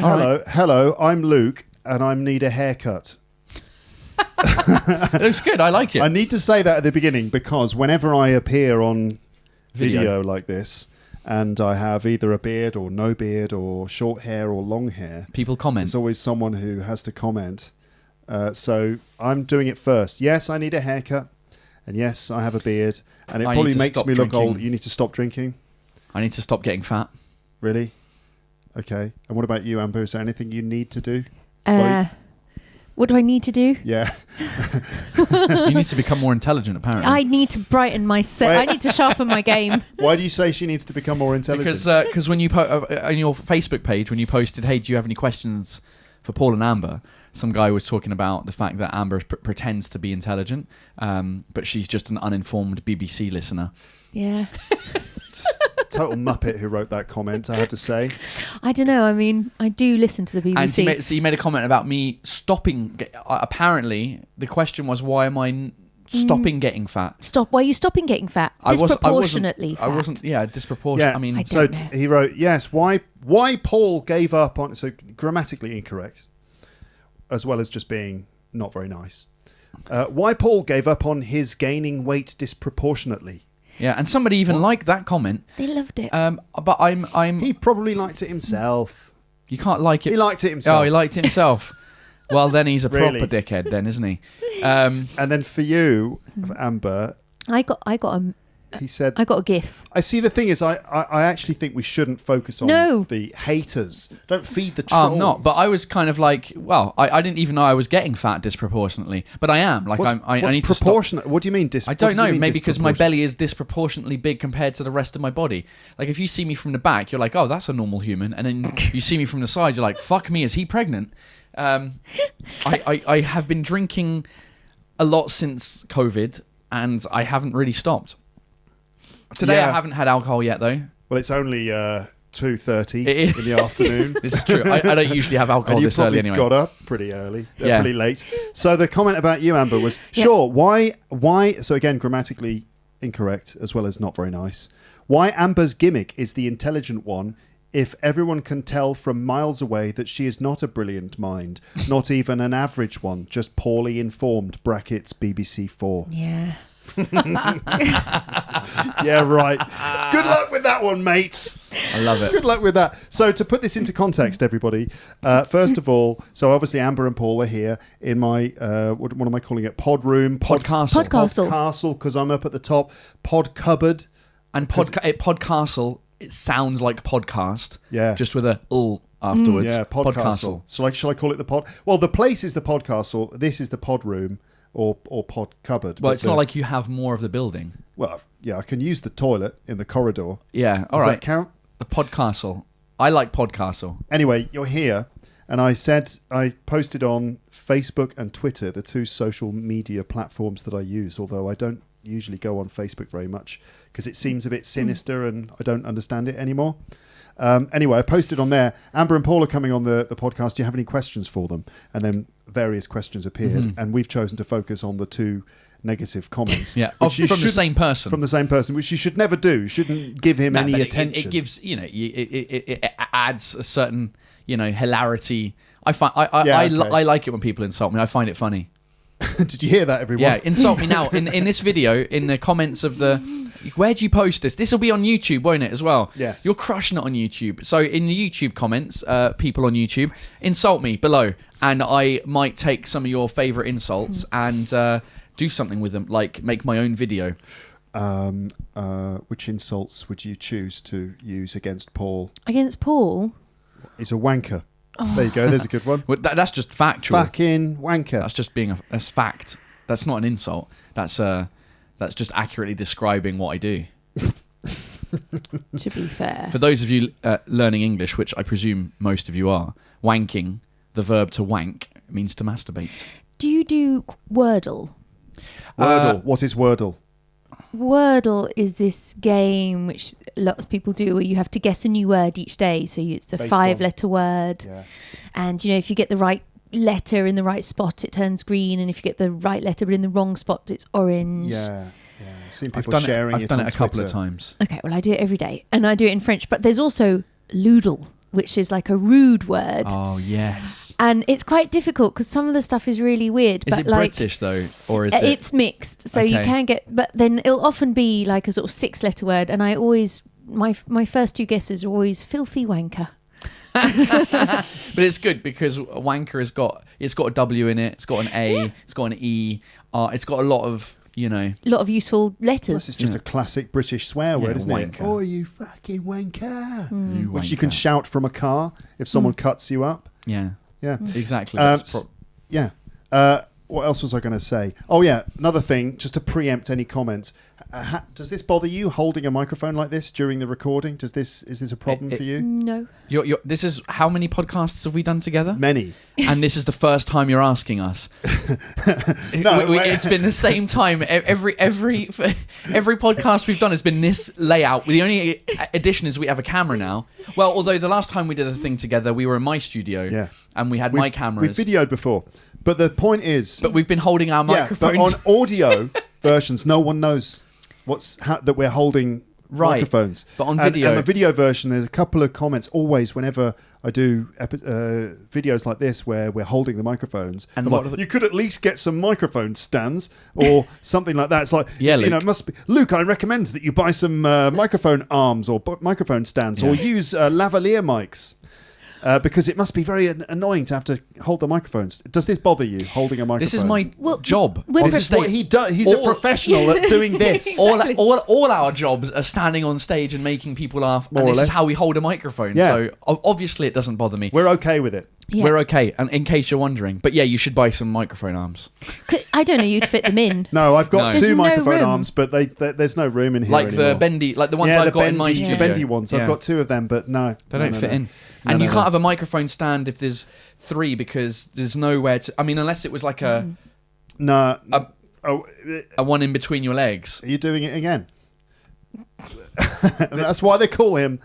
Hello, I'm Luke, and I need a haircut. It looks good. I like it. I need to say that at the beginning because whenever I appear on video like this, and I have either a beard or no beard or short hair or long hair, people comment. There's always someone who has to comment. So I'm doing it first. Yes, I need a haircut, and yes, I have a beard, and it probably makes me look old. You need to stop drinking. I need to stop getting fat. Really? Okay. And what about you, Amber? Is there anything you need to do? What do I need to do? Yeah. You need to become more intelligent, apparently. I need to brighten my set. I need to sharpen my game. Why do you say she needs to become more intelligent? Because when you on your Facebook page, when you posted, hey, do you have any questions for Paul and Amber? Some guy was talking about the fact that Amber pretends to be intelligent, but she's just an uninformed BBC listener. Yeah. Total muppet who wrote that comment, I have to say. I don't know. I mean, I do listen to the BBC. And he made a comment about me stopping. Apparently, the question was, why am I stopping getting fat? Why are you stopping getting fat? Disproportionately fat. I wasn't, disproportionate. Yeah, I mean, he wrote, yes, why Paul gave up on, so grammatically incorrect, as well as just being not very nice. Why Paul gave up on his gaining weight disproportionately. Yeah, and somebody even liked that comment. They loved it. But I'm. He probably liked it himself. You can't like it. He liked it himself. Oh, he liked it himself. Well, then he's a Really? proper dickhead, then, isn't he? And then for you, Amber, I got a he said, I got a GIF. I see. The thing is, I actually think we shouldn't focus on the haters. Don't feed the trolls. I'm not, but I was kind of like, well, I didn't even know I was getting fat disproportionately, but I am. Like, I need proportionate? to stop. What do you mean? I don't know. Maybe because my belly is disproportionately big compared to the rest of my body. Like, if you see me from the back, you're like, oh, that's a normal human, and then you see me from the side, you're like, fuck me, is he pregnant? I have been drinking a lot since COVID, and I haven't really stopped. Today I haven't had alcohol yet, though. Well, it's only 2:30 in the afternoon. This is true. I don't usually have alcohol this early anyway. You probably got up pretty early, pretty late. So the comment about you, Amber, was, sure, why, so again, grammatically incorrect, as well as not very nice. Why Amber's gimmick is the intelligent one if everyone can tell from miles away that she is not a brilliant mind, not even an average one, just poorly informed, brackets BBC 4. Yeah. Yeah, right. Good luck with that one, mate. I love it. Good luck with that. So to put this into context, everybody, first of all, so obviously Amber and Paul are here in my, what am I calling it? Pod room? Podcastle. Because I'm up at the top. Pod cupboard. And Podcastle, it sounds like podcast. Yeah. Just with a afterwards. Yeah, Podcastle. So shall I call it the pod? Well, the place is the Podcastle. This is the pod room. Or pod cupboard. Well, it's not like you have more of the building. Well, yeah, I can use the toilet in the corridor. Yeah, all right. Does right. that count? The Podcastle. I like Podcastle. Anyway, you're here, and I posted on Facebook and Twitter, the two social media platforms that I use, although I don't usually go on Facebook very much because it seems a bit sinister and I don't understand it anymore. Anyway, I posted on there, Amber and Paul are coming on the podcast. Do you have any questions for them? And then various questions appeared, and we've chosen to focus on the two negative comments. Yeah, from the same person. From the same person, which you should never do. You shouldn't give him any attention. It gives, it adds a certain, hilarity. I like it when people insult me. I find it funny. Did you hear that, everyone? Yeah, insult me now. In this video, in the comments of the... Where do you post this? This will be on YouTube, won't it, as well? Yes. You're crushing it on YouTube. So in the YouTube comments, people on YouTube, insult me below. And I might take some of your favourite insults and do something with them, like make my own video. Which insults would you choose to use against Paul? Against Paul? He's a wanker. Oh. There you go. There's a good one. Well, that's just factual. Fucking wanker. That's just that's fact. That's not an insult. That's just accurately describing what I do. To be fair. For those of you learning English, which I presume most of you are, wanking, the verb to wank, means to masturbate. Do you do Wordle? Wordle. What is Wordle? Wordle is this game which lots of people do where you have to guess a new word each day. So it's a 5-letter word. Yeah. And, if you get the right letter in the right spot, it turns green. And if you get the right letter but in the wrong spot, it's orange. Yeah. I've seen people sharing it. I've done it a couple of times. Okay, well, I do it every day. And I do it in French. But there's also Loodle, which is like a rude word. Oh, yes. And it's quite difficult because some of the stuff is really weird. Is it British though, or is it? It's mixed, so you can get. But then it'll often be like a sort of 6-letter word, and I always my first 2 guesses are always filthy wanker. But it's good because wanker has got a W in it. It's got an A. It's got an E. It's got a lot of a lot of useful letters. Plus it's just a classic British swear word, isn't wanker. it? Oh, you fucking wanker! You Which wanker. you can shout from a car if someone cuts you up. Yeah. Yeah, Exactly. yeah. What else was I going to say? Oh yeah, another thing, just to preempt any comments. Does this bother you holding a microphone like this during the recording? Is this a problem for you? No. This is how many podcasts have we done together? Many. And this is the first time you're asking us. No, it's been the same time. Every podcast we've done has been this layout. The only addition is we have a camera now. Well, although the last time we did a thing together, we were in my studio, and we had my cameras. We've videoed before, but the point is, but we've been holding our microphones. But on audio versions, no one knows that we're holding microphones. But on video, and the video version, there's a couple of comments always whenever I do videos like this where we're holding the microphones. And you could at least get some microphone stands or something like that. It's like, Luke. it must be Luke. I recommend that you buy some microphone arms or microphone stands or use lavalier mics. Because it must be very annoying to have to hold the microphones. Does this bother you, holding a microphone? This is my job. This is what he does. He's a professional at doing this. Exactly. All our jobs are standing on stage and making people laugh. More and or this less. is how we hold a microphone. Yeah. So obviously it doesn't bother me. We're okay with it. Yeah. We're okay. And in case you're wondering. But yeah, you should buy some microphone arms. I don't know, you'd fit them in. No, I've got There's 2 no microphone room. arms, but there's no room in here Like anymore. the bendy, like the ones I've got in my studio. The bendy ones. Yeah. I've got 2 of them, but no. They don't fit in. No, And you no. can't have a microphone stand if there's 3 because there's nowhere to... I mean, unless it was like a one in between your legs. Are you doing it again? That's why they call him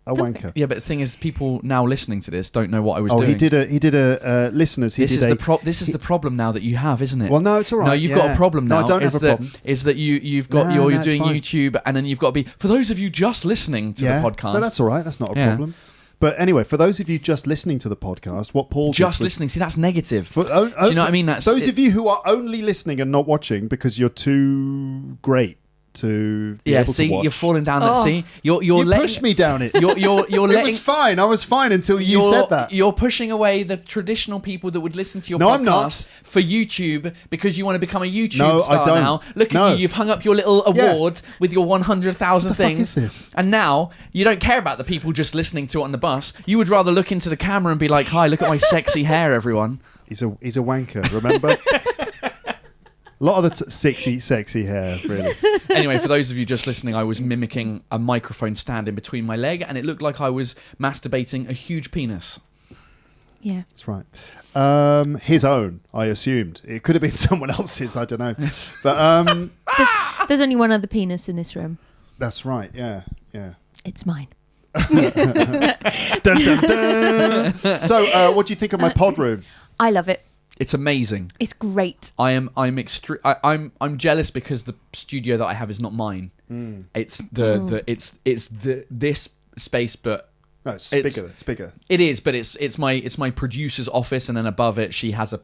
a wanker. Yeah, but the thing is, people now listening to this don't know what I was doing. He did a listeners. This is the problem now that you have, isn't it? Well, no, it's all right. No, you've got a problem now. No, I don't have a problem. Is that you've got you're doing YouTube, and then you've got to be, for those of you just listening to the podcast. No, that's all right. That's not a problem. But anyway, for those of you just listening to the podcast, what Paul just listening, see, that's negative. Do you know what I mean? That's those of you who are only listening and not watching because you're too great to be able to watch. You're falling down that. See, you pushed me down it. You're letting. It was fine. I was fine until you said that. You're pushing away the traditional people that would listen to your podcast podcast I'm not. For YouTube because you want to become a YouTube I star don't. now. Look at you. You've hung up your little award with your 100,000 things. What is this? And now you don't care about the people just listening to it on the bus. You would rather look into the camera and be like, "Hi, look at my sexy hair, everyone." He's a wanker. Remember. A lot of the sexy hair, really. Anyway, for those of you just listening, I was mimicking a microphone stand in between my leg, and it looked like I was masturbating a huge penis. Yeah. That's right. His own, I assumed. It could have been someone else's, I don't know. But There's only one other penis in this room. that's right, yeah. It's mine. Dun, dun, dun. So, what do you think of my pod room? I love it. It's amazing. It's great. I'm jealous because the studio that I have is not mine. It's this space, but No, it's bigger. It's bigger. It is, but it's my producer's office, and then above it she has a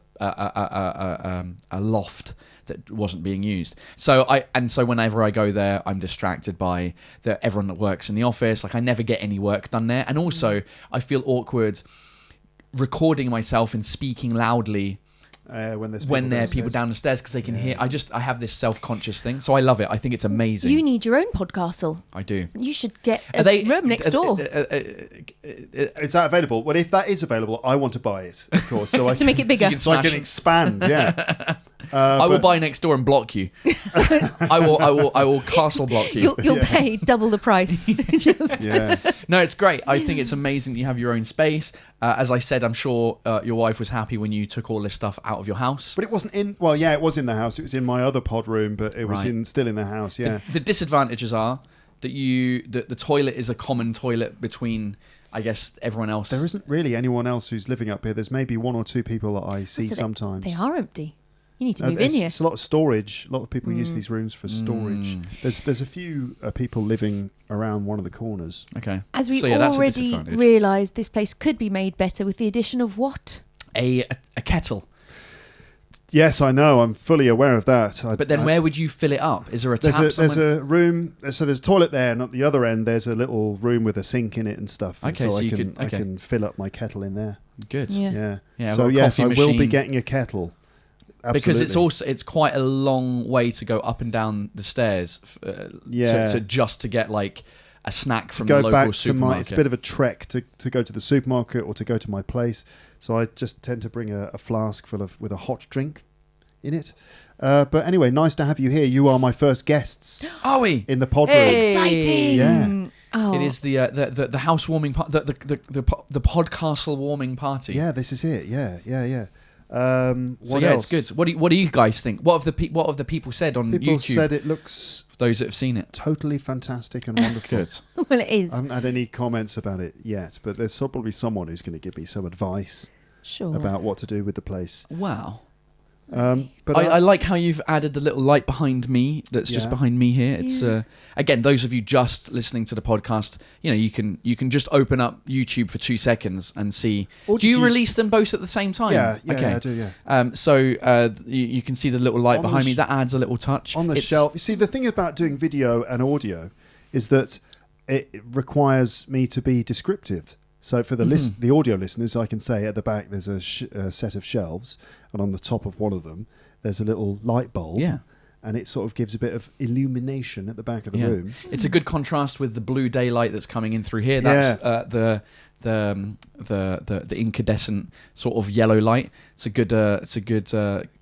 loft that wasn't being used. So whenever I go there, I'm distracted by everyone that works in the office. Like I never get any work done there, and also I feel awkward recording myself and speaking loudly when there are people down the stairs because they can hear. I have this self-conscious thing, so I love it. I think it's amazing. You need your own Podcastle. I do. You should get a room next door. Is that available? Well, if that is available, I want to buy it, of course, so to make it bigger, so I can expand. Yeah. I will buy next door and block you. I will castle block you. You'll pay double the price. No, it's great. I think it's amazing that you have your own space. As I said, I'm sure your wife was happy when you took all this stuff out of your house. But it wasn't in. Well, yeah, it was in the house. It was in my other pod room, but it was still in the house. Yeah. The disadvantages are that the toilet is a common toilet between, I guess, everyone else. There isn't really anyone else who's living up here. There's maybe 1 or 2 people that I see sometimes. They are empty. You need to move in here. It's a lot of storage. A lot of people use these rooms for storage. There's a few people living around one of the corners. Okay. As we already realised, this place could be made better with the addition of what? A kettle. Yes, I know. I'm fully aware of that. But then where would you fill it up? Is there a tap somewhere? There's a room. So there's a toilet there, and at the other end, there's a little room with a sink in it and stuff. Okay, and so I can fill up my kettle in there. Good. Yeah. So yes, I will be getting a kettle. Absolutely. Because it's quite a long way to go up and down the stairs. To get like a snack from the local supermarket. It's a bit of a trek to go to the supermarket or to go to my place. So I just tend to bring a flask with a hot drink in it. But anyway, nice to have you here. You are my first guests. Are we? In the pod room. Exciting. Yeah. Oh. It is the housewarming the Podcastle warming party. Yeah, this is it. Yeah. What else? It's good. What do you guys think? What have the people said on YouTube? People said it looks, for those that have seen it, totally fantastic and wonderful. Good. Well, it is. I haven't had any comments about it yet, but there's probably someone who's going to give me some advice about what to do with the place. Wow. But I like how you've added the little light behind me that's just behind me here. It's again, those of you just listening to the podcast, you can just open up YouTube for 2 seconds and see. Do you release them both at the same time? Yeah, okay. I do, yeah. So you can see the little light behind me. That adds a little touch. On the shelf. You see, the thing about doing video and audio is that it requires me to be descriptive. So for the audio listeners, I can say at the back there's a set of shelves, and on the top of one of them there's a little light bulb. Yeah. And it sort of gives a bit of illumination at the back of the room. It's a good contrast with the blue daylight that's coming in through here. That's the incandescent sort of yellow light. It's a good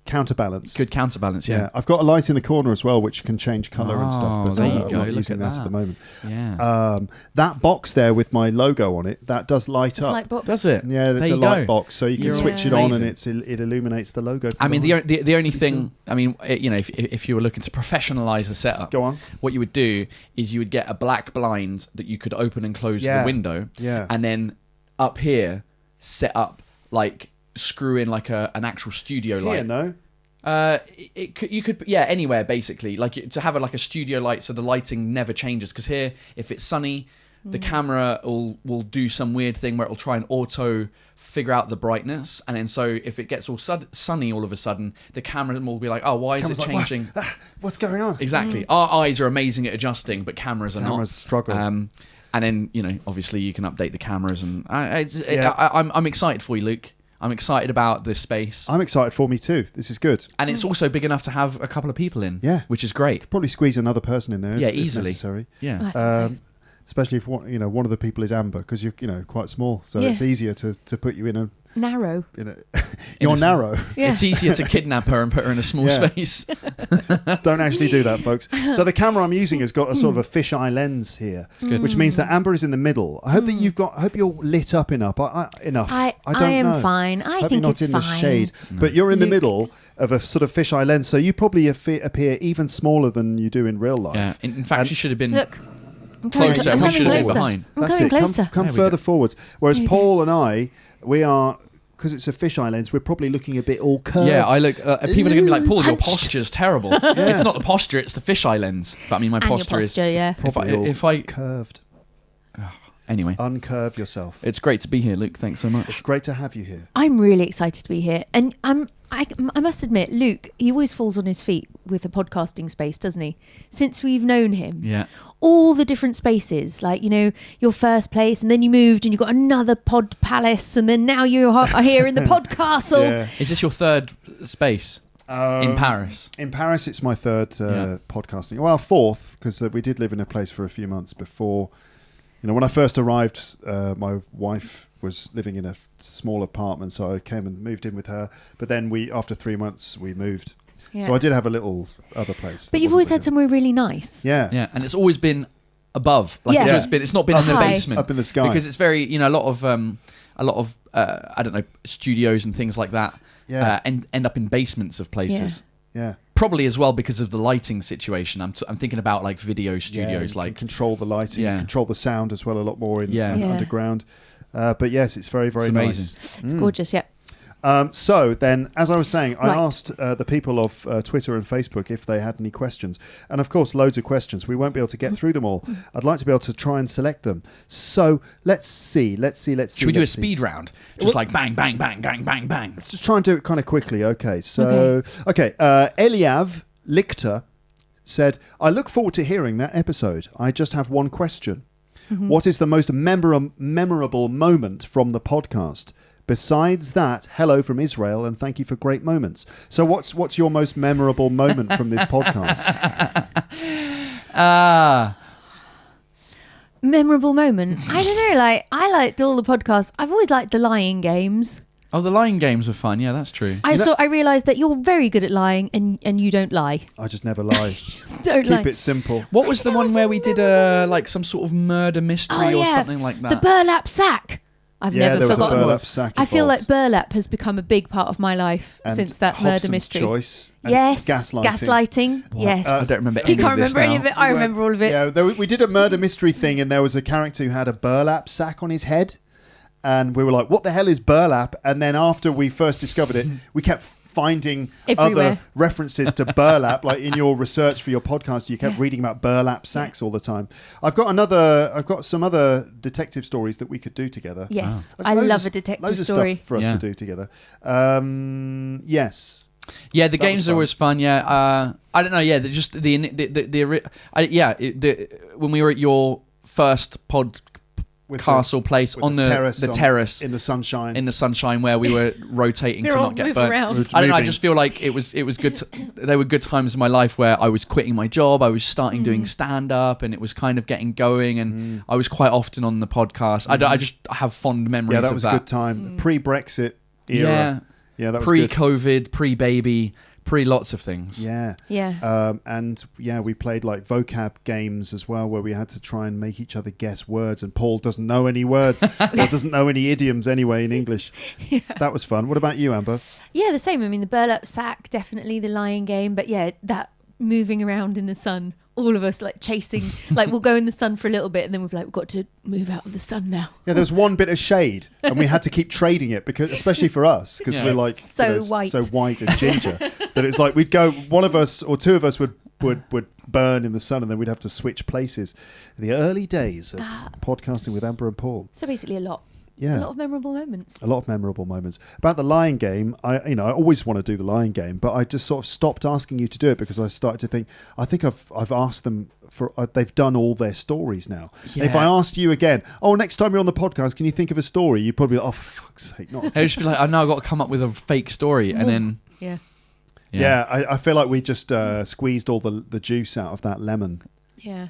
counterbalance. Good counterbalance. Yeah. I've got a light in the corner as well, which can change colour and stuff. But there you I'm go. not using that at the moment. Yeah. That box there with my logo on it, that does light up. Light box. Does it? Yeah, there's a light box, so you can switch it on, and it illuminates the logo. I mean, the only thing, if you were looking to professionalise the setup, go on. What you would do is you would get a black blind that you could open and close the window, and then up here set up screw in an actual studio light. No. You could anywhere basically, to have a studio light so the lighting never changes, because here if it's sunny the camera will do some weird thing where it'll try and auto figure out the brightness, and then so if it gets all sunny all of a sudden the camera will be like, oh, why is it changing? What's going on? Exactly. Our eyes are amazing at adjusting, but cameras are not. Cameras struggle. And then obviously you can update the cameras, and I'm excited for you, Luke. I'm excited about this space. I'm excited for me too. This is good. And it's also big enough to have a couple of people in. Yeah. Which is great. Could probably squeeze another person in there if easily. necessary. Yeah. Especially if one of the people is Amber, because you're quite small, so it's easier to put you in a narrow. You're narrow. Yeah. It's easier to kidnap her and put her in a small space. Don't actually do that, folks. So the camera I'm using has got a sort of a fisheye lens here, which means that Amber is in the middle. I hope that I hope you're lit up enough. I don't know. I am fine. I hope think you're it's not in fine. the shade, but you're in the middle of a sort of fisheye lens, so you probably appear even smaller than you do in real life. Yeah. In fact, you should have been. Look. I'm coming closer. We should have been behind. That's it. Come further forwards. Whereas Paul and I, we are, because it's a fisheye lens, we're probably looking a bit all curved. Yeah, I look. People are going to be like, Paul, your posture's terrible. It's not the posture; it's the fisheye lens. But I mean, my posture is if I curved. Anyway, uncurve yourself. It's great to be here, Luke. Thanks so much. It's great to have you here. I'm really excited to be here, and I must admit, Luke, he always falls on his feet with the podcasting space, doesn't he? Since we've known him. Yeah. All the different spaces, your first place, and then you moved and you got another pod palace, and then now you are here in the Podcastle. Yeah. Is this your third space? In Paris? In Paris, it's my third podcasting. Well, fourth, because we did live in a place for a few months before. When I first arrived, my wife was living in a small apartment, so I came and moved in with her. But then after 3 months, we moved. Yeah. So I did have a little other place. But you've always had somewhere really nice. Yeah. Yeah, and it's always been above. It's not been in the basement. Up in the sky. Because it's very, a lot of I don't know, studios and things like that end up in basements of places. Yeah. Probably as well because of the lighting situation. I'm thinking about video studios, you can control the lighting, control the sound as well a lot more in underground. But yes, it's very, very nice. It's gorgeous, yeah. So then, as I was saying, I Right. asked the people of Twitter and Facebook if they had any questions. And of course, loads of questions. We won't be able to get through them all. I'd like to be able to try and select them. So let's see. Should we do a speed round? Just like bang, bang, bang, bang, bang, bang. Let's just try and do it kind of quickly. Okay. So, Eliav Lichter said, I look forward to hearing that episode. I just have one question. What is the most memorable moment from the podcast? Besides that, hello from Israel and thank you for great moments. So what's your most memorable moment from this podcast? Memorable moment. I don't know. Like, I liked all the podcasts. I've always liked the lying games. Oh, the lying games were fun. Yeah, that's true. I realised that you're very good at lying and you don't lie. I just never lie. Don't lie. Keep it simple. What was the one where we did like some sort of murder mystery or something like that? The burlap sack. I've never there was a forgotten. burlap sack I feel involved. like burlap has become a big part of my life And since that Hobson's murder mystery. Choice and Yes, gaslighting. Yes. I don't remember You any can't of this remember any now. of it. I remember all of it. Yeah, we did a murder mystery thing, and there was a character who had a burlap sack on his head, and we were like, "What the hell is burlap?" And then after we first discovered it, we kept finding Everywhere. other references to burlap. Like in your research for your podcast, you kept reading about burlap sacks all the time. I've got some other detective stories that we could do together. Yes, I've I loads love of- a detective loads of story. stuff for us Yeah. to do together. Yes. Yeah, the That was games are fun. always fun. Yeah, I don't know. Yeah, when we were at your first With Podcastle place with on the terrace in the sunshine. in the sunshine where we were rotating to They're all not get move burnt. around. I don't know. I Moving. just feel like it was good. There were good times in my life where I was quitting my job. I was starting doing stand up, and it was kind of getting going. And I was quite often on the podcast. I just have fond memories. Yeah, that of was a good time. Pre-Brexit era. Yeah, that was good. Pre-COVID, pre-baby, pre-lots of things. Yeah. Yeah. And yeah, we played like vocab games as well, where we had to try and make each other guess words, and Paul doesn't know any words or doesn't know any idioms anyway in English. That was fun. What about you, Amber? Yeah, the same. I mean, the burlap sack, definitely the lying game. But yeah, that moving around in the sun, all of us like chasing, like we'll go in the sun for a little bit and then we'll be like, we've got to move out of the sun now. Yeah, there was one bit of shade, and we had to keep trading it because, especially for us, because we're like So white. so white and ginger that it's like we'd go, one of us or two of us would burn in the sun, and then we'd have to switch places. The early days of podcasting with Amber and Paul. So basically a lot. Yeah. A lot of memorable moments. A lot of memorable moments. About the lying game, I always want to do the lying game, but I just sort of stopped asking you to do it because I started to think, I think I've asked them for, they've done all their stories now. Yeah. If I asked you again, next time you're on the podcast, can you think of a story? You'd probably be like, for fuck's sake, not. I would just be like, I know I've got to come up with a fake story, and then Yeah. Yeah, I feel like we just squeezed all the juice out of that lemon Yeah.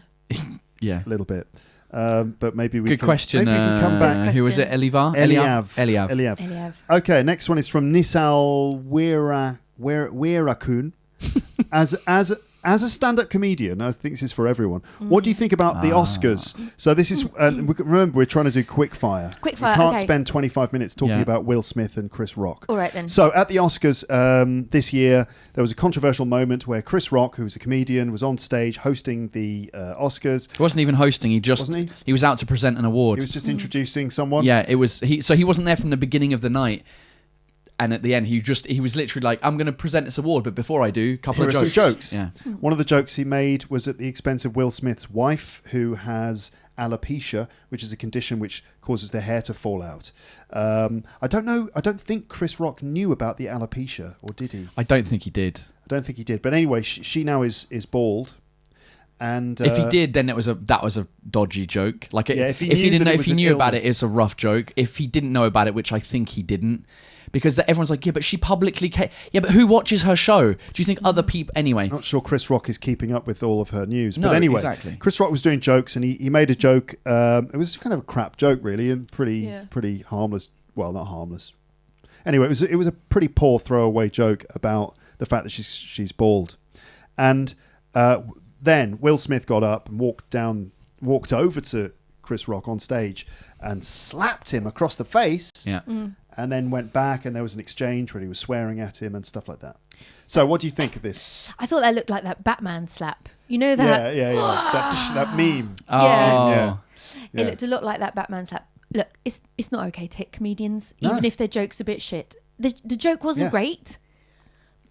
yeah. a little bit. But maybe we Good can, question. Maybe we can come back. Who was it? Eliav. Eliav. Eliav. Okay, next one is from Nisal Wirakun. As a stand-up comedian, I think this is for everyone. What do you think about the Oscars? So this is, remember, we're trying to do quickfire. Quickfire, We can't okay. spend 25 minutes talking Yeah. about Will Smith and Chris Rock. All right then. So at the Oscars this year, there was a controversial moment where Chris Rock, who's a comedian, was on stage hosting the Oscars. He wasn't even hosting. Wasn't he? He was out to present an award. He was just introducing someone. Yeah, it was. So he wasn't there from the beginning of the night, and at the end, he was literally like, "I'm going to present this award, but before I do, a couple Here of are some jokes." jokes. Yeah. One of the jokes he made was at the expense of Will Smith's wife, who has alopecia, which is a condition which causes their hair to fall out. I don't know. I don't think Chris Rock knew about the alopecia, or did he? I don't think he did. I don't think he did. But anyway, she now is bald. And If he did, then that was a dodgy joke. Like, Yeah, if he knew about it, illness. it's a rough joke. If he didn't know about it, which I think he didn't, because everyone's like, yeah, but she publicly, yeah, but who watches her show? Do you think other people? Anyway, not sure Chris Rock is keeping up with all of her news. No, But anyway, exactly. Chris Rock was doing jokes, and he made a joke. It was kind of a crap joke, really, and pretty harmless. Well, not harmless. Anyway, it was a pretty poor throwaway joke about the fact that she's bald. And then Will Smith got up and walked over to Chris Rock on stage and slapped him across the face. yeah. And then went back, and there was an exchange where he was swearing at him and stuff like that. So what do you think of this? I thought that looked like that Batman slap. You know that? Yeah. That meme. Oh, Yeah. Yeah. It looked a lot like that Batman slap. Look, it's not okay to hit comedians, No. even if their joke's a bit shit. the joke wasn't great,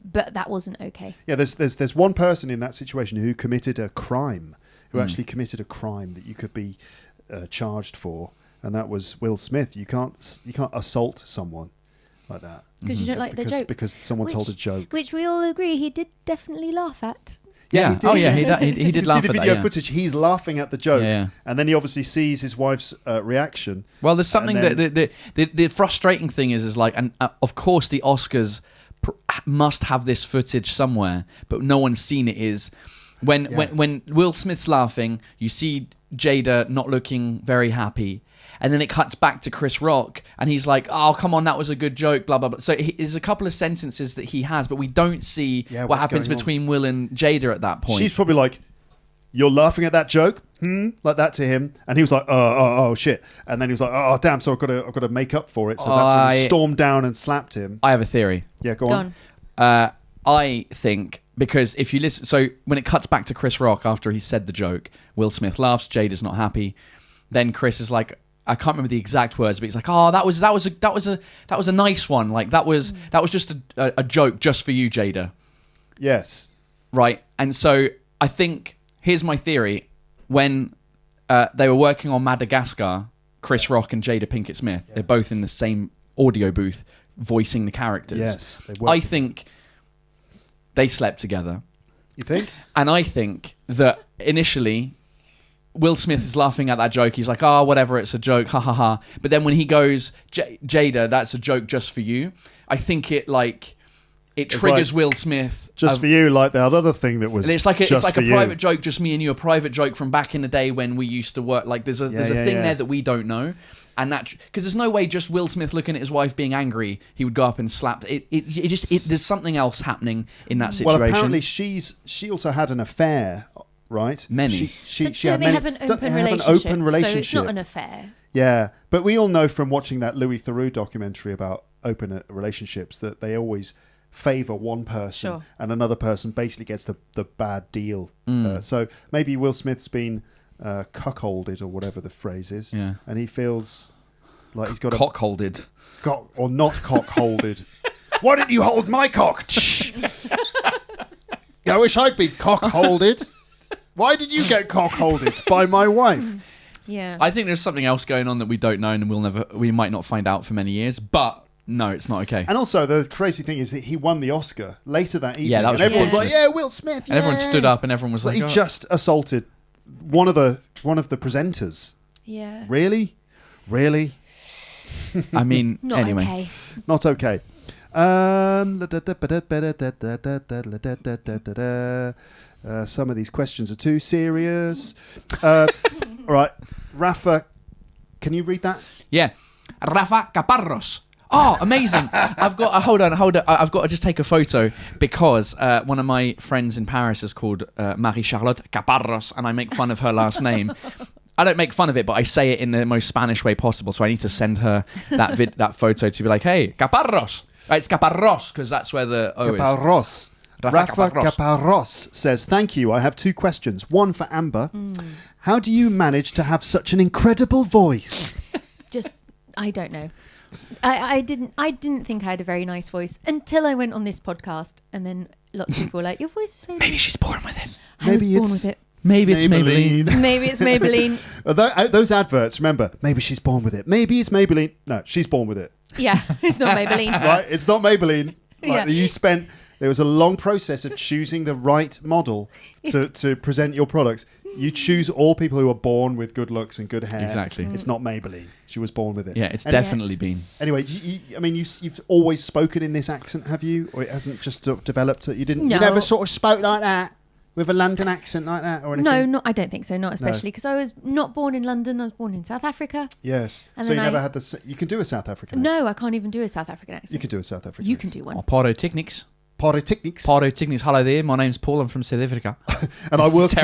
but that wasn't okay. Yeah, there's one person in that situation who committed a crime, who actually committed a crime that you could be charged for, and that was Will Smith. You can't assault someone like that because you don't like the joke, because someone told a joke, which we all agree he did definitely laugh at. Yeah, he did. He did laugh see the at video that, footage. He's laughing at the joke, Yeah. and then he obviously sees his wife's reaction. Well, there's something that the frustrating thing is like, and of course the Oscars must have this footage somewhere, but no one's seen it. Is when Will Smith's laughing, you see Jada not looking very happy. And then it cuts back to Chris Rock, and he's like, "Oh, come on, that was a good joke." Blah blah blah. So there's a couple of sentences that he has, but we don't see what happens between Will and Jada at that point. She's probably like, "You're laughing at that joke," like that to him, and he was like, "Oh shit!" And then he was like, "Oh damn!" So I've got to make up for it. So that's when he stormed down and slapped him. I have a theory. Yeah, go on. I think because if you listen, so when it cuts back to Chris Rock after he said the joke, Will Smith laughs, Jada's not happy. Then Chris is like, I can't remember the exact words, but he's like, "Oh, that was a nice one. Like that was just a joke just for you, Jada." Yes. Right. And so I think here's my theory: when they were working on Madagascar, Chris Rock and Jada Pinkett Smith, they're both in the same audio booth voicing the characters. Yes. I think they slept together. You think? And I think that initially Will Smith is laughing at that joke. He's like, "Oh, whatever, it's a joke, ha ha ha." But then when he goes, "Jada, that's a joke just for you," I think it triggers Will Smith. Just for you, like that other thing that was. And it's like a you. private joke, just me and you, a private joke from back in the day when we used to work. Like there's a thing there that we don't know, and that because there's no way just Will Smith looking at his wife being angry, he would go up and slap. There's something else happening in that situation. Well, apparently she also had an affair. Right, many. She have an open relationship. So it's not an affair. Yeah, but we all know from watching that Louis Theroux documentary about open relationships that they always favour one person and another person basically gets the bad deal. So maybe Will Smith's been cuckolded or whatever the phrase is, and he feels like he's got cockholded, or not cockholded. Why didn't you hold my cock? I wish I'd been cockholded. Why did you get cockholded by my wife? Yeah, I think there's something else going on that we don't know, and we might not find out for many years. But no, it's not okay. And also, the crazy thing is that he won the Oscar later that evening. Yeah, that was and everyone's like, "Yeah, Will Smith." Yeah. And everyone stood up, and everyone was like, he just assaulted one of the presenters. Yeah. Really? I mean, not anyway, okay. Not okay. Some of these questions are too serious. All right, Rafa, can you read that? Yeah, Rafa Caparros. Oh, amazing! I've got hold on. I've got to just take a photo because one of my friends in Paris is called Marie Charlotte Caparros, and I make fun of her last name. I don't make fun of it, but I say it in the most Spanish way possible. So I need to send her that photo to be like, "Hey, Caparros." It's Caparros because that's where the O is. Rafa Caparros says, "Thank you. I have two questions. One for Amber. How do you manage to have such an incredible voice?" I don't know. I didn't think I had a very nice voice until I went on this podcast, and then lots of people were like, "Your voice is so nice." Maybe she's born with it. I was born with it. Maybe it's Maybelline. Maybe it's Maybelline. Those adverts, remember, maybe she's born with it. Maybe it's Maybelline. No, she's born with it. Yeah, it's not Maybelline. Right? It's not Maybelline. There was a long process of choosing the right model to present your products. You choose all people who are born with good looks and good hair. Exactly. It's not Maybelline. She was born with it. Yeah, it's definitely been. Anyway, you've always spoken in this accent, have you? Or it hasn't just developed? You didn't. No. You never sort of spoke like that with a London accent like that, or anything? No, I don't think so. Not especially because I was not born in London. I was born in South Africa. Yes. And so you never had the. You can do a South African accent. No, I can't even do a South African accent. You can do a South African. You can do one. Pyrotechnics. Pyrotechnics. Hello there. My name's Paul. I'm from South Africa. And I work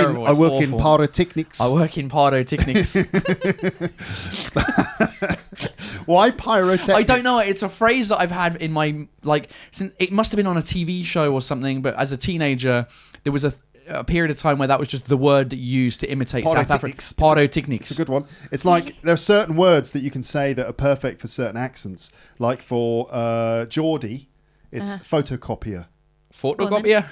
in pyrotechnics. I work in pyrotechnics. Why pyrotechnics? I don't know. It's a phrase that I've had in my since it must have been on a TV show or something. But as a teenager, there was a period of time where that was just the word that you used to imitate South Africa. Pyrotechnics. It's a good one. It's like there are certain words that you can say that are perfect for certain accents. Like for Geordie, it's photocopier. Photocopier.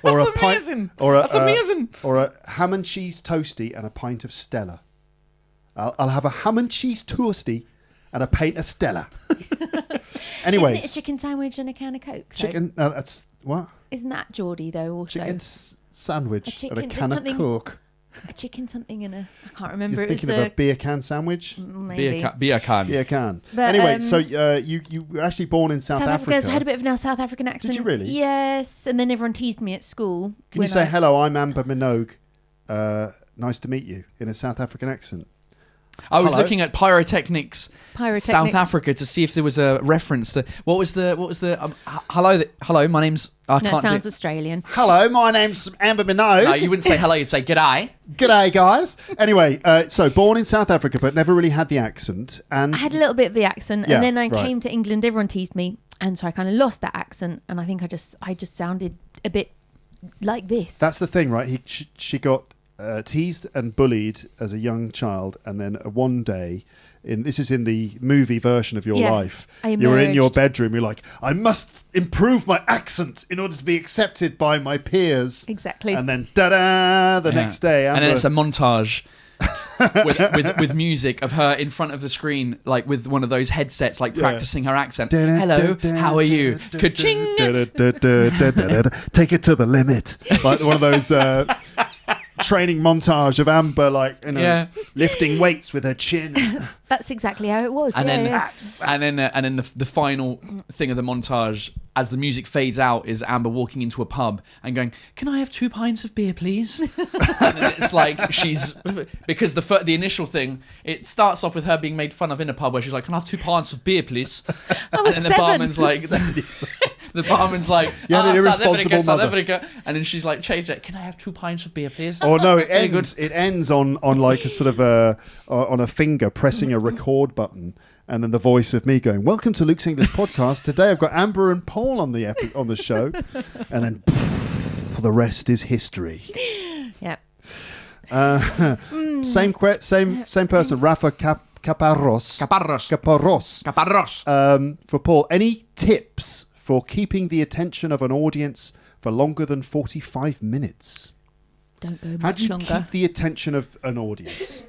Or That's amazing. That's amazing. Or a ham and cheese toasty and a pint of Stella. I'll have a ham and cheese toasty and a pint of Stella. Anyway, isn't it a chicken sandwich and a can of Coke? Chicken. That's what? Isn't that Geordie though? Also, chicken sandwich and a can of Coke. A chicken something and I can't remember. You're thinking of a beer can sandwich? Maybe. Beer can. But, anyway, so you were actually born in South Africa. So I had a bit of a South African accent. Did you really? Yes, and then everyone teased me at school. Can you say, hello, I'm Amber Minogue. Nice to meet you, in a South African accent? I was looking at Pyrotechnics South Africa to see if there was a reference to what was the hello, my name's sounds Australian. Hello, my name's Amber Minogue. No, you wouldn't say hello, you'd say g'day. G'day, guys. Anyway, so born in South Africa but never really had the accent, and I had a little bit of the accent, and then I came to England, everyone teased me, and so I kind of lost that accent, and I think I just sounded a bit like this. That's the thing, right? She got teased and bullied as a young child, and then one day, this is in the movie version of your life, you were in your bedroom, you're like, I must improve my accent in order to be accepted by my peers. Exactly. And then the next day, Amber, and then it's a montage with music of her in front of the screen, like with one of those headsets, like practicing her accent. Hello, how are you? Ka-ching! Take it to the limit. Like one of those training montage of Amber, like, lifting weights with her chin. That's exactly how it was. And then the final thing of the montage, as the music fades out, is Amber walking into a pub and going, "Can I have 2 pints of beer, please?" And then it's like because the initial thing, it starts off with her being made fun of in a pub where she's like, "Can I have 2 pints of beer, please?" I was and then the barman's like, "Yeah, an irresponsible South mother." Africa. And then she's like, "Change it. Can I have 2 pints of beer, please?" Oh no, it ends on like a sort of on a finger pressing a record button, and then the voice of me going, "Welcome to Luke's English Podcast. Today I've got Amber and Paul on the show," and then the rest is history. Yep. Same person, Rafa Caparros. For Paul, any tips for keeping the attention of an audience for longer than 45 minutes? Don't go much longer. How do you keep the attention of an audience?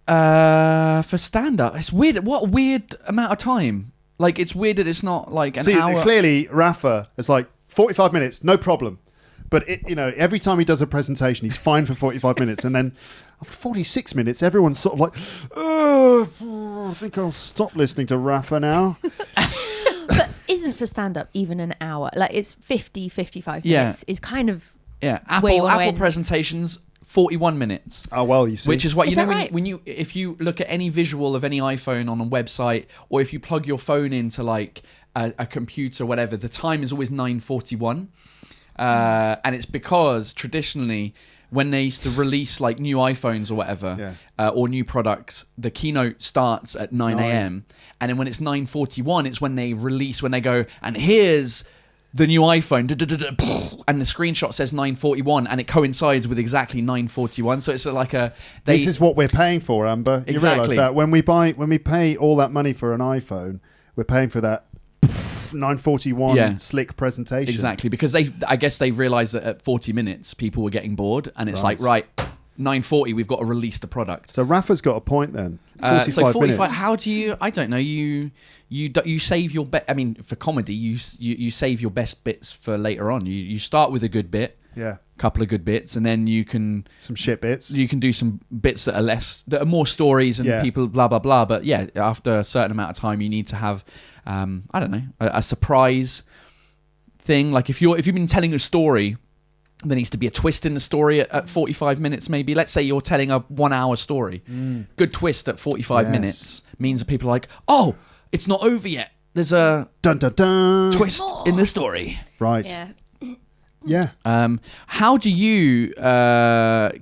For stand-up, it's weird. What a weird amount of time. Like, it's weird that it's not like an hour. Clearly, Rafa is like 45 minutes, no problem. But every time he does a presentation, he's fine for 45 minutes, and then after 46 minutes, everyone's sort of like, I think I'll stop listening to Rafa now. But isn't for stand-up even an hour? Like, it's 55 minutes is kind of Apple presentations. 41 minutes. Oh, well, you see. Which is what, if you look at any visual of any iPhone on a website, or if you plug your phone into like a computer or whatever, the time is always 9:41. And it's because traditionally, when they used to release like new iPhones or whatever, or new products, the keynote starts at 9 a.m. And then when it's 9:41, it's when they go, and here's the new iPhone, and the screenshot says 9:41, and it coincides with exactly 9:41. So it's like this is what we're paying for, Amber. You realise that when we pay all that money for an iPhone, we're paying for that 9:41 slick presentation. Exactly, because I guess they realised that at 40 minutes people were getting bored, and it's like, right, 9:40, we've got to release the product. So Rafa's got a point then. 45 minutes. How do you? I don't know. You save your I mean, for comedy, you save your best bits for later on. You start with a good bit, couple of good bits, and then you can some shit bits. You can do some bits that are more stories and people blah blah blah. But after a certain amount of time, you need to have I don't know, a surprise thing. Like if you've been telling a story, there needs to be a twist in the story at 45 minutes maybe. Let's say you're telling a 1 hour story. Good twist at 45 minutes means that people are like, oh, it's not over yet. There's a dun, dun, dun. twist in the story. Right. Yeah. How do you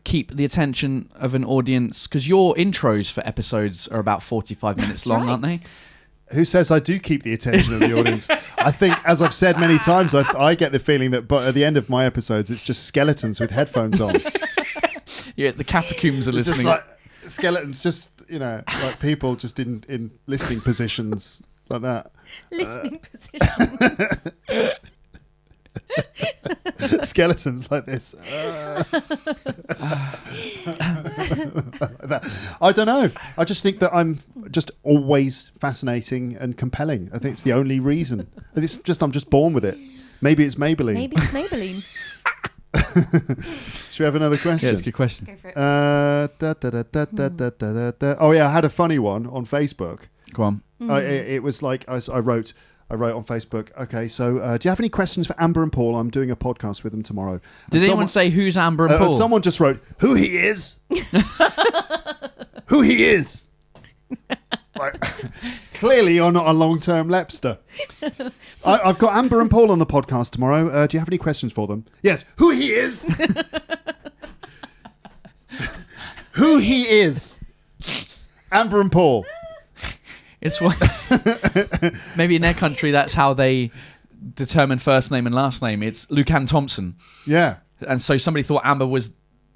keep the attention of an audience? Because your intros for episodes are about 45 minutes long, aren't they? Who says I do keep the attention of the audience? I think, as I've said many times, I get the feeling that at the end of my episodes, it's just skeletons with headphones on. Yeah, the catacombs are It's listening. just like skeletons, just, like people just in listening positions like that. Listening positions. Skeletons like this. I don't know. I just think that I'm just always fascinating and compelling. I think it's the only reason. It's just I'm just born with it. Maybe it's Maybelline. Maybe it's Maybelline. Should we have another question? Yeah, it's a good question. Go for it. Oh yeah, I had a funny one on Facebook. Go on. It was like I wrote on Facebook. Okay, so do you have any questions for Amber and Paul? I'm doing a podcast with them tomorrow. Did anyone say who's Amber and Paul? Someone just wrote who he is. Who he is. Like, clearly, you're not a long-term Lepster. I've got Amber and Paul on the podcast tomorrow. Do you have any questions for them? Yes. Who he is. Who he is. Amber and Paul. It's what maybe in their country that's how they determine first name and last name. It's Lucan Thompson. Yeah. And so somebody thought Amber was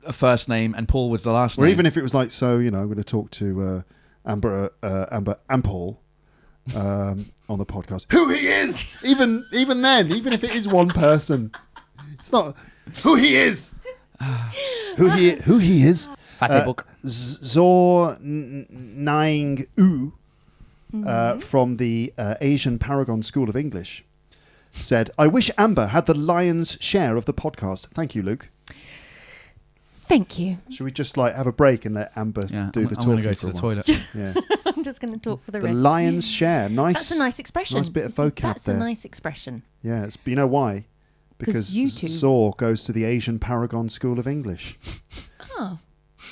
a first name and Paul was the last name. Or even if it was like, so, I'm going to talk to Amber and Paul on the podcast. Who he is! Even then, even if it is one person, it's not who he is. Who he is. Fatty book. Zor Naing U from the Asian Paragon School of English said, I wish Amber had the lion's share of the podcast. Thank you, Luke. Thank you. Should we just have a break and let Amber do the talking? I'm going to go to the toilet. Yeah. I'm just going to talk for the The rest. lion's share. Nice. That's a nice expression. Nice bit of You see, vocab That's there. a nice expression. Yeah, you know why? Because you two- Zor goes to the Asian Paragon School of English. Oh.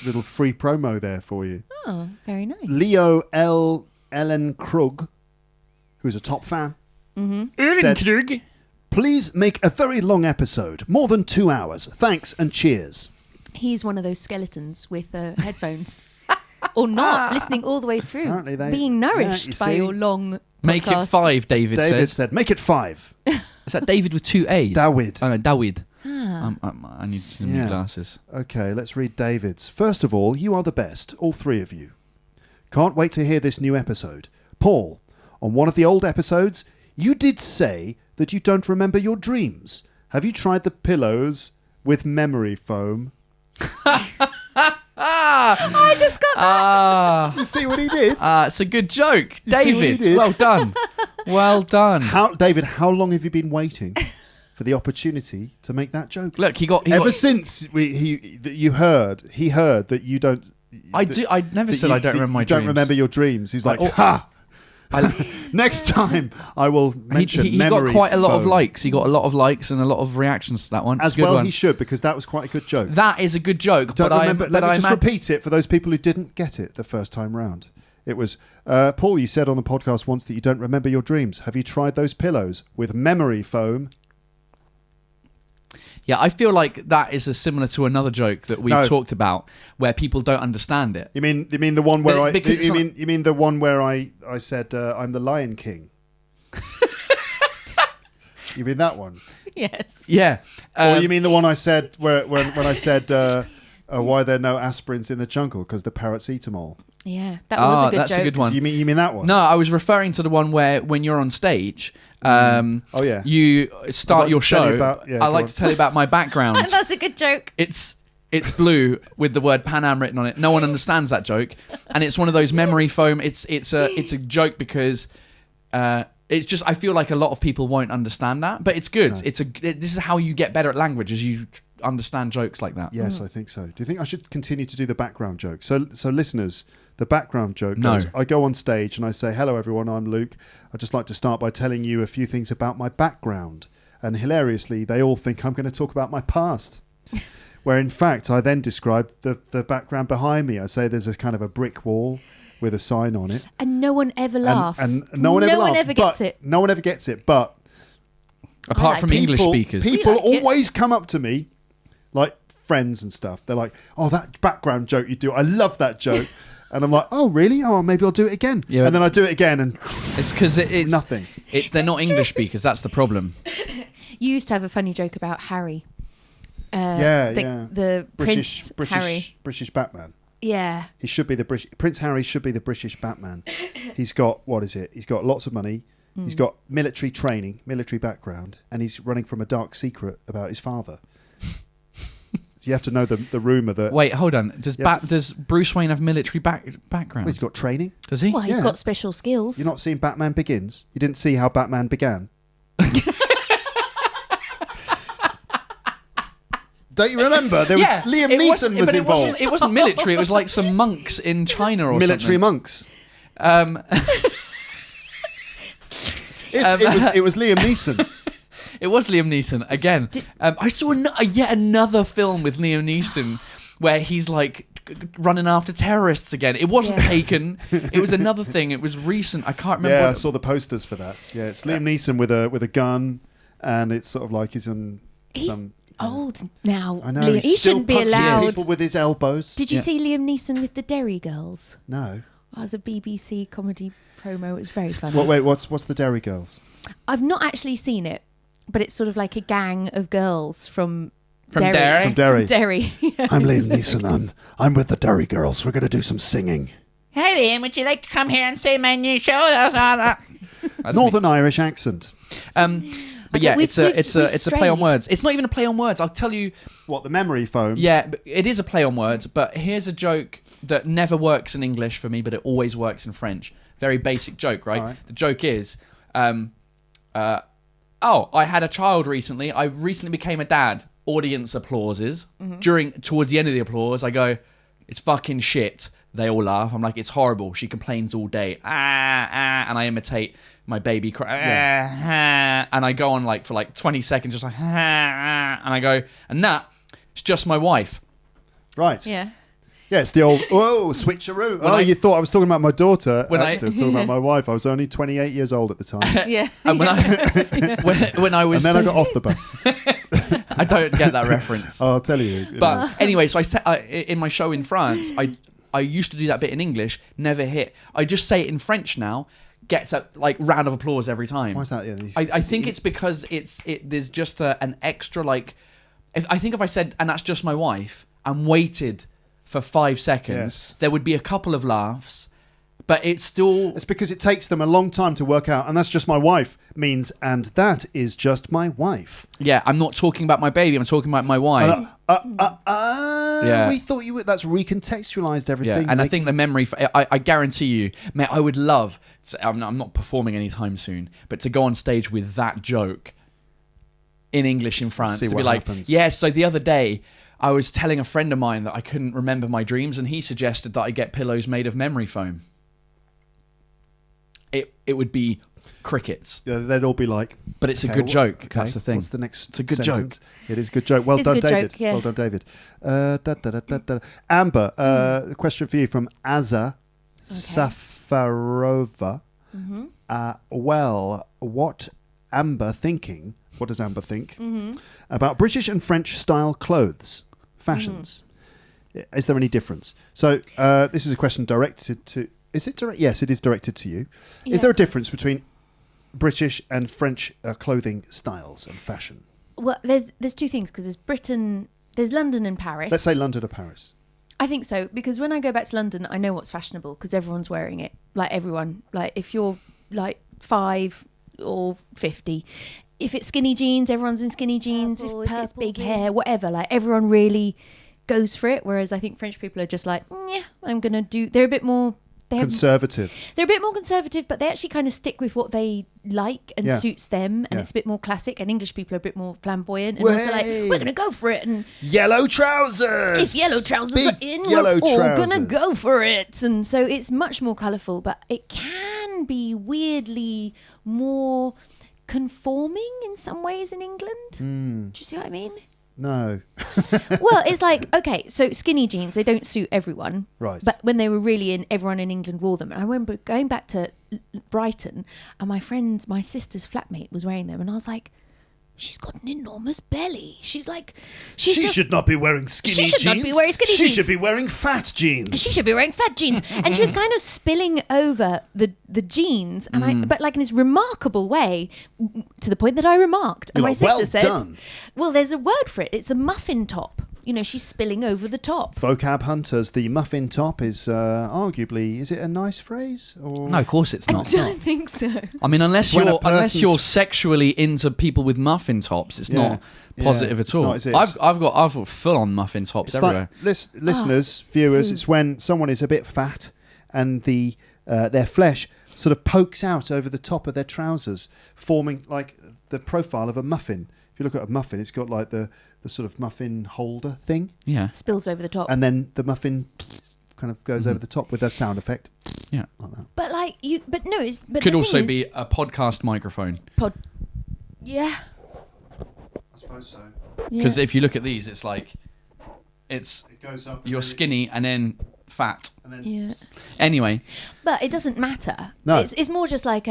Little free promo there for you. Oh, very nice. Leo L. Ellen Krug, who's a top fan, said, please make a very long episode, more than 2 hours. Thanks and cheers. He's one of those skeletons with headphones. Or not, listening all the way through. Apparently being nourished by see? your long Make podcast. it 5, David says. said, make it 5. Is that David with 2 A's? Dawid. Oh, no, Dawid. Ah. I need some new glasses. Okay, let's read David's. First of all, you are the best, all 3 of you. Can't wait to hear this new episode. Paul, on one of the old episodes, you did say that you don't remember your dreams. Have you tried the pillows with memory foam? I just got that. You see what he did? It's a good joke. You see what he David, did? well done. Well done. David, how long have you been waiting for the opportunity to make that joke? Look, he got... Since he heard that you don't... I never said I don't remember my you dreams. don't remember your dreams. He's like, ha! Next time I will mention he memory got quite a lot of foam. likes. He got a lot of likes and a lot of reactions to that one. As Good well one. he should, because that was quite a good joke. That is a good joke. Don't but remember. Let me just I'm repeat it for those people who didn't get it the first time round. It was, Paul, you said on the podcast once that you don't remember your dreams. Have you tried those pillows with memory foam? Yeah, I feel like that is similar to another joke that we've talked about, where people don't understand it. You mean the one where you mean the one where I said I'm the Lion King? You mean that one? Yes. Yeah. Or you mean the one I said when I said why there are no aspirins in the jungle because the parrots eat them all? Yeah, that was a good that's joke. a good one. So you mean that one? No, I was referring to the one where when you're on stage, Oh yeah. you start your show. I like to tell you about my background. That's a good joke. It's blue with the word Pan Am written on it. No one understands that joke, and it's one of those memory foam. It's a joke because it's just I feel like a lot of people won't understand that, but it's good. No. This is how you get better at language, as you understand jokes like that. Yes, I think so. Do you think I should continue to do the background joke? So listeners, the background joke goes, I go on stage and I say, hello everyone, I'm Luke. I'd just like to start by telling you a few things about my background. And hilariously, they all think I'm going to talk about my past. Where in fact, I then describe the background behind me. I say there's a kind of a brick wall with a sign on it. And no one ever laughs. And no one ever gets it. No one ever gets it, but... Apart from English speakers. People like it. always come up to me, like friends and stuff. They're like, oh, that background joke you do, I love that joke. And I'm like, oh, really? Oh, maybe I'll do it again. Yeah, and then I do it again, and it's because it's nothing. They're not English speakers. That's the problem. You used to have a funny joke about Harry. The British Harry. Batman. Yeah. He should be the British. Prince Harry should be the British Batman. He's got, what is it? He's got lots of money. He's got military training, military background, and he's running from a dark secret about his father. So you have to know the rumour that... Wait, hold on. Does Bruce Wayne have military background? Well, he's got training. Does he? Well, he's got special skills. You're not seeing Batman Begins? You didn't see how Batman began? Don't you remember? There was Liam Neeson was involved. It wasn't military. It was like some monks in China or military something. Monks. It was Liam Neeson. It was Liam Neeson again. I saw yet another film with Liam Neeson where he's like running after terrorists again. It wasn't Taken. It was another thing. It was recent. I can't remember. Yeah, I saw the posters for that. Yeah, it's Liam Neeson with a gun, and it's sort of like he's in some. Old now. I know. Liam. He shouldn't be allowed. People with his elbows. Did you see Liam Neeson with the Derry Girls? No. It was a BBC comedy promo. It was very funny. What's the Derry Girls? I've not actually seen it, but it's sort of like a gang of girls from Derry. From Derry. Derry. I'm Liam Neeson. I'm with the Derry Girls. We're going to do some singing. Hey Liam, would you like to come here and see my new show? Northern Irish accent. But yeah, it's a play on words. It's not even a play on words. I'll tell you. What, the memory foam? Yeah, it is a play on words. But here's a joke that never works in English for me, but it always works in French. Very basic joke, right? All right. The joke is, I had a child recently. I recently became a dad. Audience applauses. Towards the end of the applause, I go, it's fucking shit. They all laugh. I'm like, it's horrible. She complains all day. And I imitate my baby cry. And I go on like for like 20 seconds, just like, and I go, and it's just my wife. Right. Yeah. Yeah, it's the old, switcheroo. You thought I was talking about my daughter. When Actually, I was talking about my wife. I was only 28 years old at the time. Yeah. And when I was... And then I got off the bus. I don't get that reference. I'll tell you. But anyway, so in my show in France, I used to do that bit in English, never hit. I just say it in French now, gets a like round of applause every time. Why is that? Yeah, I think it's because there's just an extra like... If I said, and that's just my wife, and waited for 5 seconds, there would be a couple of laughs, but it's because it takes them a long time to work out, and that's just my wife means, and that is just my wife. Yeah, I'm not talking about my baby, I'm talking about my wife. We thought that's recontextualized everything. Yeah, and I think the memory, I guarantee you, mate, I would love, I'm not performing anytime soon, but to go on stage with that joke in English in France, to be like, so the other day, I was telling a friend of mine that I couldn't remember my dreams, and he suggested that I get pillows made of memory foam. It would be crickets. Yeah, they'd all be like... But it's a good joke. Okay. That's the thing. What's the next It's a good sentence? joke. It is a good joke. Well It's done, a good David. joke, yeah. Well done, David. Amber, a question for you from Azza Safarova. What Amber thinking... What does Amber think about British and French style clothes, fashions? Is there any difference? So this is a question directed to... Is it direct? Yes, it is directed to you. Yeah. Is there a difference between British and French clothing styles and fashion? Well, there's two things, because there's London and Paris. Let's say London or Paris. I think so, because when I go back to London, I know what's fashionable, because everyone's wearing it. Like everyone. Like if you're like 5 or 50... If it's skinny jeans, everyone's in skinny jeans. If it's big hair, whatever, like everyone really goes for it. Whereas I think French people are just like, yeah, I'm going to do... They're a bit more... Conservative. They're a bit more conservative, but they actually kind of stick with what they like and suits them. And it's a bit more classic. And English people are a bit more flamboyant. And also like, we're going to go for it. And yellow trousers. If yellow trousers are in, we're all going to go for it. And so it's much more colourful, but it can be weirdly more... conforming in some ways in England. Do you see what I mean? No. Well, it's like, okay, so skinny jeans, they don't suit everyone. Right. But when they were really in, everyone in England wore them. And I remember going back to Brighton, and my sister's flatmate was wearing them. And I was like, she's got an enormous belly. She's like, She should not be wearing skinny jeans. She should not be wearing skinny jeans. She should be wearing fat jeans. She should be wearing fat jeans. And she was kind of spilling over the jeans, and but like in this remarkable way, to the point that I remarked. And my sister said, done. well, there's a word for it. It's a muffin top. You know, she's spilling over the top. Vocab hunters, the muffin top is arguably, is it a nice phrase? Or? No, of course it's not. I don't think so. I mean, unless When a you're person's- sexually into people with muffin tops, it's not positive at all. not, is it? I've got full on muffin tops It's everywhere. like, listeners, viewers, it's when someone is a bit fat and their flesh sort of pokes out over the top of their trousers, forming like the profile of a muffin. If you look at a muffin, it's got like the sort of muffin holder thing. Yeah. Spills over the top. And then the muffin kind of goes over the top with a sound effect. Yeah. Like that. But like you, but no, it's but Could the also thing be is, a podcast microphone. Yeah. I suppose so. Because if you look at these, it's like It goes up. you're skinny and then fat. And then Yeah. Anyway, But it doesn't matter. No. It's more just like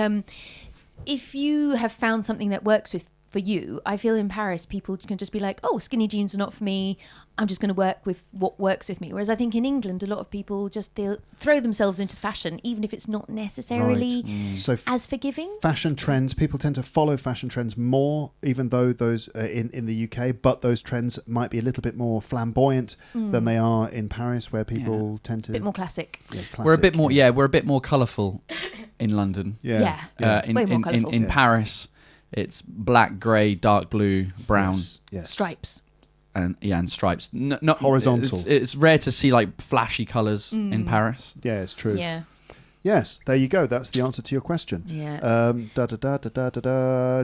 if you have found something that works for you, I feel in Paris people can just be like, oh, skinny jeans are not for me. I'm just going to work with what works with me. Whereas I think in England, a lot of people they'll throw themselves into fashion, even if it's not necessarily So as forgiving. fashion trends, people tend to follow fashion trends more, even though those in the UK, but those trends might be a little bit more flamboyant than they are in Paris, where people tend to A bit more classic. Yes, we're a bit classic, more. We're a bit more colourful in London. Yeah. Way more colourful. In Paris, it's black, grey, dark blue, brown, Yes. Stripes. and stripes. Not Horizontal. It's rare to see like flashy colours in Paris. Yeah, it's true. Yeah. Yes, there you go. That's the answer to your question. Yeah.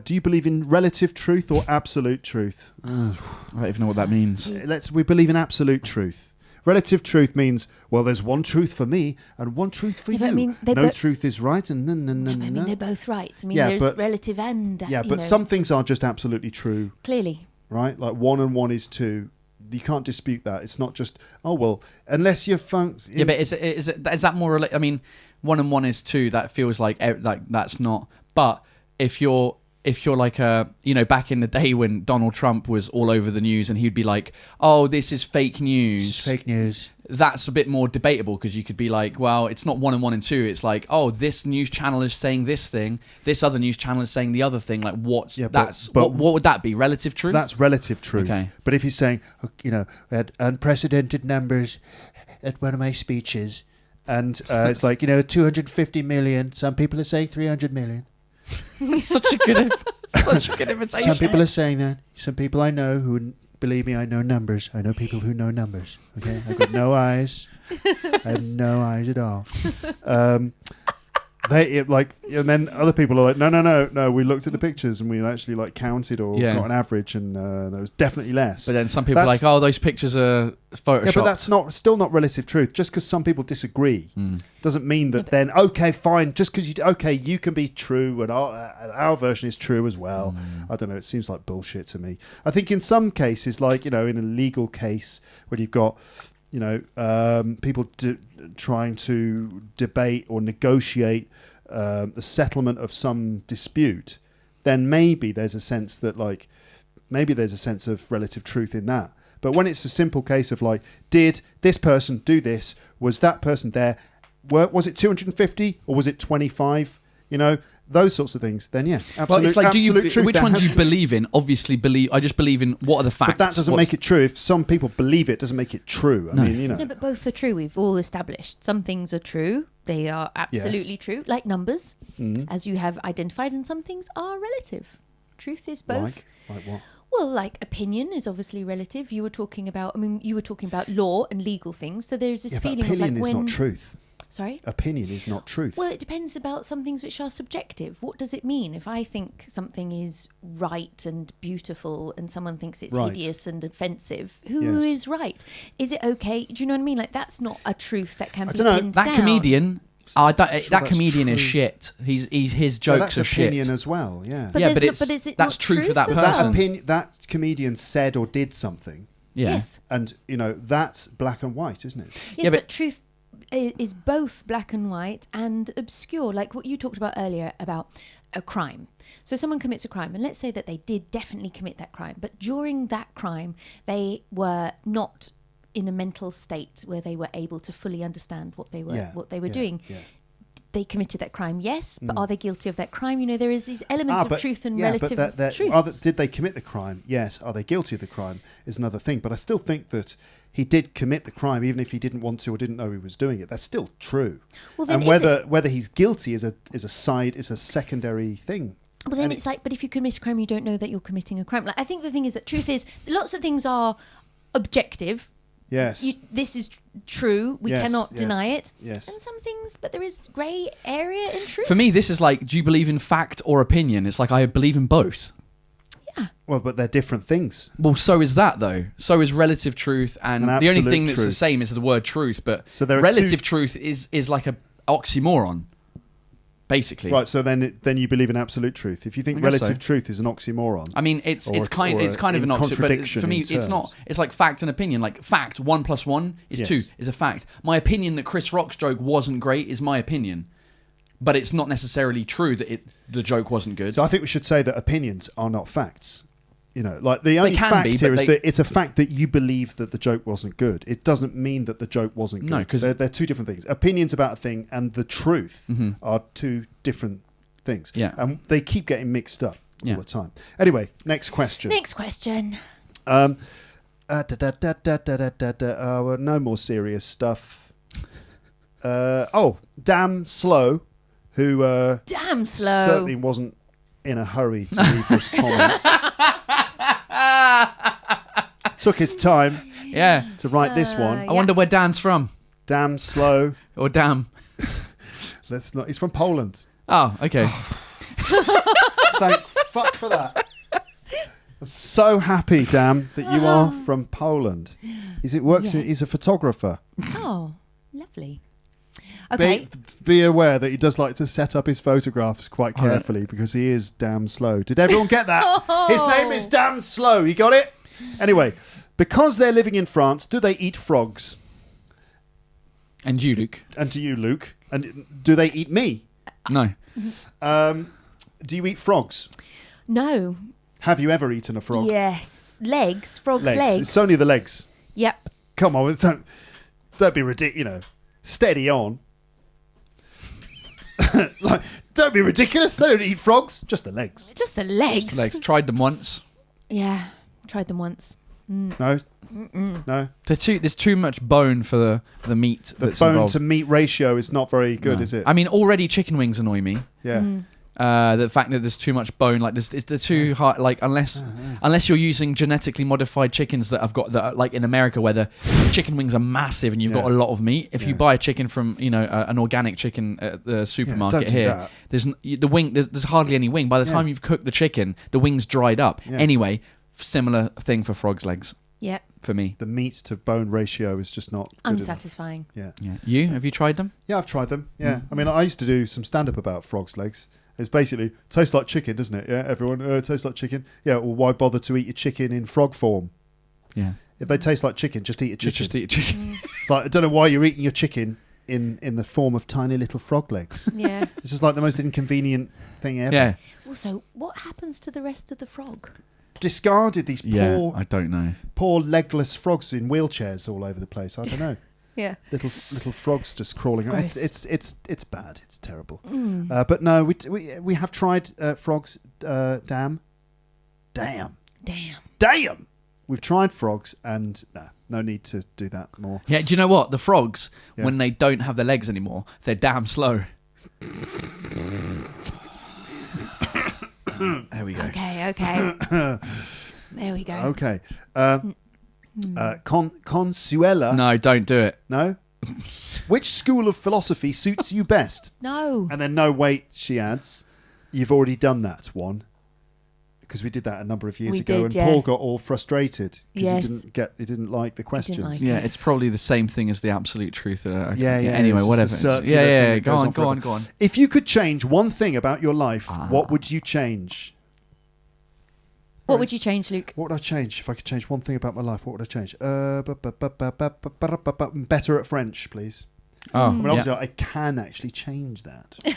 Do you believe in relative truth or absolute truth? I don't even know what that means. We believe in absolute truth. Relative truth means, well, there's one truth for me and one truth for Yeah, but you. I mean, No truth is right and no. I mean, they're both right. I mean, Yeah, there's but- relative and Yeah, you but know, some things are just absolutely true, clearly. right? Like 1 and 1 is 2. You can't dispute that. It's not just, oh, well, unless you're Yeah, but is that more? I mean, 1 and 1 is 2. That feels like that's not. But if you're like back in the day when Donald Trump was all over the news and he'd be like, oh, this is fake news. It's fake news. That's a bit more debatable because you could be like, well, it's not 1 and 1 and 2. It's like, oh, this news channel is saying this thing. This other news channel is saying the other thing. Like, what would that be? Relative truth? That's relative truth. Okay. But if he's saying, I had unprecedented numbers at one of my speeches, and it's like, 250 million. Some people are saying 300 million. such a good invitation. Some people are saying that. Some people I know who believe me, I know numbers. I know people who know numbers. Okay, I've got no eyes. I have no eyes at all. And then other people are like, no. We looked at the pictures and we actually counted or got an average, and there was definitely less. But then some people are like, oh, those pictures are photoshopped. Yeah, but that's still not relative truth. Just because some people disagree doesn't mean that then, okay, fine. Just because you can be true and our version is true as well. I don't know. It seems like bullshit to me. I think in some cases, in a legal case where you've got, people trying to debate or negotiate the settlement of some dispute, then maybe there's a sense that there's of relative truth in that. But when it's a simple case of did this person do this? Was that person there? Was it 250 or was it 25? Those sorts of things. Then absolute, well, it's like, absolute truth. Which one do you believe in? Obviously, I just believe in what are the facts. But that doesn't make it true. If some people believe it, doesn't make it true. I mean, No, but both are true. We've all established some things are true. They are absolutely true, like numbers, as you have identified, and some things are relative. Truth is both. Like what? Well, opinion is obviously relative. You were talking about law and legal things. So there's this feeling opinion of is not truth. Sorry? Opinion is not truth. Well, it depends about some things which are subjective. What does it mean? If I think something is right and beautiful and someone thinks it's hideous and offensive, who is right? Is it okay? Do you know what I mean? That's not a truth that can be pinned down. That comedian... that comedian true. is shit. His jokes that's are shit. opinion as well, yeah. But is it that's not true for that as person. That comedian said or did something. Yeah. Yes. And, that's black and white, isn't it? Yes, but truth is both black and white and obscure. Like what you talked about earlier about a crime. So someone commits a crime, and let's say that they did definitely commit that crime, but during that crime, they were not in a mental state where they were able to fully understand what they were doing. Yeah. They committed that crime, yes, but are they guilty of that crime? You know, there is these elements of truth and relative truth. Did they commit the crime? Yes. Are they guilty of the crime is another thing. But I still think that he did commit the crime, even if he didn't want to or didn't know he was doing it. That's still true. Well, and whether he's guilty is a secondary thing. Well, then it's like, but if you commit a crime, you don't know that you're committing a crime. Like, I think the thing is that truth is, lots of things are objective. Yes. This is true. We cannot deny it. Yes. And some things, but there is grey area in truth. For me, this is like, do you believe in fact or opinion? It's like, I believe in both. Yeah. Well, but they're different things. Well, so is that, though. So is relative truth. And the only thing that's the same is the word truth. But so relative truth is like a oxymoron. Basically, right. So then you believe in absolute truth. If you think relative truth is an oxymoron, I mean, it's kind of an oxymoron. But for me, it's not. It's like fact and opinion. Like fact, 1 + 1 is 2 is a fact. My opinion that Chris Rock's joke wasn't great is my opinion, but it's not necessarily true that the joke wasn't good. So I think we should say that opinions are not facts. You know, like the only fact here is that it's a fact that you believe that the joke wasn't good. It doesn't mean that the joke wasn't good. No, because they're two different things. Opinions about a thing and the truth are two different things. Yeah. And they keep getting mixed up all the time. Anyway, next question. No more serious stuff. Damn Slow, who certainly wasn't in a hurry to leave this comment. Took his time to write this one. I wonder where Dan's from. Damn Slow. Or Damn. He's from Poland. Oh, okay. Thank fuck for that. I'm so happy, Damn, that you are from Poland. He's a photographer. Oh, lovely. Okay. Be aware that he does like to set up his photographs quite carefully because he is damn slow. Did everyone get that? His name is Damn Slow. You got it? Anyway, because they're living in France, do they eat frogs? And you, Luke. And to you, Luke. And do they eat me? No. Do you eat frogs? No. Have you ever eaten a frog? Yes. Legs. Frogs' legs. It's only the legs. Yep. Come on, don't be ridiculous. Steady on. It's like, don't be ridiculous. They don't eat frogs. Just the legs. Just the legs. Just the legs. Tried them once. Yeah, tried them once. No. No. There's too much bone for the meat. The bone to meat ratio is not very good, is it? I mean, already chicken wings annoy me. Yeah. The fact that there's too much bone, like it's too hard. Like unless you're using genetically modified chickens that have got that, like in America where the chicken wings are massive and you've got a lot of meat. If you buy a chicken from an organic chicken at the supermarket here, there's hardly any wing. By the time you've cooked the chicken, the wing's dried up. Yeah. Anyway, similar thing for frogs' legs. Yeah. For me, the meat to bone ratio is just not unsatisfying. Yeah. Have you tried them? Yeah, I've tried them. Yeah. I mean, I used to do some stand up about frogs' legs. It's basically, tastes like chicken, doesn't it? Yeah, everyone, tastes like chicken. Yeah, well, why bother to eat your chicken in frog form? Yeah. If they taste like chicken, just eat a chicken. Just eat a chicken. It's like, I don't know why you're eating your chicken in the form of tiny little frog legs. Yeah. This is like the most inconvenient thing ever. Yeah. Also, what happens to the rest of the frog? Discarded these poor... I don't know. Poor legless frogs in wheelchairs all over the place. I don't know. Yeah, little frogs just crawling around. It's bad. It's terrible. But no, we have tried frogs. Damn. We've tried frogs, and no need to do that more. Yeah. Do you know what? The frogs, when they don't have their legs anymore, they're damn slow. There we go. Okay. There we go. Okay. Consuela. No, don't do it. No? Which school of philosophy suits you best? No. And then no, wait, she adds. You've already done that one. Because we did that a number of years ago, and Paul got all frustrated because he didn't like the questions. It's probably the same thing as the absolute truth. Anyway, whatever. Go on. If you could change one thing about your life, what would you change? What would you change, Luke? What would I change? If I could change one thing about my life, what would I change? Better at French, please. Oh, I mean, obviously, I can actually change that. I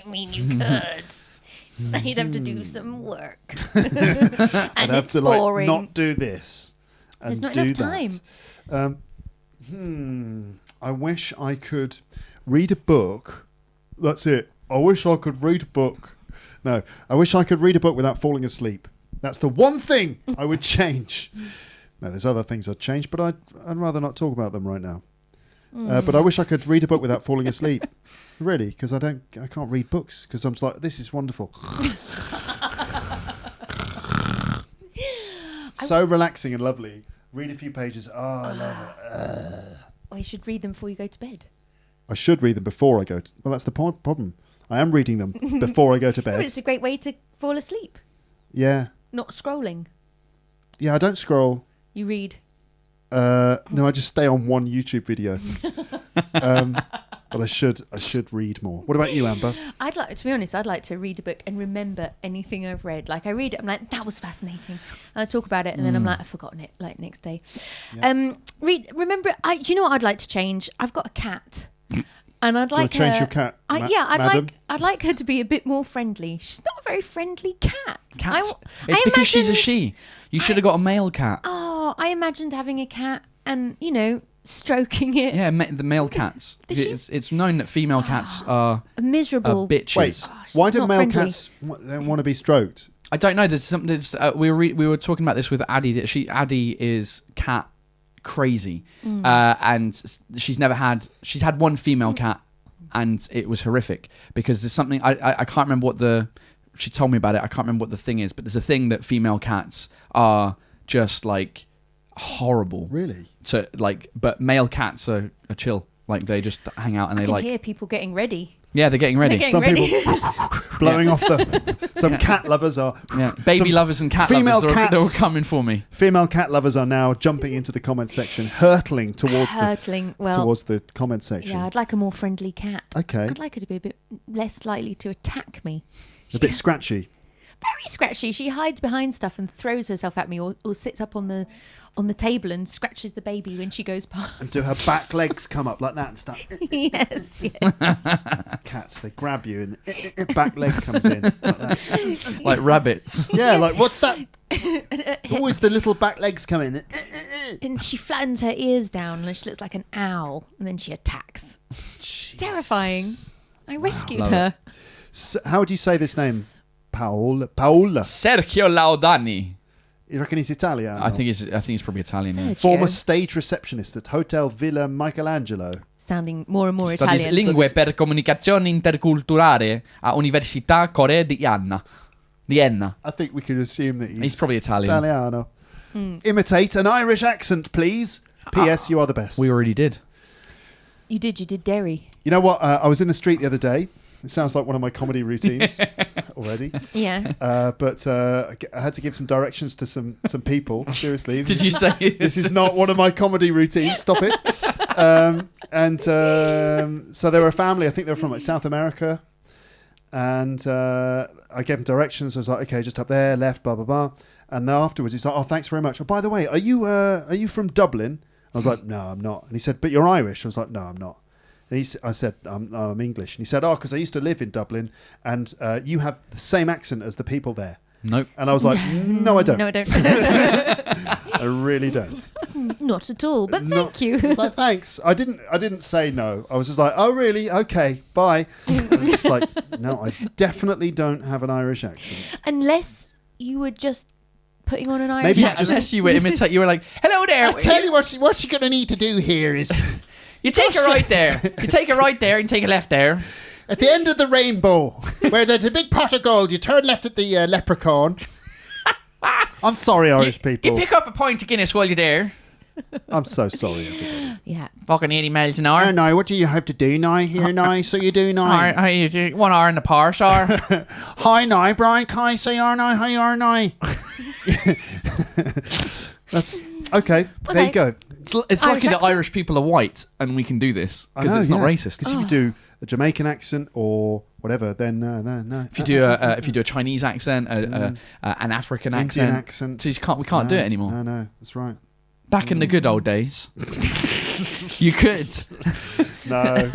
mean, you could. You'd have to do some work. I'd have to boring. not do this. And There's not do enough time. I wish I could read a book. That's it. I wish I could read a book. No, I wish I could read a book without falling asleep. That's the one thing I would change. No, there's other things I'd change, but I'd rather not talk about them right now. But I wish I could read a book without falling asleep. Really, because I can't read books because I'm just like, this is wonderful. So relaxing and lovely. Read a few pages. Oh, I love it. Well, you should read them before you go to bed. I should read them before I go to... Well, that's the problem. I am reading them before I go to But bed. it's a great way to fall asleep. Yeah. Not scrolling. Yeah, I don't scroll. You read. No, I just stay on one YouTube video. But I should read more. What about you, Amber? To be honest, I'd like to read a book and remember anything I've read. Like I read it, I'm like, that was fascinating. And I talk about it, and then I'm like, I've forgotten it. Like next day. Yeah. Remember. Do you know what I'd like to change? I've got a cat, and I'd like to change your cat. I'd like her to be a bit more friendly. She's not a very friendly cat. Cats. It's because she's a she. You should have got a male cat. Oh, I imagined having a cat and stroking it. Yeah, the male cats. It's known that female cats are miserable bitches. Wait, why do not male friendly. cats don't want to be stroked? I don't know. There's something. We were talking about this with Addie. Addie is cat crazy, and she's had one female cat, and it was horrific because there's something I can't remember what she told me about it. I can't remember what the thing is, but there's a thing that female cats are just like horrible. Really? But male cats are chill. Like they just hang out and I they can hear people getting ready. Yeah, they're getting ready. Some people blowing off some cat lovers are... Yeah, baby lovers and cat lovers, they're all coming for me. Female cat lovers are now jumping into the comment section, hurtling towards the comment section. Yeah, I'd like a more friendly cat. Okay. I'd like her to be a bit less likely to attack me. A bit scratchy. Very scratchy. She hides behind stuff and throws herself at me, or sits up on the table and scratches the baby when she goes past. And do her back legs come up like that and stuff? Yes. Cats, they grab you and back leg comes in like that. Like rabbits. Yeah, like what's that? Always the little back legs come in. And she flattens her ears down and she looks like an owl, and then she attacks. Jeez. Terrifying. I rescued her. So, how do you say this name? Paola. Sergio Laudani. You reckon he's Italian? I think he's probably Italian. Yeah. Former stage receptionist at Hotel Villa Michelangelo. Sounding more and more Studies Italian. lingue per comunicazione interculturale a Università Corea di Vienna. I think we could assume that he's probably Italian. Italiano. Imitate an Irish accent, please. P.S. You are the best. We already did. You did Derry. You know what? I was in the street the other day. It sounds like one of my comedy routines already. Yeah. But I had to give some directions to some people. Seriously. Did you say this is not one of my comedy routines? Stop it. So they were a family. I think they were from like South America. And I gave them directions. I was like, okay, just up there, left, blah, blah, blah. And then afterwards, he's like, oh, thanks very much. Oh, by the way, are you from Dublin? I was like, no, I'm not. And he said, but you're Irish. I was like, no, I'm not. And I said, I'm English. And he said, oh, because I used to live in Dublin, and you have the same accent as the people there. Nope. And I was like, no, I don't. No, I don't. I really don't. Not at all, but thank you. I was like, thanks. I didn't say no. I was just like, oh, really? Okay, bye. I was just like, no, I definitely don't have an Irish accent. Unless you were just putting on an Irish accent. Unless you were you were like, hello there. I'll tell you what you're going to need to do here is... You take a right there. You take a right there and take a left there. At the end of the rainbow, where there's a big pot of gold, you turn left at the leprechaun. I'm sorry, Irish people. You pick up a pint of Guinness while you're there. I'm so sorry, everybody. Yeah. Fucking 80 miles an hour. Now, what do you have to do now here now? So you do now. How you do 1 hour in the Porsche, or? Hi now, Brian. Kai, say you are now. How you are now? That's okay. There you go. It's lucky that Irish people are white and we can do this because it's not racist. Because if you do a Jamaican accent or whatever, then no. If you do a Chinese accent, an African Indian accent, so we can't do it anymore. No, that's right. Back in the good old days, you could. No.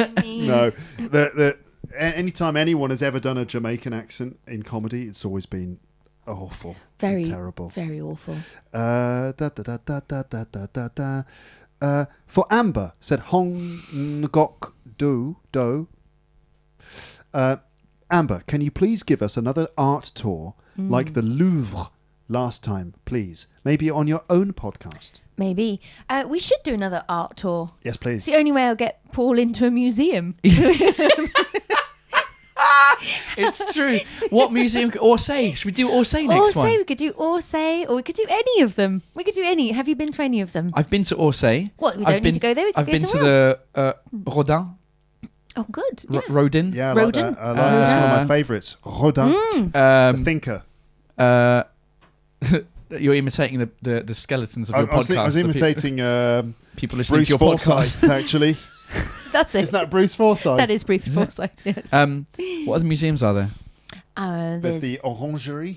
anytime anyone has ever done a Jamaican accent in comedy, it's always been awful. Very terrible. Very awful. For Amber, said Hong Ngok Do. Amber, can you please give us another art tour like the Louvre last time, please? Maybe on your own podcast. Maybe. We should do another art tour. Yes, please. It's the only way I'll get Paul into a museum. It's true. What museum? Orsay. Should we do Orsay next one? We could do Orsay, or we could do any of them. We could do any. Have you been to any of them? I've been to Orsay. What? We don't need to go there. We could I've go been to somewhere else. the Rodin. Oh, good. Yeah. Rodin. Yeah, I like Rodin? that. That's one of my favourites. Rodin, the thinker. You're imitating the skeletons of your podcast. I was imitating people listening Bruce to your Forsyth, podcast. actually. That's it. Isn't that Bruce Forsyth? That is Bruce Forsyth, yes. What other museums are there? There's the Orangerie.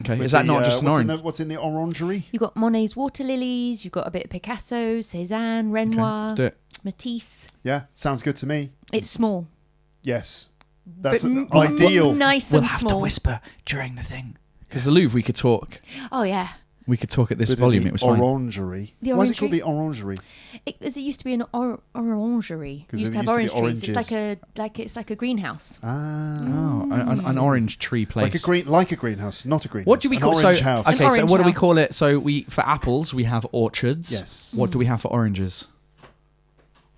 Okay, is that not just an orange? What's in the Orangerie? You've got Monet's Water Lilies, you've got a bit of Picasso, Cézanne, Renoir, Let's do it. Matisse. Yeah, sounds good to me. It's small. Yes. That's But ideal. Nice We'll and have small. to whisper during the thing. Because the Louvre, we could talk. Oh, yeah. We could talk at this But in volume. the It was fine. Orangerie. The Why is it called Orangerie? the Orangerie? It used to be an orangerie. It 'Cause used to there have used to be orange trees. It's oranges. like a greenhouse. Ah. Oh, an orange tree place. Like a greenhouse, not a greenhouse. What do we call an orange house? Okay, An so orange what do we house. call it? So for apples we have orchards. Yes. What do we have for oranges?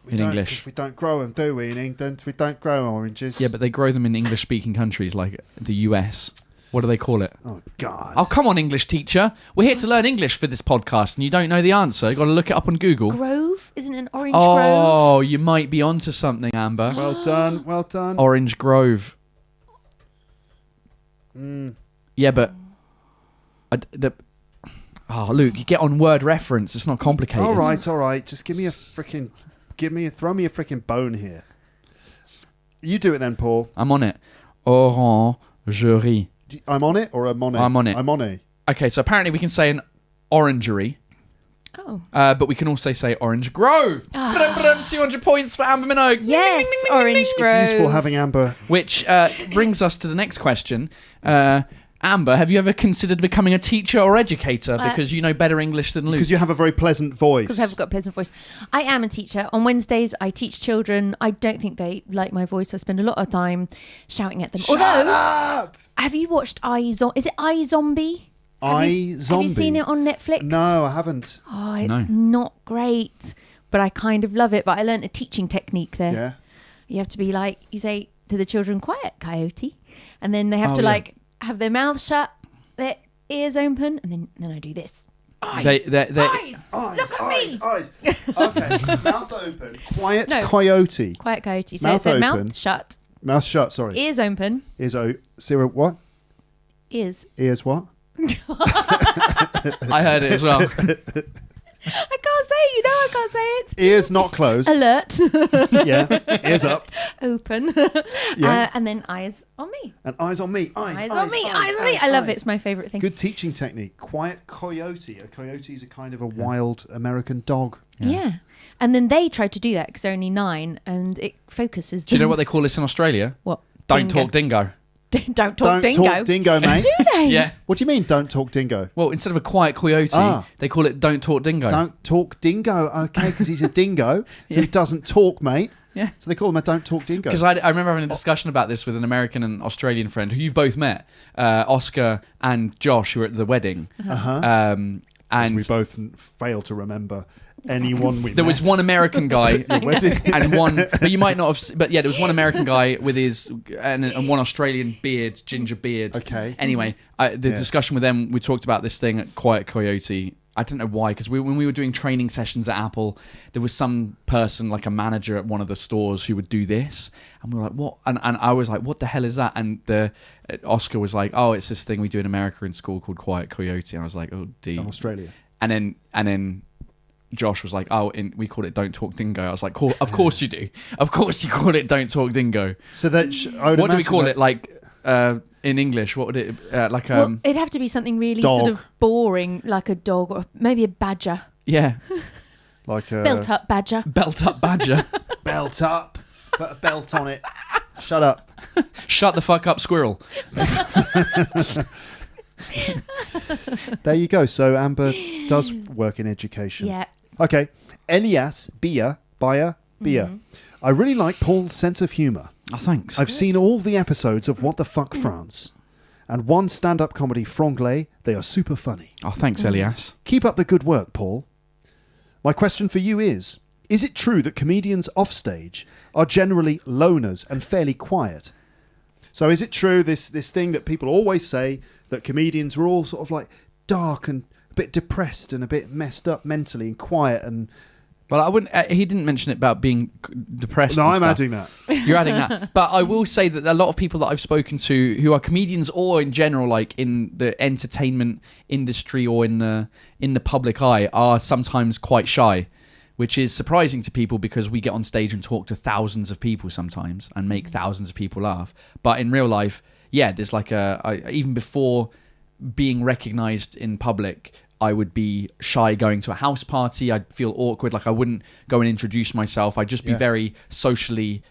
We in don't, English? 'cause we don't grow them, do we? In England, we don't grow oranges. Yeah, but they grow them in English-speaking countries like the US. What do they call it? Oh God. Oh, come on, English teacher. We're here to learn English for this podcast, and you don't know the answer. You've got to look it up on Google. Grove? Isn't it an orange grove? Oh, you might be onto something, Amber. Well done. Well done. Orange Grove. Yeah, but... Luke, you get on word reference. It's not complicated. All right. Just throw me a freaking bone here. You do it then, Paul. I'm on it. Orangerie. I'm on it or I'm on it? I'm on it. I'm on it. Okay, so apparently we can say an orangery. Oh. But we can also say Orange Grove. 200 points for Amber Minogue. Yes, Orange Grove. It's useful having Amber. Which brings us to the next question. Amber, have you ever considered becoming a teacher or educator because you know better English than Luke? Because you have a very pleasant voice. Because I've got a pleasant voice. I am a teacher. On Wednesdays, I teach children. I don't think they like my voice. I spend a lot of time shouting at them. Shut up! Have you watched Is it iZombie? Have you seen it on Netflix? No, I haven't. Oh, it's not great, but I kind of love it. But I learned a teaching technique there. Yeah. You have to be like, you say to the children, "Quiet, coyote," and then they have to have their mouths shut, their ears open, and then I do this. Eyes. Eyes. Look at me. Eyes. Okay. Mouth open. Quiet coyote. Quiet coyote. So Mouth it's their open. mouth shut. Mouth shut. Sorry. Ears open. Ears zero. What? Ears. Ears what? I heard it as well. I can't say it. You know I can't say it. Ears not closed. Alert. Yeah. Ears up. Open. Yeah. And then eyes on me. And eyes on me. Eyes on me. Eyes on me. I love it. It's my favourite thing. Good teaching technique. Quiet coyote. A coyote is a kind of a wild American dog. Yeah. And then they tried to do that because they're only 9 and it focuses them. Do you know what they call this in Australia? What? Don't talk dingo. Don't talk dingo. Talk dingo, mate. Do they? Yeah. What do you mean, don't talk dingo? Well, instead of a quiet coyote, they call it don't talk dingo. Don't talk dingo. Okay, because he's a dingo who doesn't talk, mate. Yeah. So they call him a don't talk dingo. Because I remember having a discussion about this with an American and Australian friend who you've both met, Oscar and Josh, who were at the wedding. And we both fail to remember anyone we there met. was one American guy wedding. and one, but you might not have. But yeah, there was one American guy with his and one Australian beard, ginger beard. Okay. Anyway, the discussion with them, we talked about this thing at Quiet Coyote. I don't know why, because when we were doing training sessions at Apple, there was some person, like a manager at one of the stores, who would do this, and we were like, "What?" And I was like, "What the hell is that?" And Oscar was like, "Oh, it's this thing we do in America in school called Quiet Coyote." And I was like, "Oh, D." In Australia. And then Josh was like, "Oh, we call it Don't Talk Dingo." I was like, "Of course you do. Of course you call it Don't Talk Dingo." So that what do we call it? Like in English, what would it like? Well, it'd have to be something really dog. sort of boring, like a dog or maybe a badger. Yeah, like a Built up badger. belt up badger. belt up. Put a belt on it. Shut up. Shut the fuck up, squirrel. There you go. So Amber does work in education. Yeah. Okay. Elias Bia. I really like Paul's sense of humour. Oh, thanks. I've seen all the episodes of What the Fuck France. And one stand-up comedy, Franglais. They are super funny. Oh, thanks, Elias. Keep up the good work, Paul. My question for you is it true that comedians offstage are generally loners and fairly quiet? So is it true, this thing that people always say, that comedians were all sort of like dark and a bit depressed and a bit messed up mentally and quiet and... Well, I wouldn't. He didn't mention it about being depressed. No, and I'm stuff. adding that. You're adding that. But I will say that a lot of people that I've spoken to who are comedians or in general, like in the entertainment industry or in the public eye, are sometimes quite shy, which is surprising to people because we get on stage and talk to thousands of people sometimes and make thousands of people laugh. But in real life, yeah, there's like even before being recognized in public, I would be shy going to a house party. I'd feel awkward. Like I wouldn't go and introduce myself. I'd just be very socially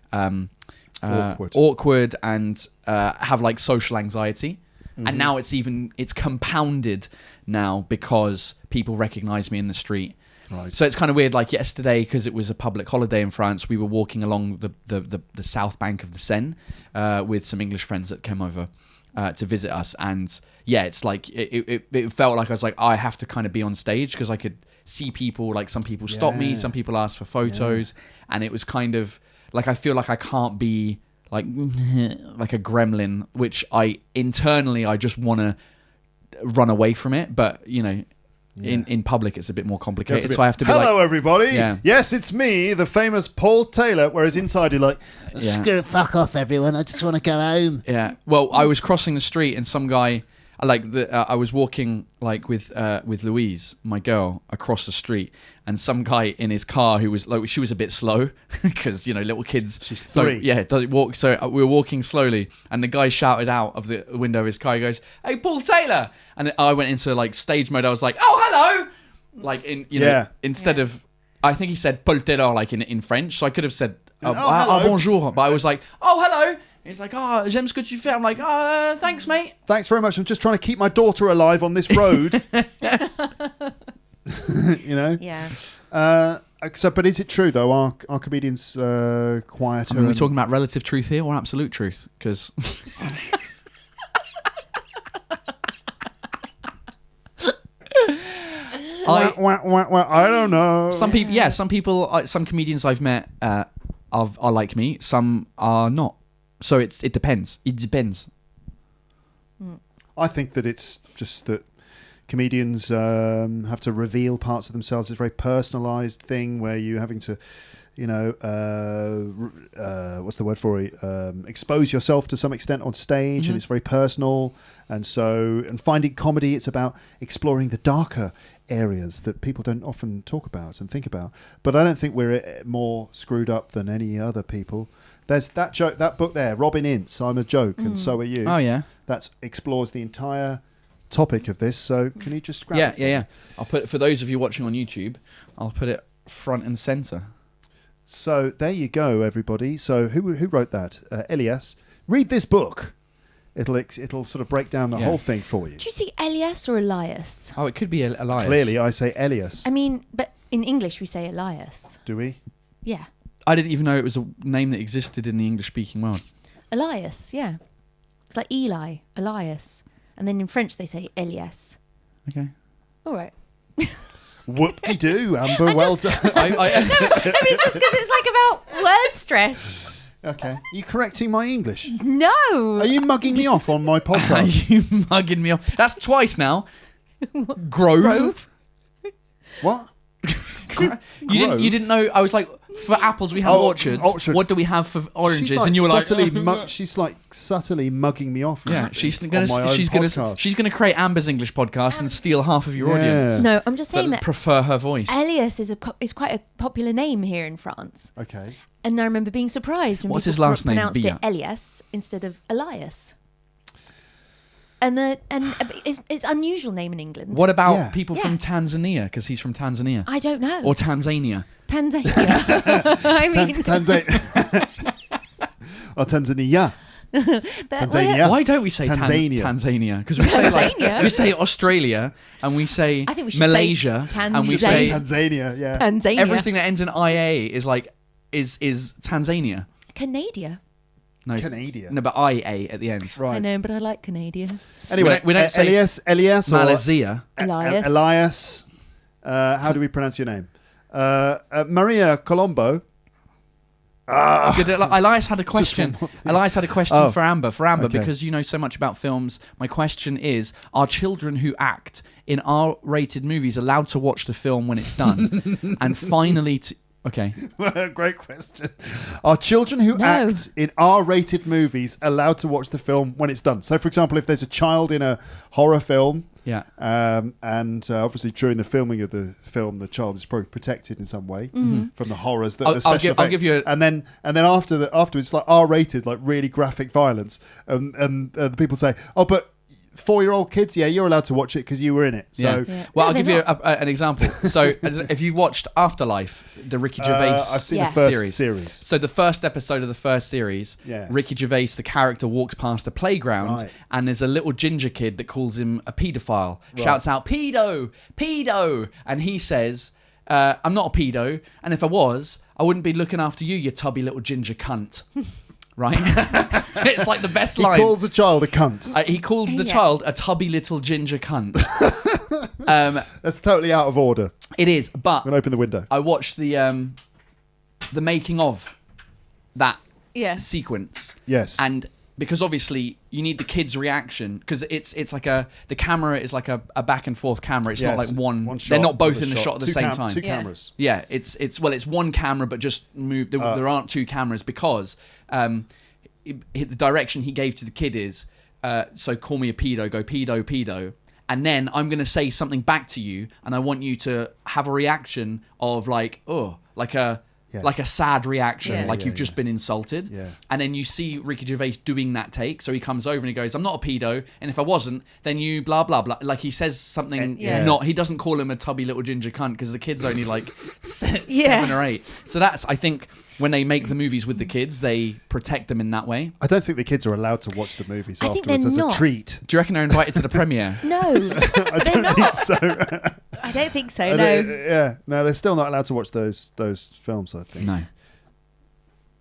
awkward and have like social anxiety. Mm-hmm. And now it's compounded now because people recognize me in the street. Right. So it's kind of weird. Like yesterday, because it was a public holiday in France, we were walking along the south bank of the Seine with some English friends that came over to visit us, and yeah, it's like it felt like I was like, I have to kind of be on stage because I could see people, like some people stop me, some people ask for photos, and it was kind of like I feel like I can't be like a gremlin, which I just want to run away from it, but you know. In public, it's a bit more complicated, so I have to be hello, everybody. Yeah. Yes, it's me, the famous Paul Taylor. Whereas inside, you're like, screw it, fuck off, everyone. I just want to go home. Yeah. Well, I was crossing the street, and some guy, I was walking like with Louise, my girl, across the street, and some guy in his car who was like, she was a bit slow because you know little kids. She's 3. Don't walk. So we were walking slowly, and the guy shouted out of the window of his car. He goes, "Hey, Paul Taylor!" And I went into like stage mode. I was like, "Oh, hello!" Like instead of, I think he said Paul Taylor like in French. So I could have said bonjour, but I was like, "Oh, hello." He's like, j'aime ce que tu fais. I'm like, thanks, mate. Thanks very much. I'm just trying to keep my daughter alive on this road. You know? Yeah. But is it true, though? Are comedians quieter? I mean, we're talking about relative truth here or absolute truth? Because... I don't know. Some people, some comedians I've met are like me. Some are not. So it depends. It depends. I think that it's just that comedians have to reveal parts of themselves. It's a very personalised thing where you're having to, you know, what's the word for it? Expose yourself to some extent on stage, and it's very personal. And finding comedy, it's about exploring the darker areas that people don't often talk about and think about. But I don't think we're more screwed up than any other people. There's that joke, that book there, Robin Ince, I'm a Joke, and So Are You. Oh, yeah. That explores the entire topic of this. So can you just grab it? Yeah. I'll put it, for those of you watching on YouTube, I'll put it front and centre. So there you go, everybody. So who wrote that? Elias. Read this book. It'll sort of break down the whole thing for you. Did you see Elias or Elias? Oh, it could be Elias. Clearly, I say Elias. I mean, but in English we say Elias. Do we? Yeah. I didn't even know it was a name that existed in the English-speaking world. Elias, yeah. It's like Eli, Elias. And then in French they say Elias. Okay. All right. Whoop-de-doo, Amber, well done. No, but it's just because it's like about word stress. Okay. Are you correcting my English? No. Are you mugging me off on my podcast? Are you mugging me off? That's twice now. Grove. What? You didn't know. I was like, for apples we have orchards. What do we have for oranges? She's like and you were like, she's like subtly mugging me off. Yeah, she's gonna create Amber's English podcast and steal half of your audience. No, I'm just saying that prefer her voice. Elias is quite a popular name here in France. Okay. And I remember being surprised when What's people his last name? pronounced it Elias instead of Elias. And it's unusual name in England. What about people from Tanzania? Because he's from Tanzania. I don't know. Or Tanzania. Tanzania. I mean, Tanzania. or Tanzania. Tanzania. Why don't we say Tanzania? Because we say we say Australia and we say I think we should Malaysia say and we say Tanzania. Yeah. Tanzania. everything that ends in IA is like is Tanzania. Canada. No, Canada. No, but IA at the end. Right. I know, but I like Canada. Anyway, We don't say Elias or Malaysia. Elias. How do we pronounce your name? Maria Colombo. Elias had a question. Elias had a question for Amber. Okay. Because you know so much about films. My question is: are children who act in R-rated movies allowed to watch the film when it's done? And finally, okay. Great question. Are children who act in R-rated movies allowed to watch the film when it's done? So, for example, if there's a child in a horror film, yeah, and obviously during the filming of the film, the child is probably protected in some way from the horrors that the special effects. I'll give you, and then afterwards, it's like R-rated, like really graphic violence, and the people say, "Oh, but 4-year-old kids, yeah, you're allowed to watch it because you were in it." So, well, I'll give you an example. So, if you watched Afterlife, the Ricky Gervais I've seen the first series. So, the first episode of the first series, Ricky Gervais, the character, walks past a playground, and there's a little ginger kid that calls him a paedophile, shouts out, "Pedo, pedo," and he says, "I'm not a pedo, and if I was, I wouldn't be looking after you, you tubby little ginger cunt." Right? It's like the best line. He calls a child a cunt. He calls the child a tubby little ginger cunt. That's totally out of order. It is, but I'm going to open the window. I watched the making of that sequence. Yes. And because obviously you need the kids' reaction, because it's like the camera is like a back and forth camera. It's not like one shot. They're not both in the shot at the same time. Two cameras. Yeah, it's one camera, but just moved. There aren't two cameras because the direction he gave to the kid is so call me a pedo, go pedo, pedo, and then I'm going to say something back to you, and I want you to have a reaction of like a sad reaction, you've just been insulted. Yeah. And then you see Ricky Gervais doing that take. So he comes over and he goes, "I'm not a pedo, and if I wasn't, then you blah, blah, blah." Like he says something he doesn't call him a tubby little ginger cunt because the kid's only like 7 or 8. So that's, I think, when they make the movies with the kids, they protect them in that way. I don't think the kids are allowed to watch the movies I think afterwards as they're a not. treat. Do you reckon they're invited to the premiere? No. I don't think so. I don't think so, no. No, they're still not allowed to watch those films, I think. No.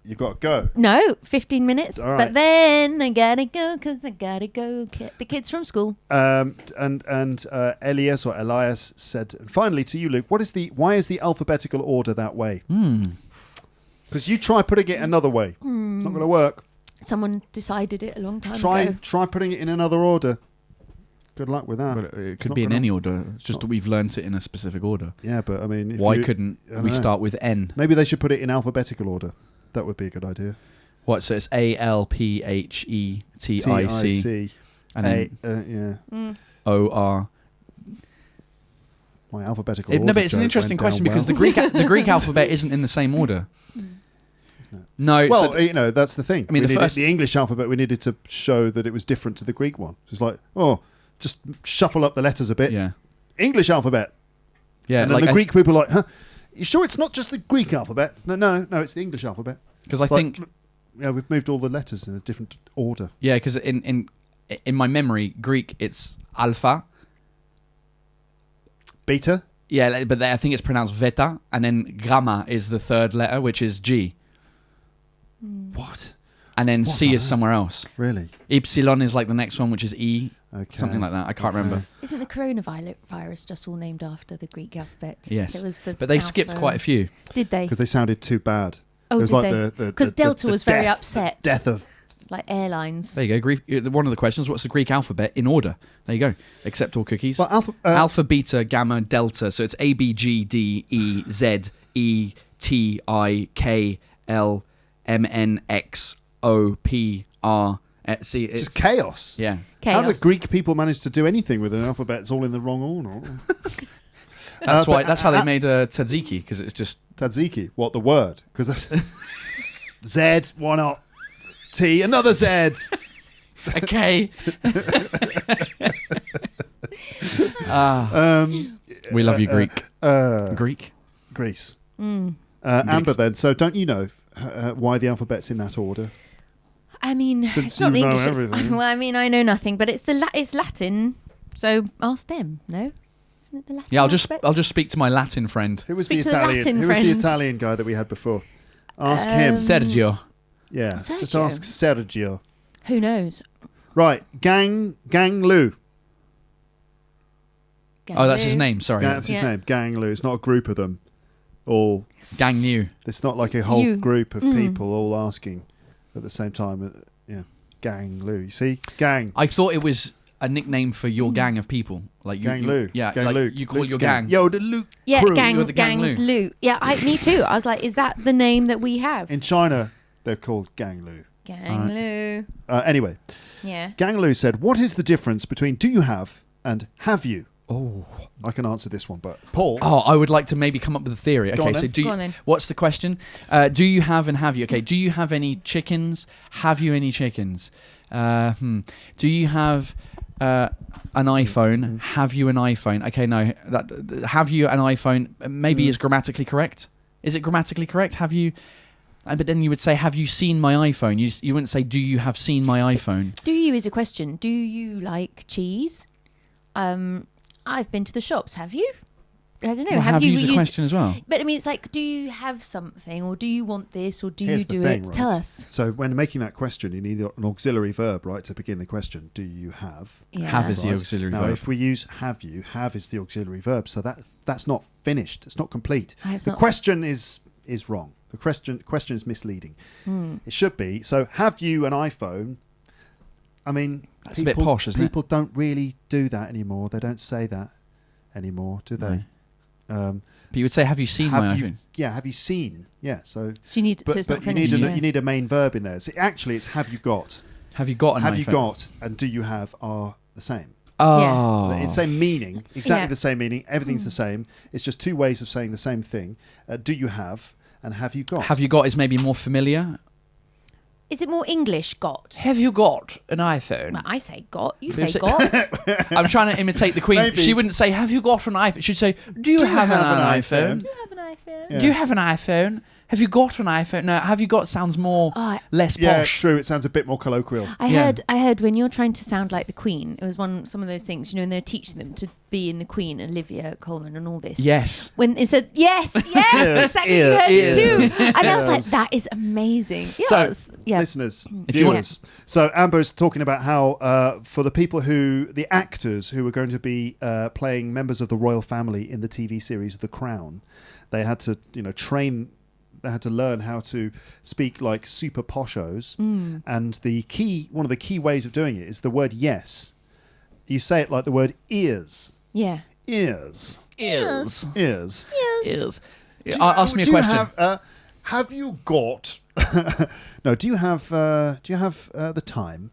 You've got to go. No, 15 minutes. All right. But then I gotta go because I gotta go get the kids from school. And Elias or Elias said, and finally to you, Luke, why is the alphabetical order that way? Because you try putting it another way. It's not going to work. Someone decided it a long time ago. Try putting it in another order. Good luck with that. But it could be in any order. It's just that we've learnt it in a specific order. Yeah, but I mean... Why couldn't we start with N? Maybe they should put it in alphabetical order. That would be a good idea. What? So it's ALPHETIC. And then OR. My alphabetical order. No, but it's an interesting question because the Greek alphabet isn't in the same order. Isn't it? No. Well, that's the thing. I mean, the English alphabet, we needed to show that it was different to the Greek one. It's like, just shuffle up the letters a bit. Yeah. English alphabet. Yeah. And then the Greek people are like, huh? You sure it's not just the Greek alphabet? No, it's the English alphabet. Because I think... Yeah, we've moved all the letters in a different order. Yeah, because in my memory, Greek, it's alpha. Beta? Yeah, but I think it's pronounced veta, and then gamma is the third letter, which is G. What? And then C is somewhere else. Really? Epsilon is like the next one, which is E. Okay. Something like that. I can't remember. Isn't the coronavirus just all named after the Greek alphabet? Yes. It was but they skipped quite a few. Did they? Because they sounded too bad. Oh, it was did like they? Because Delta was very upset. Death of... Like airlines. There you go. One of the questions, what's the Greek alphabet in order? There you go. Accept all cookies. Well, alpha, beta, gamma, delta. So it's A, B, G, D, E, Z, E, T, I, K, L, M, N, X, O, P, R, C. It's just chaos. Yeah. Chaos. How do the Greek people manage to do anything with an alphabet that's all in the wrong order? That's how they made tzatziki, because it's just... Tzatziki? What, the word? Because Z, why not? T, another Z. Okay. We love you, Greek. Greece. Amber, then. So don't you know why the alphabet's in that order? I mean, Since it's not the you know English. everything. Well, I mean, I know nothing, but it's it's Latin. So ask them. No, isn't it the Latin? Yeah, alphabet? I'll just speak to my Latin friend, Who was Speak the to the Italian? Latin Who was the friends. Italian guy that we had before? Ask him. Sergio. Yeah, just Sergio. ask Sergio. Who knows? Right, Gang Lu. Oh, that's his Gangloo. name. Sorry, That's his Yeah. name. Gang Lu. It's not a group of them. All. Gang New. It's not like a whole You. group of people all asking at the same time. Yeah, Gang Lu. You see, gang. I thought it was a nickname for your gang of people, like you. Gang you- Lu. Yeah, Gang like Luke. you call Luke's your gang. Yo, the Luke Yeah, crew. gang, You're the gang gangs Lou. Lou. Yeah, me too. I was like, is that the name that we have? In China, they're called Gang Lu. Gang Lou. Anyway, Yeah. Gang Lu said, "What is the difference between do you have and have you?" Oh. I can answer this one, but Paul. Oh, I would like to maybe come up with a theory. Go Okay, on so then. do Go you, on then. what's the question? Do you have and have you? Okay, do you have any chickens? Have you any chickens? Do you have an iPhone? Have you an iPhone? Okay, no. Have you an iPhone? Maybe is grammatically correct. Is it grammatically correct? Have you? But then you would say, have you seen my iPhone? You wouldn't say, do you have seen my iPhone? Do you is a question. Do you like cheese? I've been to the shops. Have you? I don't know. Well, have you you's a used- question as well. But I mean, it's like, do you have something, or do you want this, or do Here's you the do thing, it? right? Tell us. So when making that question, you need an auxiliary verb, right, to begin the question. Do you have? Yeah. Have is the Right. auxiliary Now, verb. if we use have you, have is the auxiliary verb, so that's not finished. It's not complete. It's The not- question is wrong. The question is misleading. It should be. So have you an iPhone? I mean, That's a bit posh, isn't it? people don't really do that anymore. They don't say that anymore, do they? But you would say, have you seen my Have you? iPhone? Yeah, have you seen? Yeah, so. So you need. But, so it's but not you finished. need yeah. you need a main verb in there. So actually, it's have you got? Have you got an Have iPhone? you got and do you have are the same. Oh. It's same meaning, exactly Yeah. the same meaning. Everything's the same. It's just two ways of saying the same thing. Do you have and have you got? Have you got is maybe more familiar. Is it more English? Got. Have you got an iPhone? Well, I say got. You There's say a- got. I'm trying to imitate the Queen. Maybe. She wouldn't say, have you got an iPhone? She'd say, do you have an iPhone? Do you have an iPhone? Yeah. Do you have an iPhone? Have you got an iPhone? No, have you got sounds more Oh, less Yeah, posh. true. It sounds a bit more colloquial. I Yeah. heard when you're trying to sound like the Queen, it was some of those things, and they're teaching them to be in the Queen, Olivia Colman and all this. Yes. When it said yes, Yes, exactly, ear, you heard ears. it too, and I was like, Yes. that is amazing. So, Yes, yeah. listeners, If you viewers. So Amber's talking about how for the people the actors who were going to be playing members of the royal family in the TV series The Crown, they had to train. They had to learn how to speak like super poshos, and one of the key ways of doing it is the word yes. You say it like the word ears, Yeah. ears, Is. ears. Is. Do you- Ask me a do you question. have you got? No. Do you have the time?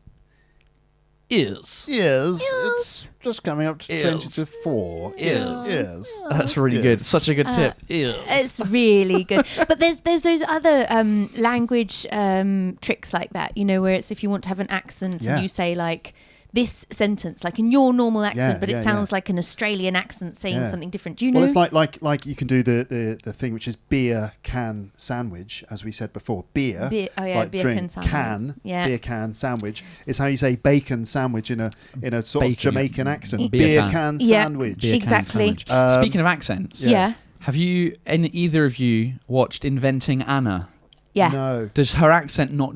Is. Yes, it's just coming up to Is. 20 to 4. Is. Yes. That's really Yes. good. Such a good tip. Is. It's really good. But there's those other language tricks like that, where it's if you want to have an accent Yeah. and you say like this sentence, like in your normal accent, Yeah, but yeah, it sounds yeah. like an Australian accent saying Yeah. something different. Do you know? Well, it's like you can do the thing which is beer can sandwich, as we said before. Beer, Beer- oh yeah, like beer drink, can sandwich. can, Yeah. beer can sandwich is how you say bacon sandwich in a sort of Bacon. Jamaican accent. Beer Beer can. can Yeah. sandwich. Beer can Exactly. sandwich. Um, Speaking of accents, yeah. have you, either of you, watched Inventing Anna? Yeah. No. Does her accent not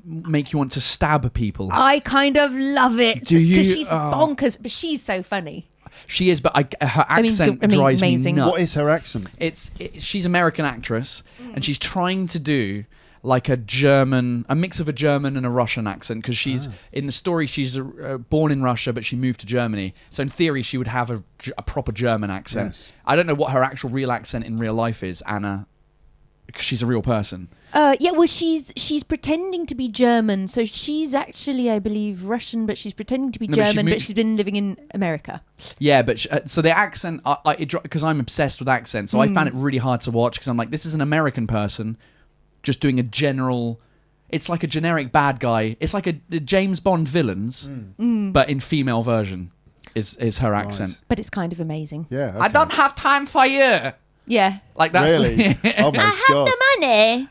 make you want to stab people? I kind of love it. Do you? Because she's Oh. bonkers, but she's so funny. She is, but her accent drives amazing. me nuts. What is her accent? She's an American actress, and she's trying to do like a mix of a German and a Russian accent, because she's in the story she's born in Russia, but she moved to Germany. So in theory, she would have a proper German accent. Yes. I don't know what her actual real accent in real life is, Anna, because she's a real person. Yeah, well, she's pretending to be German, so she's actually, I believe, Russian, but she's pretending to be No, but she German, but moved- she's been living in America. Yeah, but so the accent, because I'm obsessed with accents, so I found it really hard to watch, because I'm like, this is an American person just doing a general. It's like a generic bad guy. It's like the James Bond villains, but in female version is her accent. But it's kind of amazing. Yeah. I okay. don't have time for you. Yeah. Like that's Really? Oh my god. money.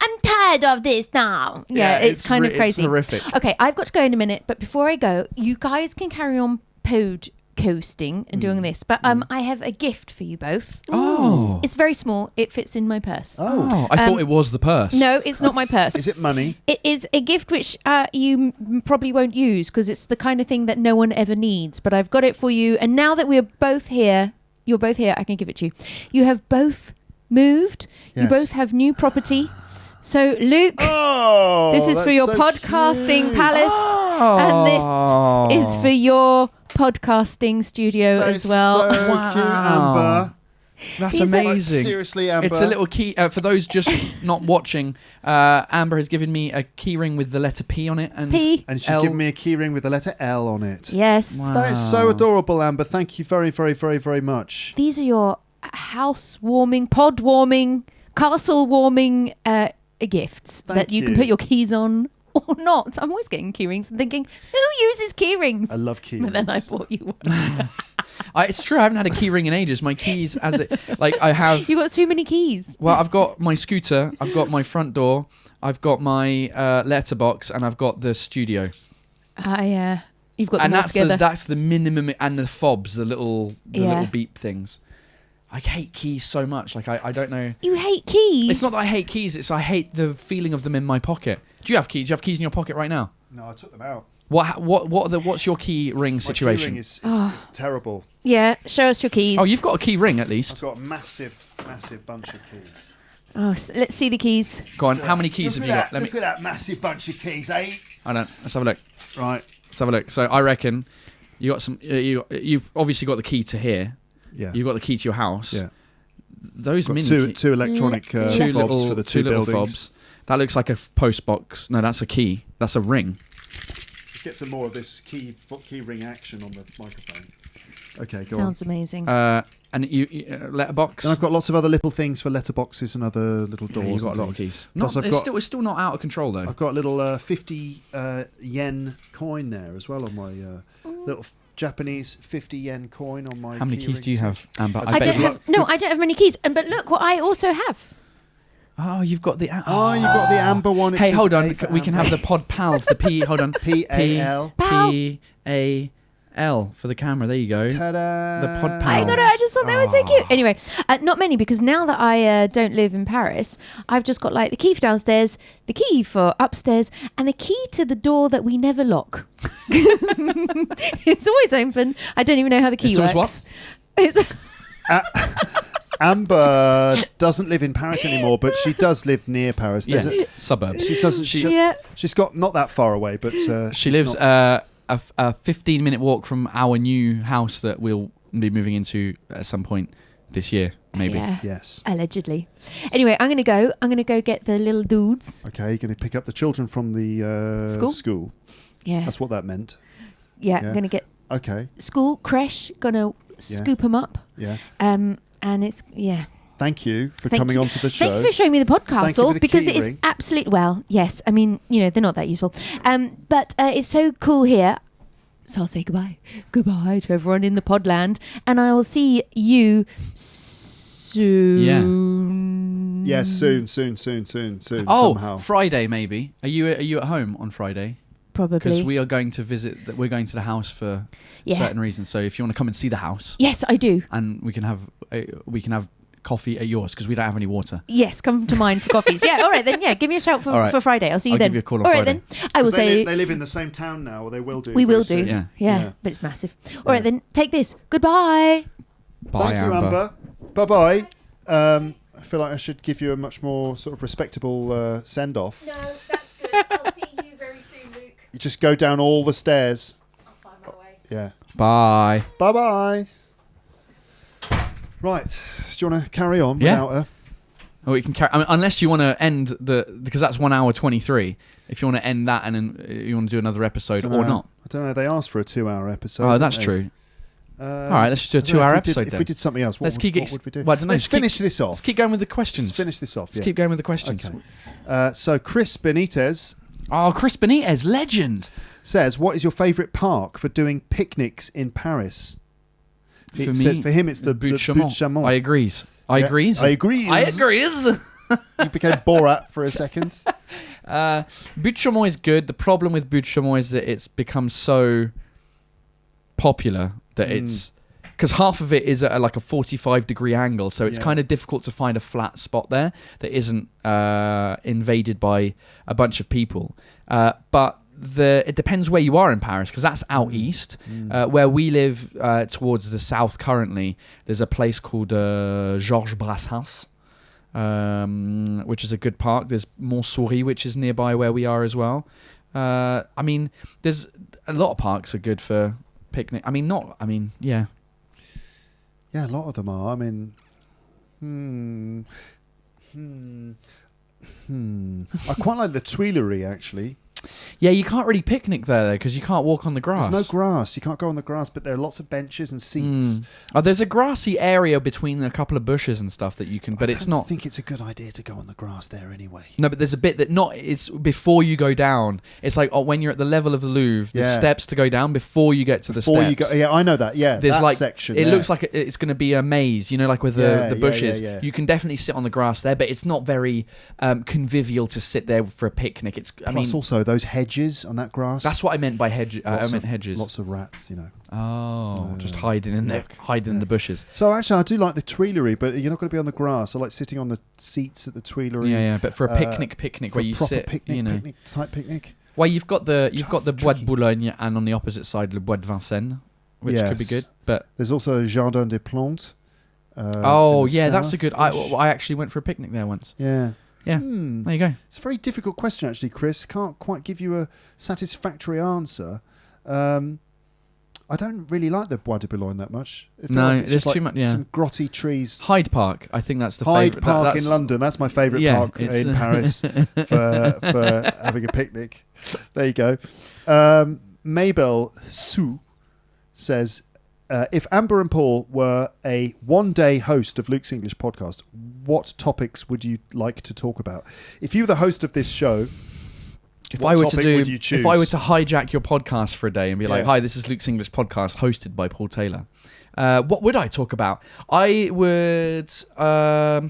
I'm tired of this now. Yeah, it's kind of crazy. It's horrific. Okay, I've got to go in a minute, but before I go, you guys can carry on coasting and doing this, but I have a gift for you both. Oh. It's very small. It fits in my purse. Oh, I thought it was the purse. No, it's not my purse. Is it money? It is a gift which you probably won't use because it's the kind of thing that no one ever needs. But I've got it for you. And now that we're both here, you're both here, I can give it to you. You have both moved. Yes. You both have new property. So, Luke, this is for your podcasting palace. And this is for your podcasting studio as well. So cute, Amber. That's These are- amazing. Like, seriously, Amber. It's a little key. For those just not watching, Amber has given me a key ring with the letter P on it. And P. And she's L. given me a key ring with the letter L on it. Yes. Wow. That is so adorable, Amber. Thank you very, very, very, very much. These are your house warming, pod warming, castle warming gifts that Thank you can you. put your keys on or not. I'm always getting key rings and thinking, who uses key rings? I love key And then I rings. bought you one. It's true. I haven't had a key ring in ages. My keys, I have. You got too many keys. Well, I've got my scooter. I've got my front door. I've got my letterbox, and I've got the studio. You've got them And all together. that's the minimum, and the fobs, the little Yeah. beep things. I hate keys so much. Like I don't know. You hate keys? It's not that I hate keys. It's I hate the feeling of them in my pocket. Do you have keys? Do you have keys in your pocket right now? No, I took them out. What's your key ring situation? My key ring is terrible. Yeah, show us your keys. Oh, you've got a key ring at I've least. got a massive bunch of keys. Oh, let's see the keys. Go on. How many keys have you got? Look at that massive bunch of keys, eh? I don't. Let's have a look. Right. Let's have a look. So I reckon you got some. You've obviously got the key to here. Yeah. You've got the key to your house. Yeah. Those Got mini two electronic two fobs little for the two two little buildings. fobs. That looks like a post box. No, that's a key. That's a ring. Let's get some more of this key ring action on the microphone. Okay, go Sounds amazing. And you letterbox. on. And I've got lots of other little things for letterboxes and other little doors. Yeah, you've got a and lot of things. keys. Plus Not, I've got- it's still not out of control though. I've got a little 50 yen coin there as well on my little Japanese 50 yen coin on my. How many key keys ring do you too. have, Amber? I don't you- have. No, I don't have many keys. But look what I also have. Oh, you've got the. Oh, you've got the amber one. It Hey, says hold on. A for We can amber. have the PodPals. The P. Hold on. PAL. PAL for the camera. There you go. Ta-da! The PodPal. I got it. I just thought they were so cute. Anyway, not many because now that I don't live in Paris, I've just got like the key for downstairs, the key for upstairs, and the key to the door that we never lock. It's always open. I don't even know how the key It's always works. Amber doesn't live in Paris anymore, but she does live near Paris. Yeah. There's Suburbs. she doesn't. Yeah. She's got not that far away, but She she's lives not- a 15-minute walk from our new house that we'll be moving into at some point this year, maybe. Yeah. Yes. Allegedly. Anyway, I'm gonna go. I'm gonna go get the little dudes. Okay, you're going to pick up the children from the School? Yeah. That's what that meant. Yeah. yeah. I'm gonna get Okay. school creche. Gonna scoop them up. Yeah. And it's Thank you for Thank coming you. onto the Thank show. you for showing me the Thank you for Podcastle the because key it is ring. absolute. Well, yes. I mean, they're not that useful. But it's so cool here. So I'll say goodbye. Goodbye to everyone in the Podland, and I will see you soon. Yes, soon. Oh, Somehow. Friday maybe. Are you at home on Friday? Because Probably. we are going to visit. We're going to the house for Yeah. certain reasons. So if you want to come and see the house, Yes, I do. and we can have coffee at yours because we don't have any water. Yes, come to mine for coffees. Yeah, all right then. Yeah, give me a shout All right. for Friday. I'll see you I'll then. give you a call on all right Friday. then. I will 'Cause say they live in the same town now, or they will do. we will very do. soon. Yeah. Yeah. But it's massive. All right then. Take this. Goodbye. Bye, Thank you, Amber. Bye-bye. I feel like I should give you a much more sort of respectable send-off. No, that's good. I'll see you very soon, Luke. You just go down all the stairs. I'll find my way. Yeah. Bye. Bye-bye. Right. Do you want to carry on Yeah. without her? Or we can carry. I mean, unless you want to end because that's 1 hour 23. If you want to end that and then you want to do another episode or not. I don't know. They asked for a 2-hour episode. Oh, didn't that's they? true. All right, let's just do a I don't know 2-hour if we did- episode If then. we did something else, what would we do? Well, I don't know. Let's finish this off. Let's keep going with the questions. Let's finish this off. Let's Yeah. keep going with the questions. Okay. So Chris Benitez Oh, Chris Benitez, legend. says, "What is your favourite park for doing picnics in Paris?" He For said me, for him, it's the Butte Butte Chaumont. Chaumont. I agrees. I Yeah, agrees. I agree. I agrees. You became Borat for a second. Butte Chaumont is good. The problem with Butte Chaumont is that it's become so popular that it's because half of it is at like a 45-degree angle, so it's kind of difficult to find a flat spot there that isn't invaded by a bunch of people. But it depends where you are in Paris, because that's out east. Where we live towards the south currently, there's a place called Georges Brassens, which is a good park. There's Montsouris, which is nearby where we are as well. I mean, there's a lot of parks are good for picnic. Yeah. Yeah, a lot of them are. I mean, I quite like the Tuileries, actually. Yeah, you can't really picnic there because you can't walk on the grass. There's no grass. You can't go on the grass, but there are lots of benches and seats. Oh, there's a grassy area between a couple of bushes and stuff that you can, but it's not. I think it's a good idea to go on the grass there anyway. No, but there's a bit that it's before you go down. It's like when you're at the level of the Louvre, the steps to go down before you get to the steps. Yeah, I know that. Yeah, there's that like section. It looks like it's going to be a maze, like with the bushes. Yeah. You can definitely sit on the grass there, but it's not very convivial to sit there for a picnic. Plus also those hedges on that grass. That's what I meant by hedges. I meant hedges. Lots of rats, Oh, just hiding in there, in the bushes. So actually, I do like the Tuileries, but you're not going to be on the grass. I like sitting on the seats at the Tuileries. Yeah. But for a picnic where you sit, picnic type picnic. Well, you've got the Bois de Boulogne, and on the opposite side, le Bois de Vincennes, which could be good. But there's also Jardin des Plantes. That's a good. I actually went for a picnic there once. Yeah. Yeah, there you go. It's a very difficult question, actually, Chris. Can't quite give you a satisfactory answer. I don't really like the Bois de Boulogne that much. There's too much. Yeah, some grotty trees. Hyde Park, I think that's the Hyde favourite. Park in London. That's my favourite park in Paris for having a picnic. There you go. Mabel Sue says, if Amber and Paul were a one-day host of Luke's English podcast, what topics would you like to talk about? If you were the host of this show, what topic would you choose? If I were to hijack your podcast for a day and be like, "Hi, this is Luke's English podcast, hosted by Paul Taylor," what would I talk about? I would. I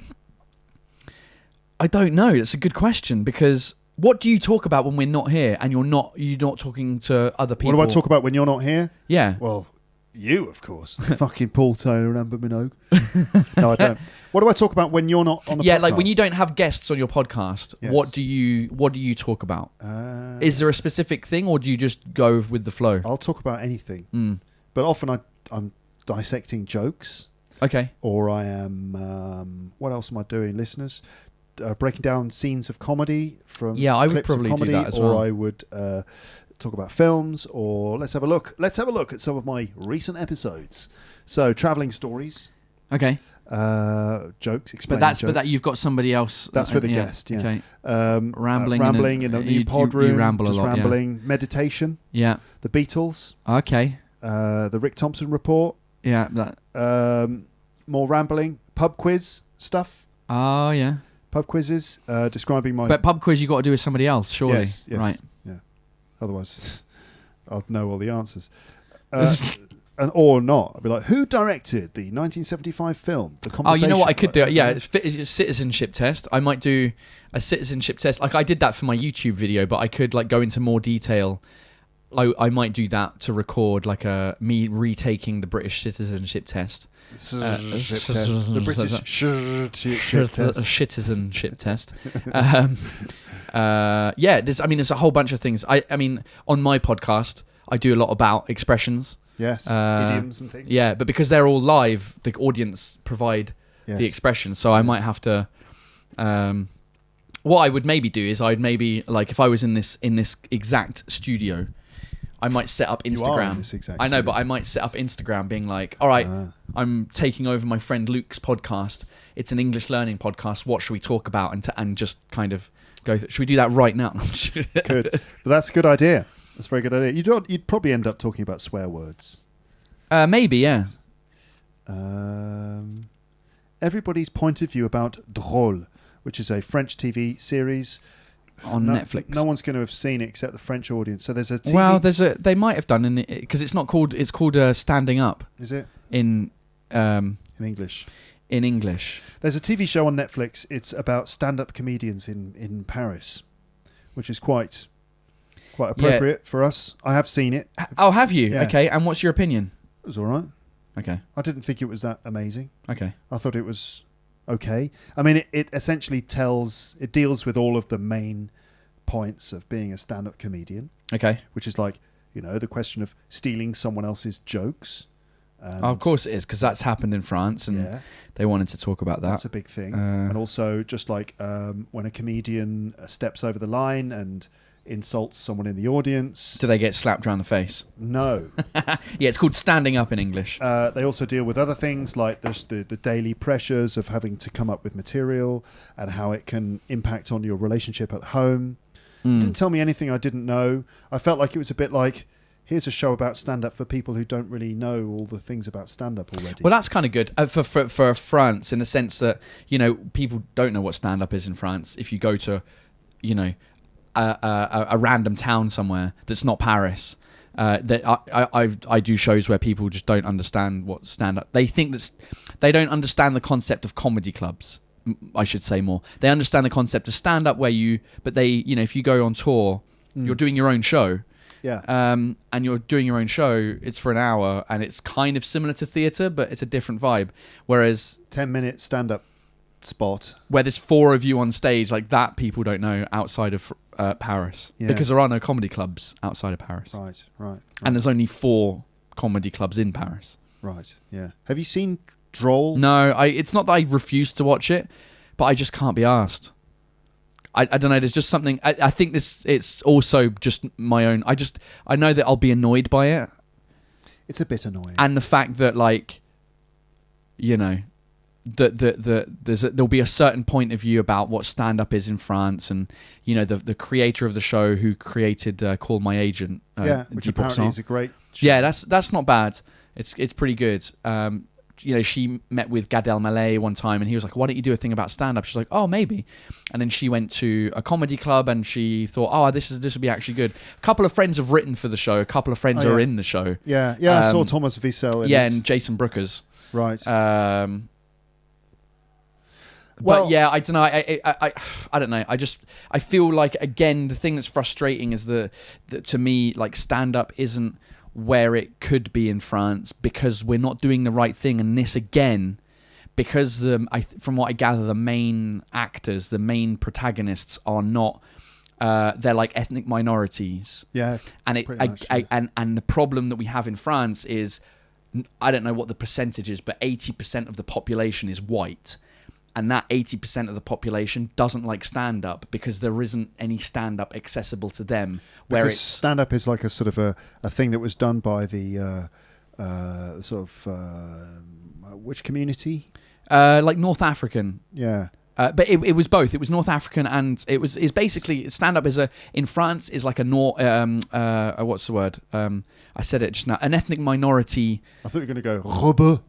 don't know. That's a good question, because what do you talk about when we're not here and you're not talking to other people? What do I talk about when you're not here? Yeah. Well, you, of course. Fucking Paul Taylor and Amber Minogue. No, I don't. What do I talk about when you're not on the podcast? Yeah, like when you don't have guests on your podcast, what do you talk about? Is there a specific thing, or do you just go with the flow? I'll talk about anything. But often I'm dissecting jokes. Okay. Or I am... what else am I doing, listeners? Breaking down scenes of comedy from I would clips probably of comedy, do that as well. Or I would... talk about films, or let's have a look at some of my recent episodes. So traveling stories, okay, jokes, explaining jokes. But that you've got somebody else. That's with a guest. Yeah. Okay. Rambling in the new pod room. You ramble just a lot. Rambling. Meditation. Yeah. The Beatles. Okay. The Rick Thompson report. Yeah. More rambling. Pub quiz stuff. Oh yeah. Pub quizzes. Describing my. But pub quiz you got to do with somebody else, surely. Yes. Right. Otherwise, I'll know all the answers. Or not. I'll be like, who directed the 1975 film, The Conversation? Oh, you know what I could do? Yeah, it's a citizenship test. I might do a citizenship test. Like I did that for my YouTube video, but I could like go into more detail. I might do that to record like me retaking the British citizenship test. The British citizenship test. There's a whole bunch of things. I mean, on my podcast, I do a lot about expressions. Yes, idioms and things. Yeah, but because they're all live, the audience provide the expressions. So I might have to. What I would maybe do is I'd maybe like if I was in this exact studio, I might set up Instagram. You are in this exact I know, studio. but I might set up Instagram, being like, "All right, I'm taking over my friend Luke's podcast. It's an English learning podcast. What should we talk about?" And just kind of go. Should we do that right now? Good, but that's a good idea. That's a very good idea. You'd probably end up talking about swear words. Maybe, yeah. Everybody's point of view about Drôle, which is a French TV series on Netflix. No one's going to have seen it except the French audience. So there's a TV. Well, they might have done because it's not called. It's called Standing Up. Is it in English? In English, there's a TV show on Netflix. It's about stand-up comedians in Paris, which is quite appropriate for us. I have seen it. Oh, have you? Yeah. Okay, and what's your opinion? It was all right. Okay. I didn't think it was that amazing. Okay. I thought it was okay. I mean, it essentially deals with all of the main points of being a stand-up comedian. Okay. Which is like, the question of stealing someone else's jokes. Of course it is, because that's happened in France, and they wanted to talk about that. That's a big thing. And also just like when a comedian steps over the line and insults someone in the audience. Do they get slapped around the face? No. Yeah, it's called standing up in English. They also deal with other things like there's the daily pressures of having to come up with material and how it can impact on your relationship at home. Didn't tell me anything I didn't know. I felt like it was a bit like, here's a show about stand-up for people who don't really know all the things about stand-up already. Well, that's kind of good for France, in the sense that, people don't know what stand-up is in France. If you go to, a random town somewhere that's not Paris, that I do shows where people just don't understand what stand-up. They think they don't understand the concept of comedy clubs. I should say more. They understand the concept of stand-up but if you go on tour, you're doing your own show. Yeah. And you're doing your own show, it's for an hour, and it's kind of similar to theatre, but it's a different vibe. Whereas 10-minute stand-up spot where there's 4 of you on stage, like that, people don't know outside of Paris. Yeah. Because there are no comedy clubs outside of Paris. Right. And there's only 4 comedy clubs in Paris. Right, yeah. Have you seen Droll? No, it's not that I refuse to watch it, but I just can't be asked. I don't know, there's just something, I think it's also just my own, I know that I'll be annoyed by it. It's a bit annoying. And the fact that, like, there'll be a certain point of view about what stand-up is in France, and, the creator of the show who created Call My Agent. Which apparently is a great show. Yeah, that's not bad. It's pretty good. She met with Gad Elmaleh one time, and he was like, why don't you do a thing about stand-up? She's like, oh, maybe. And then she went to a comedy club, and she thought, oh, this would be actually good. A couple of friends have written for the show. A couple of friends are in the show. Yeah, I saw Thomas Wiesel in it. And Jason Brookers. Right. But yeah, I don't know. I don't know. I feel like, again, the thing that's frustrating is that to me, like, stand-up isn't where it could be in France, because we're not doing the right thing. And this, again, because from what I gather, the main actors, the main protagonists are not, they're like ethnic minorities. Yeah. And and the problem that we have in France is, I don't know what the percentage is, but 80% of the population is white. And that 80% of the population doesn't like stand-up because there isn't any stand-up accessible to them. Because stand-up is like a sort of a thing that was done by the which community? Like North African. Yeah. But it was both. It was North African, and it's basically, stand-up in France is like what's the word? I said it just now. An ethnic minority. I thought you were going to go robbe.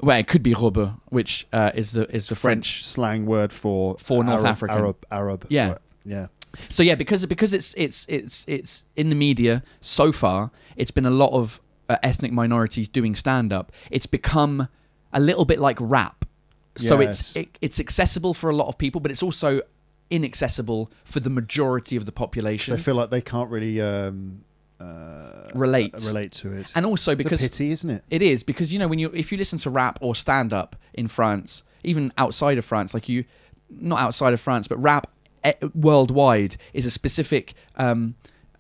Well, it could be robbe, which is the French slang word for North African. Arab. Yeah. Yeah. So yeah, because it's in the media so far, it's been a lot of ethnic minorities doing stand-up. It's become a little bit like rap. So yes. it's accessible for a lot of people, but it's also inaccessible for the majority of the population. They feel like they can't really relate to it. And also because it's a pity, isn't it? It is, because if you listen to rap or stand-up in France, even outside of France, not outside of France, but rap worldwide is a specific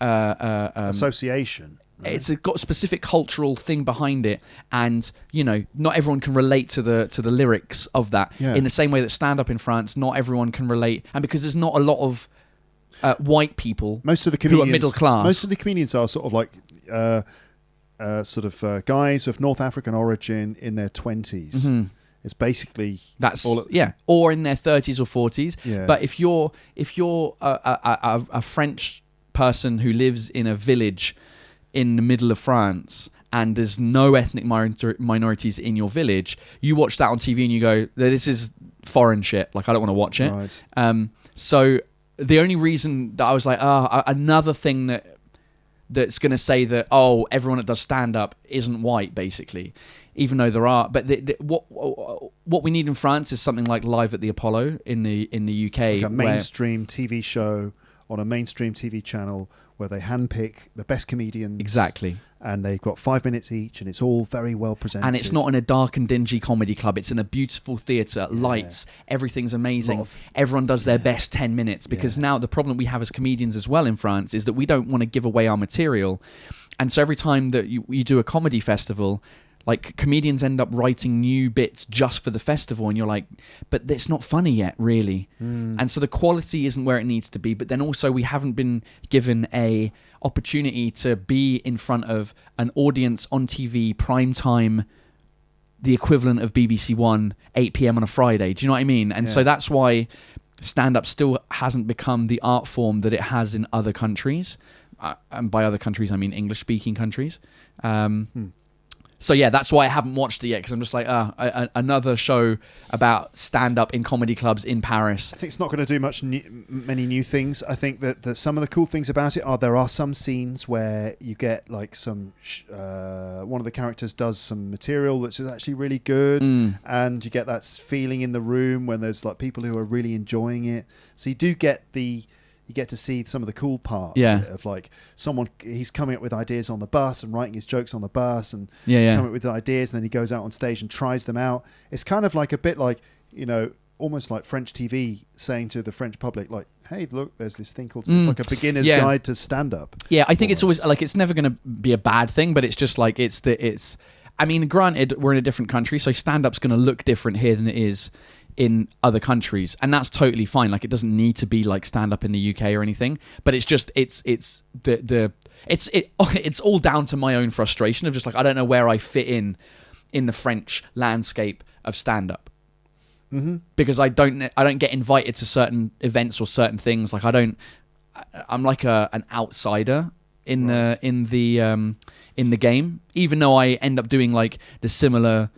association. Right? It's got a specific cultural thing behind it, and not everyone can relate to the lyrics of that. Yeah. In the same way that stand-up in France, not everyone can relate, and because there's not a lot of white people, most of the comedians, who are middle class. Most of the comedians are sort of like guys of North African origin in their 20s. Mm-hmm. It's basically or in their 30s or 40s. Yeah. But if you're a French person who lives in a village in the middle of France, and there's no ethnic minorities in your village, you watch that on TV and you go, this is foreign shit. Like, I don't want to watch it. Right. So the only reason that I was like, another thing that's going to say that, everyone that does stand-up isn't white, basically, even though there are. But what we need in France is something like Live at the Apollo in the UK. Like a mainstream TV show on a mainstream TV channel where they handpick the best comedians. Exactly. And they've got 5 minutes each, and it's all very well presented. And it's not in a dark and dingy comedy club. It's in a beautiful theatre, lights, everything's amazing. Everyone does their best 10 minutes. Because now the problem we have as comedians as well in France is that we don't want to give away our material. And so every time that you do a comedy festival, like, comedians end up writing new bits just for the festival, and you're like, but it's not funny yet, really. And so the quality isn't where it needs to be. But then also we haven't been given a opportunity to be in front of an audience on TV, prime time, the equivalent of BBC One, 8 p.m. on a Friday. Do you know what I mean? And so that's why stand-up still hasn't become the art form that it has in other countries. And by other countries, I mean English-speaking countries. So yeah, that's why I haven't watched it yet, because I'm just like, another show about stand-up in comedy clubs in Paris. I think it's not going to do many new things. I think that some of the cool things about it are there are some scenes where you get like some one of the characters does some material that's actually really good, and you get that feeling in the room when there's like people who are really enjoying it. So you do get you get to see some of the cool part of like he's coming up with ideas on the bus and writing his jokes on the bus and coming up with ideas, and then he goes out on stage and tries them out. It's kind of like a bit like, you know, almost like French TV saying to the French public, like, hey, look, there's this thing called, it's like a beginner's guide to stand-up. Yeah, I think it's always like, it's never going to be a bad thing, but it's just like, I mean, granted, we're in a different country, so stand-up's going to look different here than it is in other countries, and that's totally fine. Like, it doesn't need to be like stand-up in the UK or anything, but it's just it's all down to my own frustration of just like, I don't know where I fit in the French landscape of stand-up, because I don't get invited to certain events or certain things. Like, I'm like an outsider in the game, even though I end up doing like the similar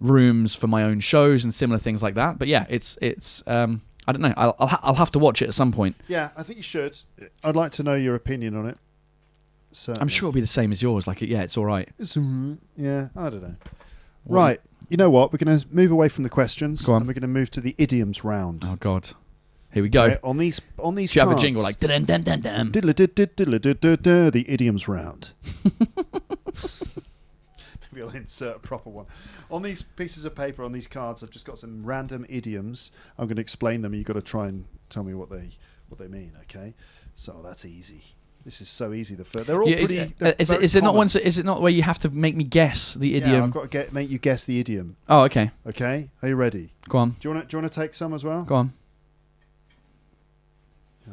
rooms for my own shows and similar things like that. But yeah, it's I don't know. I'll have to watch it at some point. Yeah, I think you should. I'd like to know your opinion on it. Certainly. I'm sure it'll be the same as yours. Like, it's all right. Yeah, I don't know. Right, you know what? We're going to move away from the questions, and we're going to move to the idioms round. Oh God, here we go. Okay, on these Do you cards, have a jingle like dun dun dun dun? The idioms round. Maybe I'll insert a proper one. On these pieces of paper, on these cards, I've just got some random idioms. I'm going to explain them. You've got to try and tell me what they mean. Okay, so that's easy. This is so easy. They're all pretty. Is it not where you have to make me guess the idiom? Yeah, I've got to make you guess the idiom. Oh, okay. Okay, are you ready? Go on. Do you want to take some as well? Go on.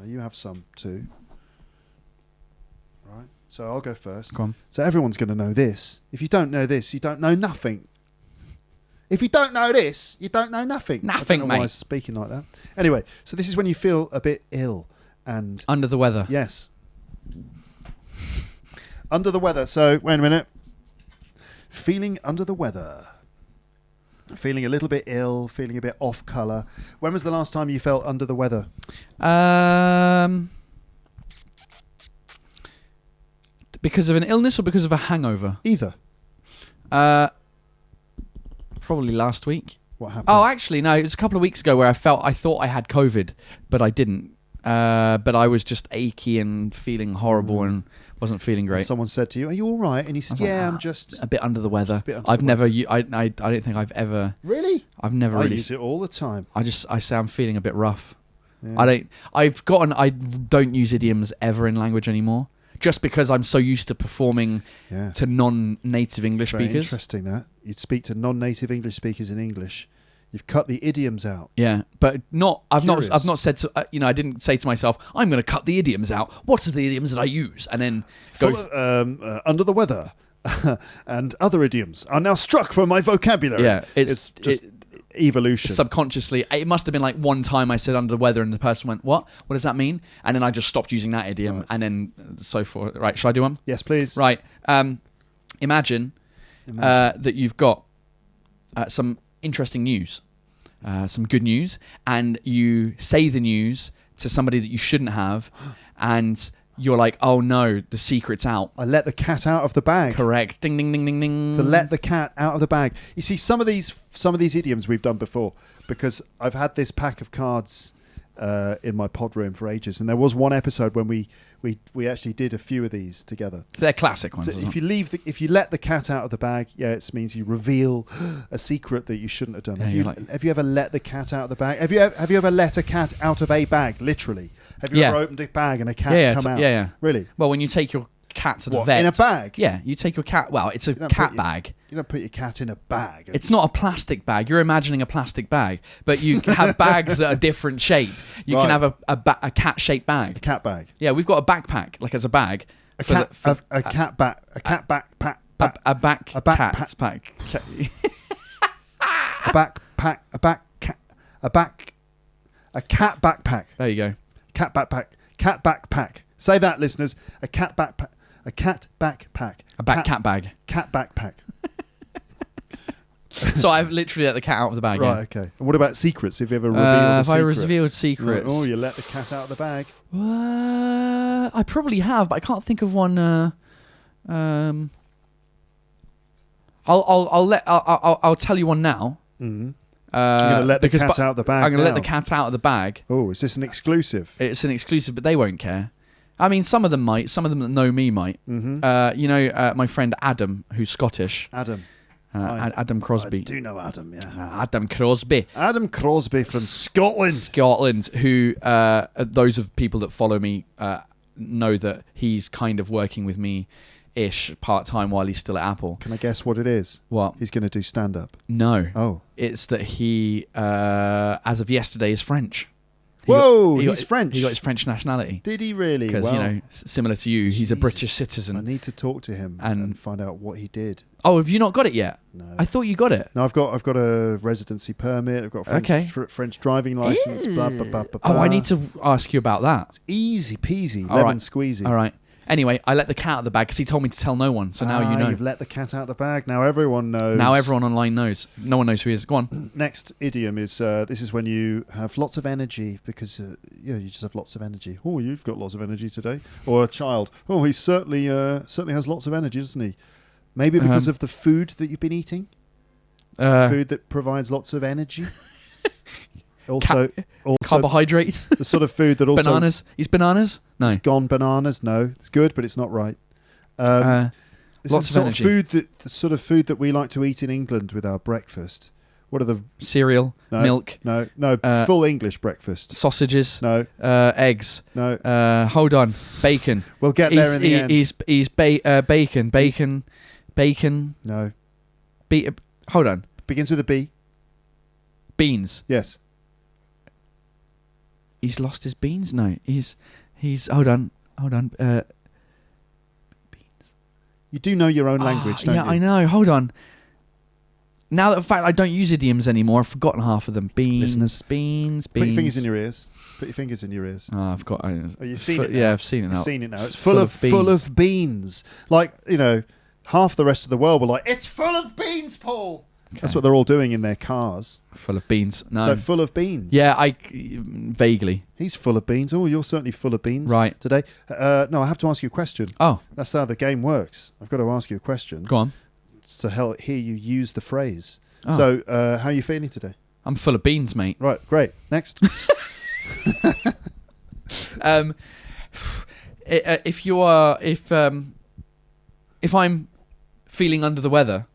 You have some too. Right. So I'll go first. Go on. So everyone's going to know this. If you don't know this, you don't know nothing. If you don't know this, you don't know nothing. Nothing, I don't know mate. why I'm speaking like that. Anyway, so this is when you feel a bit ill and under the weather. Yes. Under the weather. So wait a minute. Feeling under the weather. Feeling a little bit ill. Feeling a bit off colour. When was the last time you felt under the weather? Because of an illness or because of a hangover? Either. Probably last week. What happened? Oh, actually, no. It was a couple of weeks ago where I thought I had COVID, but I didn't. But I was just achy and feeling horrible and wasn't feeling great. And someone said to you, "Are you all right?" And you said, "Yeah, I'm just a bit under the weather." I don't think I've never. I use it all the time. I say I'm feeling a bit rough. Yeah. I don't use idioms ever in language anymore. Just because I'm so used to performing to non-native English speakers. Interesting that you'd speak to non-native English speakers in English. You've cut the idioms out. Yeah, but I've not said to, I didn't say to myself, I'm going to cut the idioms out. What are the idioms that I use? And then under the weather and other idioms are now struck from my vocabulary. Yeah, it's just evolution. Subconsciously, it must have been like one time I said under the weather and the person went, what does that mean? And then I just stopped using that idiom and then so forth. Right, shall I do one? Yes, please. Right. Imagine. That you've got some interesting news, some good news, and you say the news to somebody that you shouldn't have, and you're like, oh no, the secret's out. I let the cat out of the bag. Correct. Ding, ding, ding, ding, ding. To let the cat out of the bag. You see, some of these idioms we've done before, because I've had this pack of cards in my pod room for ages. And there was one episode when we actually did a few of these together. They're classic ones. So if you let the cat out of the bag, it means you reveal a secret that you shouldn't have done. Yeah, have you ever let the cat out of the bag? Have you ever let a cat out of a bag? Literally. Have you ever opened a bag and a cat come out? Yeah. Really? Well, when you take your cat to the vet in a bag. Yeah, you take your cat. Well, it's a cat bag. You don't put your cat in a bag. It's not a plastic bag. You're imagining a plastic bag, but you can have bags that are different shape. You can have a cat-shaped bag. A cat bag. Yeah, we've got a backpack, like as a bag. A cat backpack. A backpack. A cat backpack. There you go. Cat backpack. Cat backpack. Say that, listeners. A cat backpack. A cat backpack. Cat bag. Cat backpack. So I've literally let the cat out of the bag. Right, okay. And what about secrets? Have you ever revealed a secret? Have I revealed secrets? Oh, you let the cat out of the bag. I probably have, but I can't think of one. I'll tell you one now. Mm-hmm. You're going to let the cat out of the bag. I'm going to let the cat out of the bag. Oh, is this an exclusive? It's an exclusive, but they won't care. I mean, some of them might. Some of them that know me might. Mm-hmm. My friend Adam, who's Scottish. Adam. Adam Crosby. I do know Adam, yeah. Adam Crosby. Adam Crosby from Scotland. Scotland, who those of people that follow me know that he's kind of working with me-ish part-time while he's still at Apple. Can I guess what it is? What? He's going to do stand-up. No. Oh. It's that he, as of yesterday, is French. He's French. He got his French nationality. Did he really? Because, similar to you, he's a British citizen. I need to talk to him and find out what he did. Oh, have you not got it yet? No. I thought you got it. No, I've got a residency permit. I've got a French driving license. Blah, blah, blah, blah, blah. Oh, I need to ask you about that. It's easy peasy, lemon squeezy. All right. Anyway, I let the cat out of the bag because he told me to tell no one. So now you know. You've let the cat out of the bag. Now everyone knows. Now everyone online knows. No one knows who he is. Go on. Next idiom is this is when you have lots of energy because you just have lots of energy. Oh, you've got lots of energy today. Or a child. Oh, he certainly has lots of energy, doesn't he? Maybe because of the food that you've been eating. Food that provides lots of energy. Also, carbohydrates. The sort of food that also bananas. He's bananas. No, it's gone bananas. No, it's good, but it's not right. Lots of energy. The sort of food that we like to eat in England with our breakfast. What are the cereal, milk? No, full English breakfast. Sausages. No, eggs. No. Hold on, bacon. We'll get there in the end. He's bacon. No. Hold on. Begins with a B. Beans. Yes. He's lost his beans? No. He's hold on. Beans. You do know your own language, don't you? Yeah, I know. Hold on. Now that the fact I don't use idioms anymore, I've forgotten half of them. Beans, listeners, beans. Put your fingers in your ears. Put your fingers in your ears. Oh, I've got. You've seen it now? Yeah, I've seen it now. You've seen it now. It's full of beans. Like, half the rest of the world were like, it's full of beans, Paul. Okay. That's what they're all doing in their cars. Full of beans. No. So full of beans. Yeah, vaguely. He's full of beans. Oh, you're certainly full of beans today. No, I have to ask you a question. Oh. That's how the game works. I've got to ask you a question. Go on. So hear you use the phrase. Oh. So how are you feeling today? I'm full of beans, mate. Right, great. Next. If I'm feeling under the weather,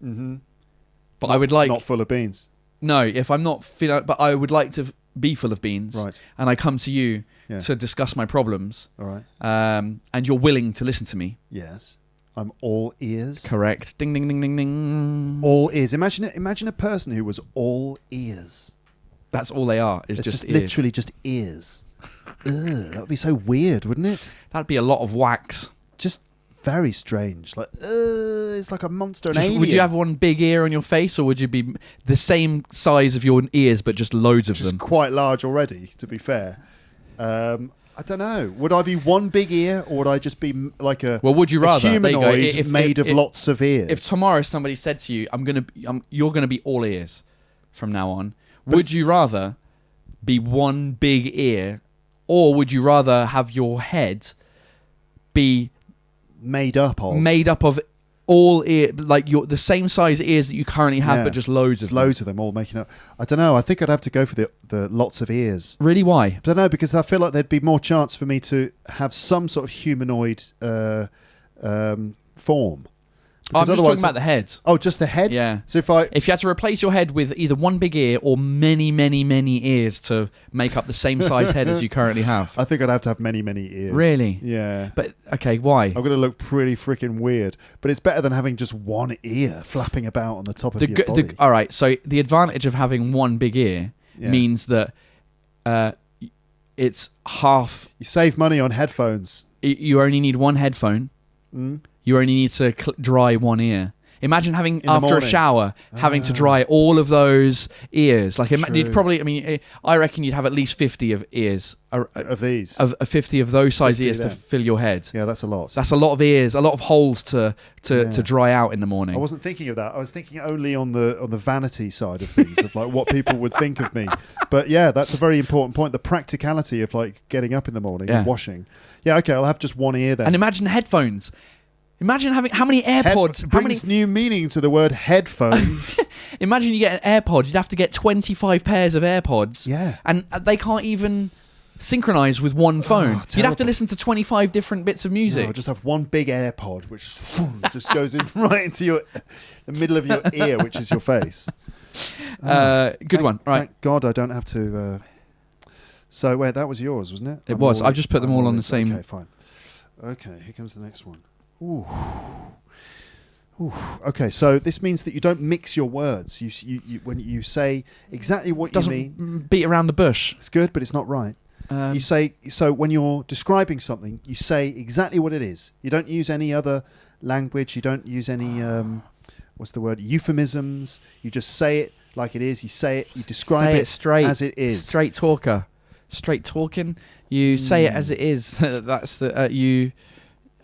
but I would like not full of beans. No, if I'm not feeling, but I would like to be full of beans. Right. And I come to you to discuss my problems. All right. And you're willing to listen to me. Yes. I'm all ears. Correct. Ding ding ding ding ding. All ears. Imagine a person who was all ears. That's all they are. It's just ears. Literally just ears. Ugh, that would be so weird, wouldn't it? That'd be a lot of wax. Just very strange. Like, it's like a monster. An alien. Would you have one big ear on your face, or would you be the same size of your ears but just loads of them? Just quite large already, to be fair. I don't know. Would I be one big ear, or would I just be like a would you rather humanoid made of lots of ears? If tomorrow somebody said to you, "You're gonna be all ears from now on," would you rather be one big ear, or would you rather have your head be made up of all ear, like the same size ears that you currently have, but just loads of them. Loads of them all making up. I don't know. I think I'd have to go for the lots of ears. Really? Why? I don't know, because I feel like there'd be more chance for me to have some sort of humanoid form. I'm just talking about the head. Oh, just the head? Yeah. So if you had to replace your head with either one big ear or many, many, many ears to make up the same size head as you currently have. I think I'd have to have many, many ears. Really? Yeah. But, okay, why? I'm going to look pretty freaking weird. But it's better than having just one ear flapping about on the top of your body. All right, so the advantage of having one big ear means that it's half... You save money on headphones. You only need one headphone. You only need to dry one ear. Imagine having, after a shower, having to dry all of those ears. Like, you'd probably, I mean, I reckon you'd have at least 50 of ears. Of these? Of 50 of those size ears to fill your head. Yeah, that's a lot. That's a lot of ears, a lot of holes to dry out in the morning. I wasn't thinking of that. I was thinking only on the vanity side of things, of like what people would think of me. But yeah, that's a very important point. The practicality of like getting up in the morning and washing. Yeah, okay, I'll have just one ear then. And imagine headphones. Imagine having how many AirPods brings new meaning to the word headphones. Imagine you get an AirPod, you'd have to get 25 pairs of AirPods. Yeah. And they can't even synchronize with one phone. You'd have to listen to 25 different bits of music. No, just have one big AirPod which just goes in right into the middle of your ear, which is your face. Good one. Right. Thank God I don't have to so wait, that was yours, wasn't it? It was. I've just put them all on the same. Okay, fine. Okay, here comes the next one. Ooh. Ooh. Okay, so this means that you don't mix your words. You when you say exactly what you mean. Doesn't beat around the bush. It's good, but it's not right. You say, so when you're describing something, you say exactly what it is. You don't use any other language. You don't use any what's the word? Euphemisms. You just say it like it is. You say it. You describe it straight as it is. Straight talker. Straight talking. You say it as it is. That's the you.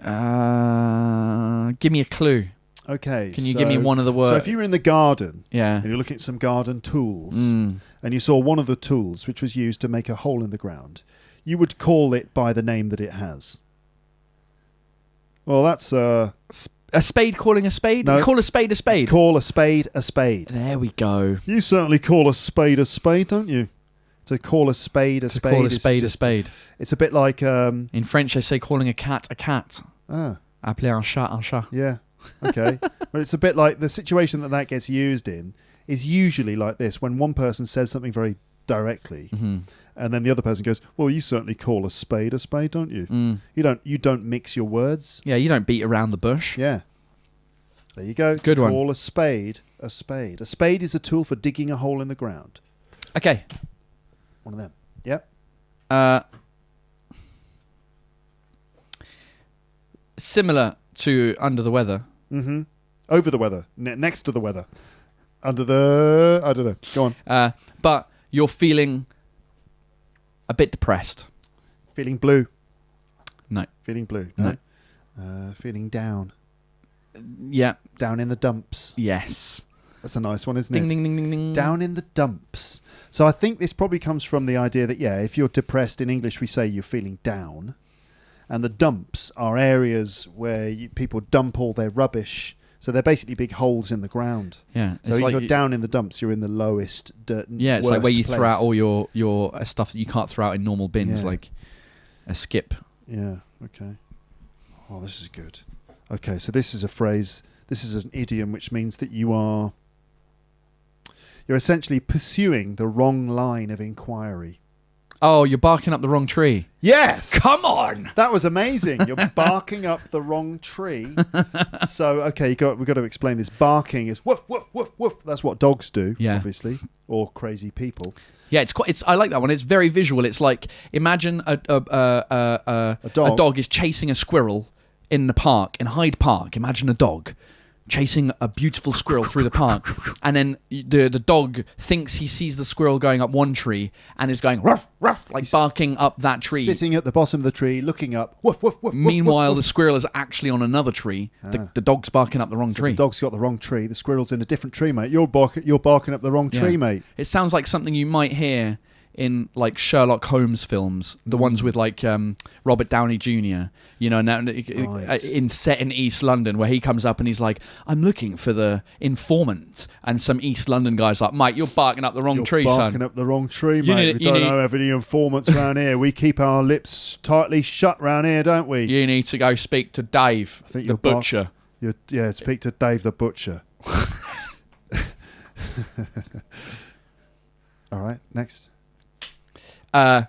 Give me a clue. Okay. Can you give me one of the words? So if you were in the garden, and you're looking at some garden tools, and you saw one of the tools which was used to make a hole in the ground, you would call it by the name that it has. Well, that's a spade calling a spade. No, call a spade a spade. Call a spade a spade. There we go. You certainly call a spade, don't you? To call a spade a spade. Call a spade a spade. It's a bit like in French they say calling a cat a cat. Appeler un chat un chat. Yeah. Okay. But it's a bit like the situation that gets used in is usually like this: when one person says something very directly, and then the other person goes, "Well, you certainly call a spade, don't you? You don't mix your words. Yeah, you don't beat around the bush. Yeah. There you go. Good one. Call a spade a spade. A spade is a tool for digging a hole in the ground. Okay. One of them. Yep. Similar to under the weather. Mm-hmm. Over the weather. Next to the weather. Under the... I don't know. Go on. But you're feeling a bit depressed. Feeling blue. No. Feeling blue. No. Feeling down. Yeah. Down in the dumps. Yes. That's a nice one, isn't ding, it? Ding, ding, ding, ding. Down in the dumps. So I think this probably comes from the idea that, if you're depressed, in English we say you're feeling down. And the dumps are areas where people dump all their rubbish. So they're basically big holes in the ground. Yeah. So if you're down in the dumps, you're in the lowest dirt. Yeah, it's like where you throw out all your stuff that you can't throw out in normal bins, like a skip. Yeah, okay. Oh, this is good. Okay, so this is a phrase, this is an idiom which means that you're essentially pursuing the wrong line of inquiry. Oh, you're barking up the wrong tree. Yes! Come on! That was amazing. You're barking up the wrong tree. So, okay, we've got to explain this. Barking is woof, woof, woof, woof. That's what dogs do, obviously, or crazy people. Yeah, I like that one. It's very visual. It's like, imagine a dog is chasing a squirrel in the park, in Hyde Park. Imagine a dog chasing a beautiful squirrel through the park, and then the dog thinks he sees the squirrel going up one tree and is going ruff, ruff, like barking up that tree. Sitting at the bottom of the tree, looking up, woof, woof, woof. Meanwhile, woof, woof. the squirrel is actually on another tree. The dog's barking up the wrong tree. The dog's got the wrong tree. The squirrel's in a different tree, mate. You're barking up the wrong tree, mate. It sounds like something you might hear in like Sherlock Holmes films, the ones with like Robert Downey Jr. You know, now in set in East London, where he comes up and he's like, "I'm looking for the informant," and some East London guy's like, "Mate, you're barking up the wrong tree, son. Barking up the wrong tree, mate. We don't have any informants around here. We keep our lips tightly shut around here, don't we? You need to go speak to Dave, the butcher." Speak to Dave the butcher. All right, next. I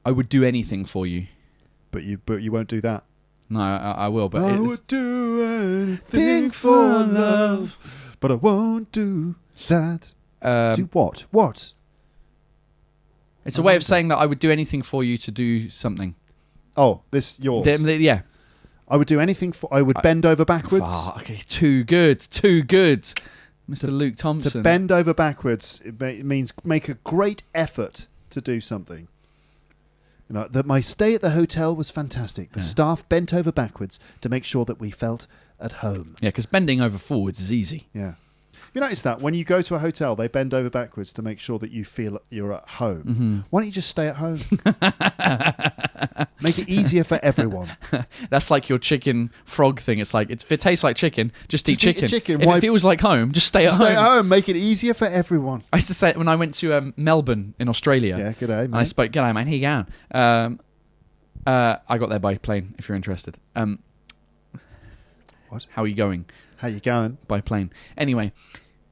would do anything for you. But you won't do that. No, I will. But I would do anything for love, but I won't do that. Do what? What? It's a way of saying that I would do anything for you to do something. Oh, this yours. Yeah. I would do anything for. I would bend over backwards. Okay, too good, Mr. Luke Thompson. To bend over backwards, it means make a great effort to do something. You know, that my stay at the hotel was fantastic. The staff bent over backwards to make sure that we felt at home. Yeah, because bending over forwards is easy. Yeah. You notice that when you go to a hotel, they bend over backwards to make sure that you feel you're at home. Mm-hmm. Why don't you just stay at home? Make it easier for everyone. That's like your chicken frog thing. It's like, if it tastes like chicken, just eat chicken. Chicken. If it feels like home, just stay at home. Stay at home. Make it easier for everyone. I used to say it when I went to Melbourne in Australia. Yeah, g'day, mate. And I spoke, "G'day, mate. How you going?" I got there by plane, if you're interested. What? How are you going? How you going? By plane. Anyway,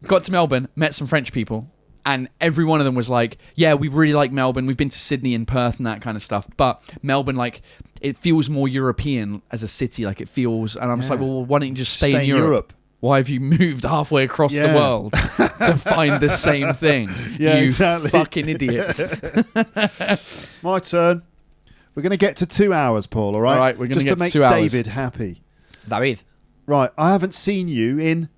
got to Melbourne, met some French people, and every one of them was like, "Yeah, we really like Melbourne. We've been to Sydney and Perth and that kind of stuff. But Melbourne, like, it feels more European as a city. Like, it feels..." And I'm just like, "Well, why don't you just stay in Europe? Why have you moved halfway across the world to find the same thing? Yeah, you exactly. fucking idiot." My turn. We're going to get to 2 hours, Paul, all right? All right, we're going to get to 2 make hours. David happy. David. Right, I haven't seen you in...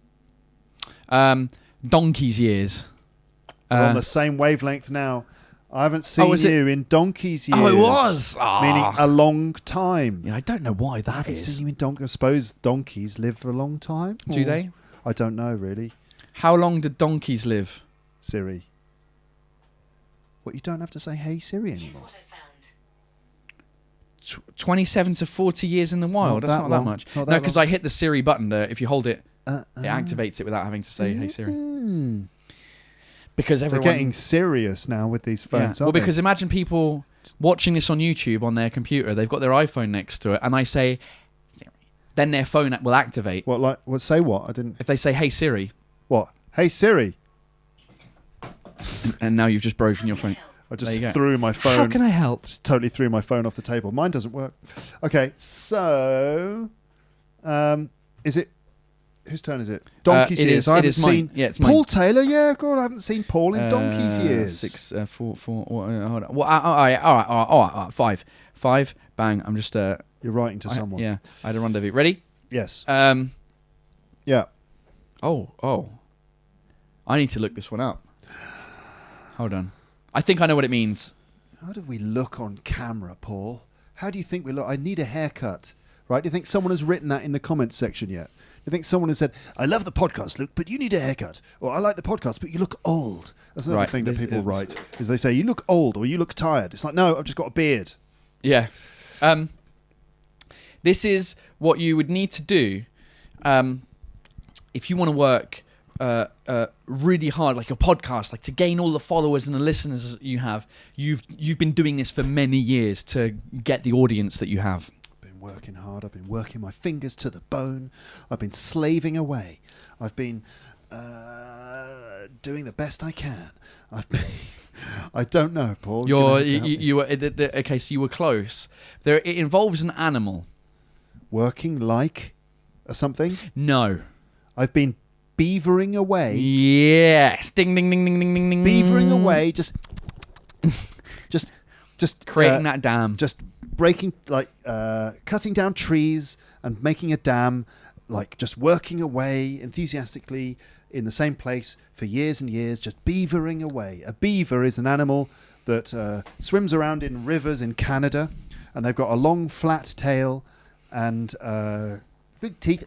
donkey's years. We're on the same wavelength now. I haven't seen you in donkey's years. Oh, it was? Meaning a long time. Yeah, I don't know why that I haven't is. seen you in donkey. I suppose donkeys live for a long time. Do they? I don't know, really. How long did donkeys live? Siri. What, you don't have to say, "Hey, Siri" anymore? 27 to 40 years in the wild. That's not that much. No, because I hit the Siri button there. If you hold it, it activates it without having to say, "Hey, Siri." Because everyone... They're getting serious now with these phones, Well, because imagine people watching this on YouTube on their computer. They've got their iPhone next to it, and I say, "Siri," then their phone will activate. What, like, what? Say what? I didn't... If they say, "Hey, Siri." What? "Hey, Siri." And now you've just broken your phone. I just threw my phone. How can I help? Just totally threw my phone off the table. Mine doesn't work. Okay, so is it? Whose turn is it? Donkey's years. I haven't seen. Yeah, it's Paul mine. Taylor. Yeah, God, I haven't seen Paul in Donkey's years. 6, 4. Hold on. Well, all right. 5. Bang. I'm just. You're writing to someone. Yeah, I had a rendezvous. Ready? Yes. Yeah. Oh. I need to look this one up. Hold on. I think I know what it means. How do we look on camera, Paul? How do you think we look? I need a haircut. Right? Do you think someone has written that in the comments section yet? Do you think someone has said, "I love the podcast, Luke, but you need a haircut"? Or, "I like the podcast, but you look old"? That's another thing that people write, is they say, "You look old," or "You look tired." It's like, no, I've just got a beard. Yeah. This is what you would need to do if you want to work really hard, like your podcast, like to gain all the followers and the listeners that you have. You've been doing this for many years to get the audience that you have. I've been working hard. I've been working my fingers to the bone. I've been slaving away. I've been doing the best I can. I don't know, Paul. You were okay. So you were close. It involves an animal. Working like something? No. I've been beavering away. Yes. Ding ding ding ding ding ding ding. Beavering away. Just creating that dam. Just breaking, like cutting down trees and making a dam. Like just working away enthusiastically in the same place for years and years, just beavering away. A beaver is an animal that swims around in rivers in Canada, and they've got a long flat tail and big teeth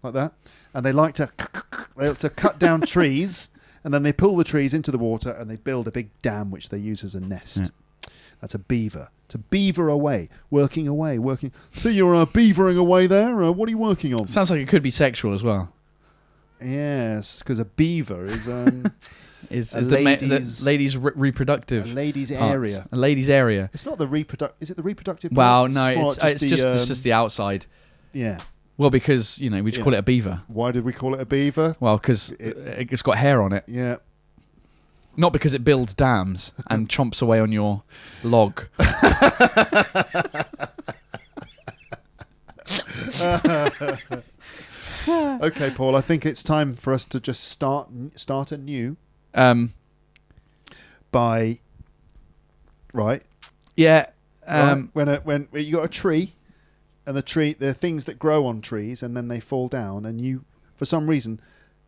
like that, and they like to cut down trees And then they pull the trees into the water and they build a big dam which they use as a nest. Yeah. That's a beaver. To beaver away, working. So you're beavering away there? What are you working on? Sounds like it could be sexual as well. Yes, because a beaver is is a the lady's reproductive a lady's parts. area. A lady's area. It's not the reproductive. Is it the reproductive? Well, parts? no, it's just the outside. Yeah. Well, because we just call it a beaver. Why did we call it a beaver? Well, because it's got hair on it. Yeah. Not because it builds dams and chomps away on your log. Okay, Paul. I think it's time for us to just start anew. By. Right. Yeah. Right. When you got a tree, and the things that grow on trees, and then they fall down, and you, for some reason.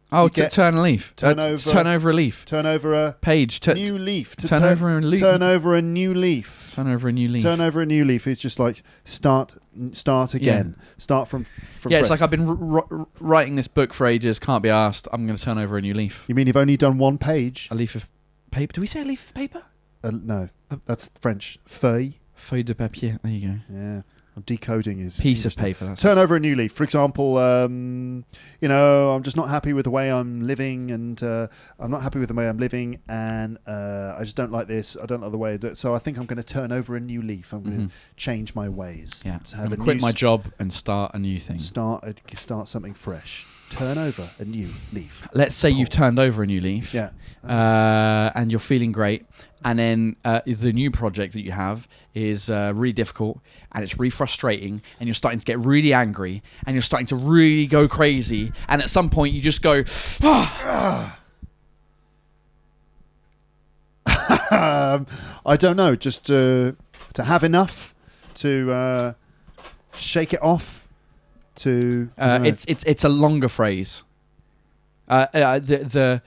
Oh, to turn a leaf. Turn over a leaf. Turn over a page. New leaf. Turn over a leaf. Turn over a new leaf. Turn over a new leaf. Turn over a new leaf. It's just like start again. Yeah. Start from yeah, it's like I've been writing this book for ages. Can't be asked. I'm going to turn over a new leaf. You mean you've only done one page? A leaf of paper. Do we say a leaf of paper? No, that's French. Feuille. Feuille de papier. There you go. Yeah. Decoding is piece of paper. Turn over a new leaf. For example, I'm just not happy with the way I'm living, and I'm not happy with the way I'm living, and I just don't like this. I don't like the way I do it. So I think I'm going to turn over a new leaf. I'm going to change my ways. Yeah. I'm going to quit my job and start a new thing. Start something fresh. Turn over a new leaf. Let's say you've turned over a new leaf. Yeah. And you're feeling great. And then the new project that you have is really difficult and it's really frustrating and you're starting to get really angry and you're starting to really go crazy. And at some point you just go, I don't know, just to have enough, to shake it off, to... It's a longer phrase. The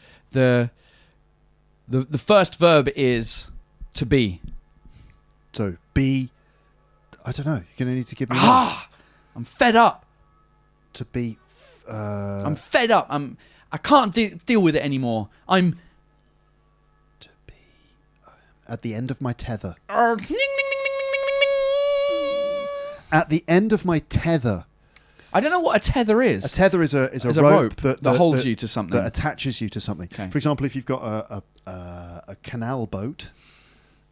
first verb is to be. So be. I don't know. You're gonna need to give me. I'm fed up. To be. I'm fed up. I can't deal with it anymore. I'm. To be. At the end of my tether. At the end of my tether. I don't know what a tether is. A tether is a rope that holds you to something. That attaches you to something. Okay. For example, if you've got a canal boat,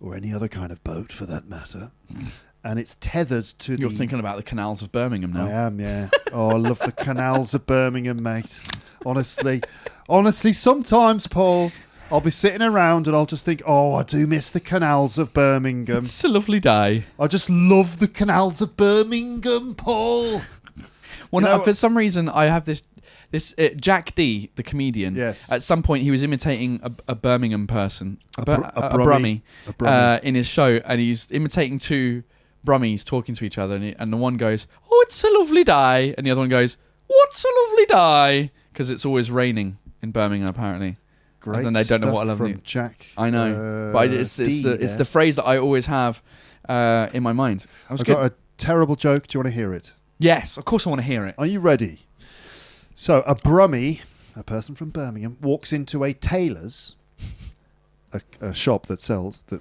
or any other kind of boat for that matter, and it's tethered to You're thinking about the canals of Birmingham now. I am, yeah. Oh, I love the canals of Birmingham, mate. Honestly, sometimes, Paul, I'll be sitting around and I'll just think, oh, I do miss the canals of Birmingham. It's a lovely day. I just love the canals of Birmingham, Paul. Well, for some reason, I have this Jack D, the comedian. Yes. At some point, he was imitating a Birmingham person, a Brummie, in his show, and he's imitating two Brummies talking to each other, and the one goes, "Oh, it's a lovely day," and the other one goes, "What's a lovely day?" Because it's always raining in Birmingham, apparently. Great. And they don't know what a lovely. From Jack. I know, but it's the phrase that I always have in my mind. I've got a terrible joke. Do you want to hear it? Yes, of course I want to hear it. Are you ready? So a Brummie, a person from Birmingham, walks into a tailor's, a shop that sells Paul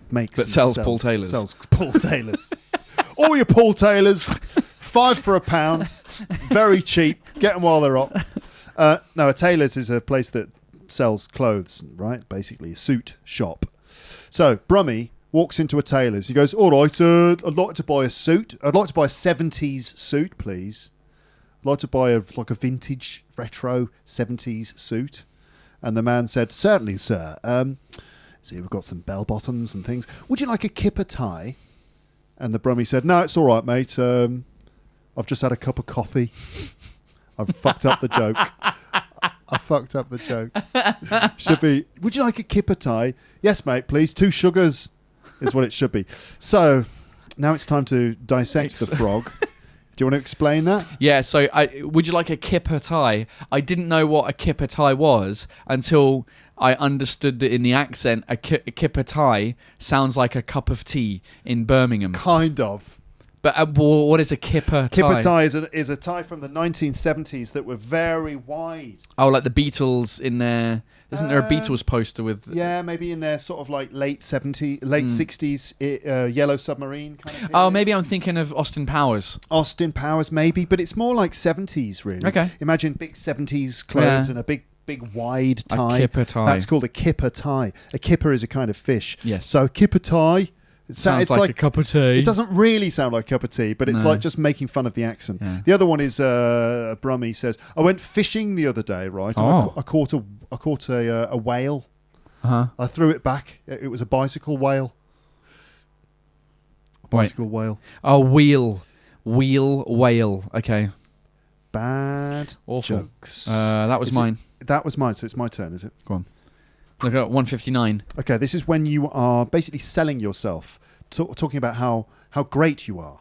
Taylors. Sells Paul Taylors. All your Paul Taylors, £5 for £1, very cheap. Get them while they're hot. No, a tailor's is a place that sells clothes, right? Basically, a suit shop. So Brummie walks into a tailor's. He goes, "All right, I'd like to buy a suit. I'd like to buy a 70s suit, please. I'd like to buy a vintage, retro 70s suit." And the man said, "Certainly, sir. See, we've got some bell bottoms and things. Would you like a kipper tie?" And the Brummie said, "No, it's all right, mate. I've just had a cup of coffee." I've fucked up the joke. I fucked up the joke. Should be, "Would you like a kipper tie?" "Yes, mate, please. 2 sugars." Is what it should be. So now it's time to dissect the frog. Do you want to explain that? Yeah, so would you like a kipper tie? I didn't know what a kipper tie was until I understood that in the accent, a kipper tie sounds like a cup of tea in Birmingham. Kind of. But what is a kipper tie? Kipper tie is a tie from the 1970s that were very wide. Oh, like the Beatles in their... Isn't there a Beatles poster with... Yeah, maybe in their sort of like late 60s Yellow Submarine kind of period. Oh, maybe I'm thinking of Austin Powers. Austin Powers, maybe, but it's more like 70s, really. Okay. Imagine big 70s clothes and a big wide tie. A kipper tie. That's called a kipper tie. A kipper is a kind of fish. Yes. So kipper tie... Sounds it's like a cup of tea. It doesn't really sound like a cup of tea, but it's like just making fun of the accent. Yeah. The other one is Brummy says, I went fishing the other day, right? And I caught a whale. Uh-huh. I threw it back. It was a bicycle whale. Bicycle whale. Oh, wheel whale. Okay. Bad Awful. jokes. That was mine. That was mine, so it's my turn, is it? Go on. Look at 159. Okay, this is when you are basically selling yourself, talking about how great you are.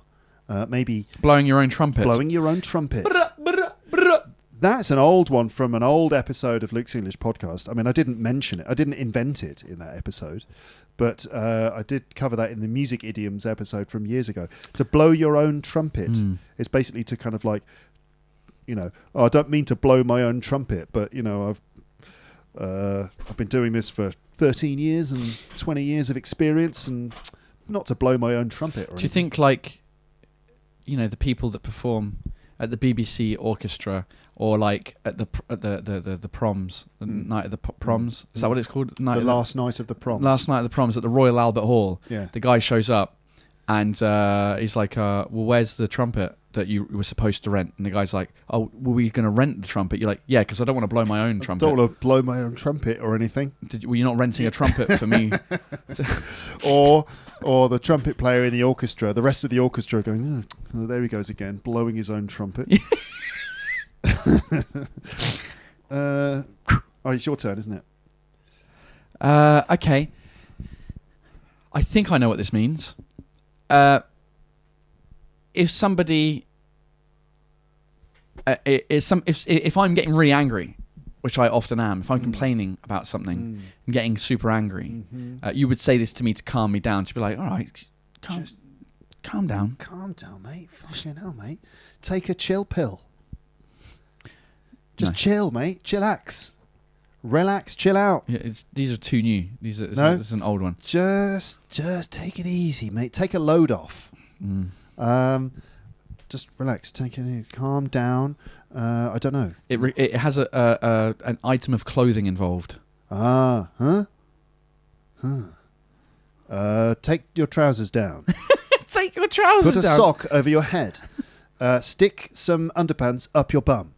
Maybe Blowing your own trumpet. blowing your own trumpet. That's an old one from an old episode of Luke's English Podcast. I mean, I didn't mention it. I didn't invent it in that episode. But I did cover that in the music idioms episode from years ago. To blow your own trumpet is basically to kind of like, I don't mean to blow my own trumpet, but, I've been doing this for 13 years and 20 years of experience, and not to blow my own trumpet. Do you think, like, the people that perform at the BBC orchestra, or like at the proms, the night of the proms? Is that what it's called? Last night of the proms. Last night of the proms at the Royal Albert Hall. Yeah. The guy shows up, and he's like, "Well, where's the trumpet that you were supposed to rent?" And the guy's like, "Oh, were we going to rent the trumpet?" You're like, "Yeah, because I don't want to blow my own trumpet." I don't want to blow my own trumpet or anything. Were you not renting a trumpet for me? Or the trumpet player in the orchestra, the rest of the orchestra going, oh, there he goes again, blowing his own trumpet. It's your turn, isn't it? Okay. I think I know what this means. If somebody, if I'm getting really angry, which I often am, if I'm complaining about something and getting super angry, you would say this to me to calm me down, to be like, all right, calm down. Calm down, mate. Fucking hell, mate. Take a chill pill. Just chill, mate. Chillax. Relax, chill out. Yeah, these are too new. This is an old one. Just take it easy, mate. Take a load off. Just relax. Take it easy. Calm down. I don't know. It has an item of clothing involved. Take your trousers down. Take your trousers down. Put a sock over your head. Stick some underpants up your bum.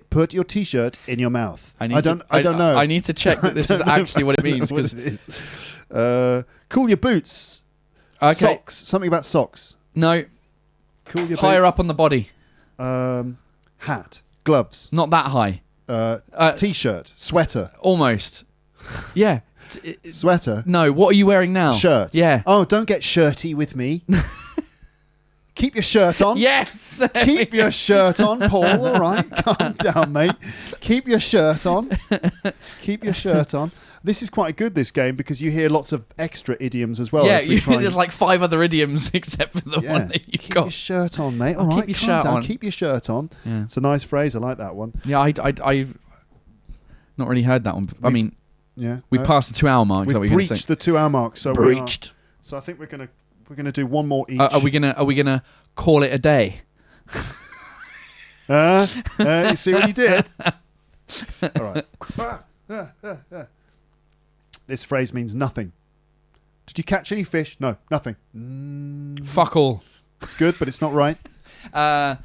Put your t-shirt in your mouth. I don't know. I need to check that this is actually what it means. Cool your boots. Okay. Socks. Something about socks. No. Cool your higher boots. up on the body. Hat. Gloves. Not that high. T-shirt. Sweater. Almost. Yeah. Sweater. No. What are you wearing now? Shirt. Yeah. Oh, don't get shirty with me. Keep your shirt on. Yes. Keep your shirt on, Paul. All right. Calm down, mate. Keep your shirt on. Keep your shirt on. This is quite good, this game, because you hear lots of extra idioms as well. Yeah, there's like 5 other idioms except for the one that you've got. Keep your shirt on, mate. All right. Keep your shirt on. Keep your shirt on. Yeah. It's a nice phrase. I like that one. Yeah, I've not really heard that one. We've passed the 2-hour mark. We've breached the 2-hour mark. So breached. I think we're gonna do one more each. Are we gonna call it a day? You see what he did? All right. This phrase means nothing. Did you catch any fish? No, nothing. Fuck all. It's good, but it's not right. Did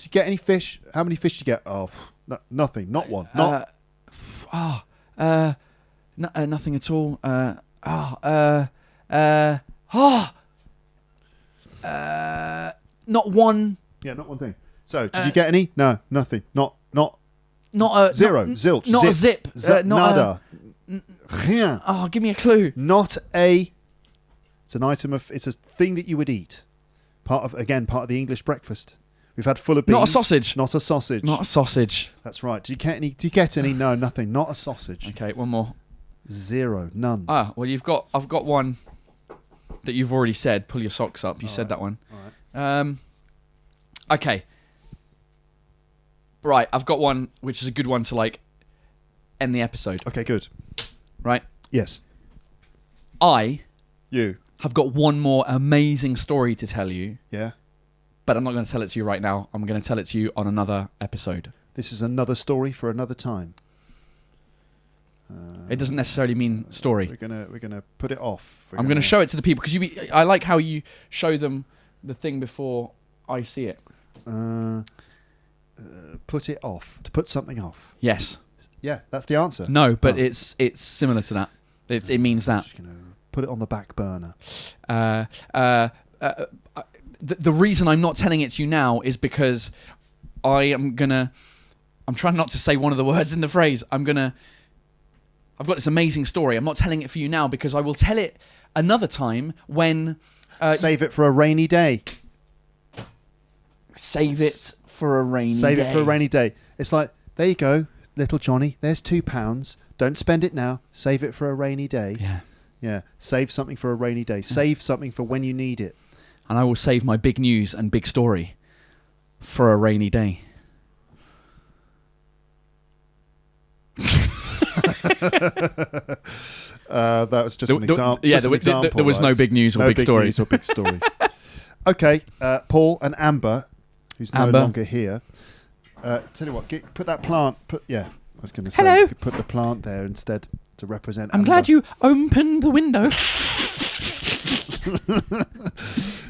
you get any fish? How many fish did you get? Oh, nothing. Not one. Nothing at all. Not one. Yeah, not one thing. So, did you get any? No, nothing. Not zero. Zilch. Not a zip. Nada. Rien. Oh, give me a clue. Not a. It's an item of. It's a thing that you would eat. Part of the English breakfast. We've had full of beans. Not a sausage. Not a sausage. Not a sausage. That's right. Do you get any? No, nothing. Not a sausage. Okay, one more. Zero. None. Well, I've got one that you've already said. Pull your socks up. You said that one. All right. Okay. Right, I've got one which is a good one to like end the episode. Okay, good. Right? Yes. You have got one more amazing story to tell you. Yeah. But I'm not going to tell it to you right now. I'm going to tell it to you on another episode. This is another story for another time. It doesn't necessarily mean story. We're gonna put it off. I'm going to show it to the people because I like how you show them the thing before I see it. Put it off. To put something off. Yes. Yeah, that's the answer. No, but it's similar to that. It means that. Just gonna put it on the back burner. The reason I'm not telling it to you now is because I'm trying not to say one of the words in the phrase. I've got this amazing story. I'm not telling it for you now because I will tell it another time when... Save it for a rainy day. Save it for a rainy day. Save it for a rainy day. It's like, there you go, little Johnny. There's £2. Don't spend it now. Save it for a rainy day. Yeah. Yeah. Save something for a rainy day. Save something for when you need it. And I will save my big news and big story for a rainy day. That was just an example. Yeah, there was no big news or big story. News or big story. Okay, Paul and Amber, who's no longer here. Tell you what, put that plant. I was going to say, Hello. you could put the plant there instead to represent. I'm Amber. glad you opened the window.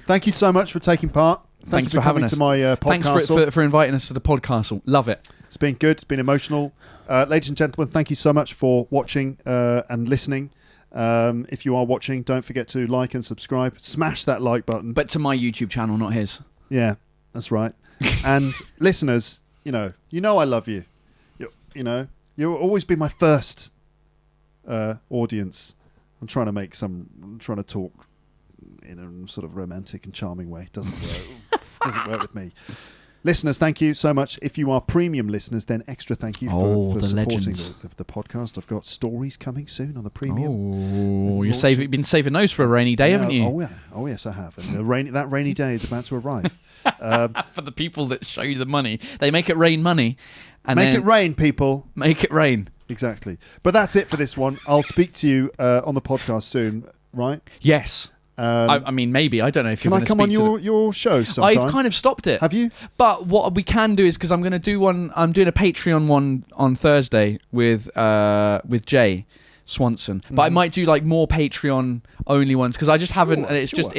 Thank you so much for taking part. Thanks for having us. To my Podcastle. Thanks for inviting us to the Podcastle. Love it. It's been good. It's been emotional. Ladies and gentlemen, thank you so much for watching and listening. If you are watching, don't forget to like and subscribe. Smash that like button. But to my YouTube channel, not his. Yeah, that's right. And listeners, you know I love you. You'll always be my first audience. I'm trying to talk in a sort of romantic and charming way. Doesn't work with me. Listeners, thank you so much. If you are premium listeners, then extra thank you for supporting the podcast. I've got stories coming soon on the premium. Oh, you've been saving those for a rainy day, haven't you? Oh, yeah. Oh, yes, I have. And that rainy day is about to arrive. For the people that show you the money. They make it rain money. And Make it rain, people. Make it rain. Exactly. But that's it for this one. I'll speak to you on the podcast soon, right? Yes. I mean, maybe. I don't know if you're going to speak Can I come on your show sometime? I've kind of stopped it. Have you? But what we can do is, because I'm going to do one, I'm doing a Patreon one on Thursday with Jay Swanson. But I might do like more Patreon only ones because I just haven't. And it's just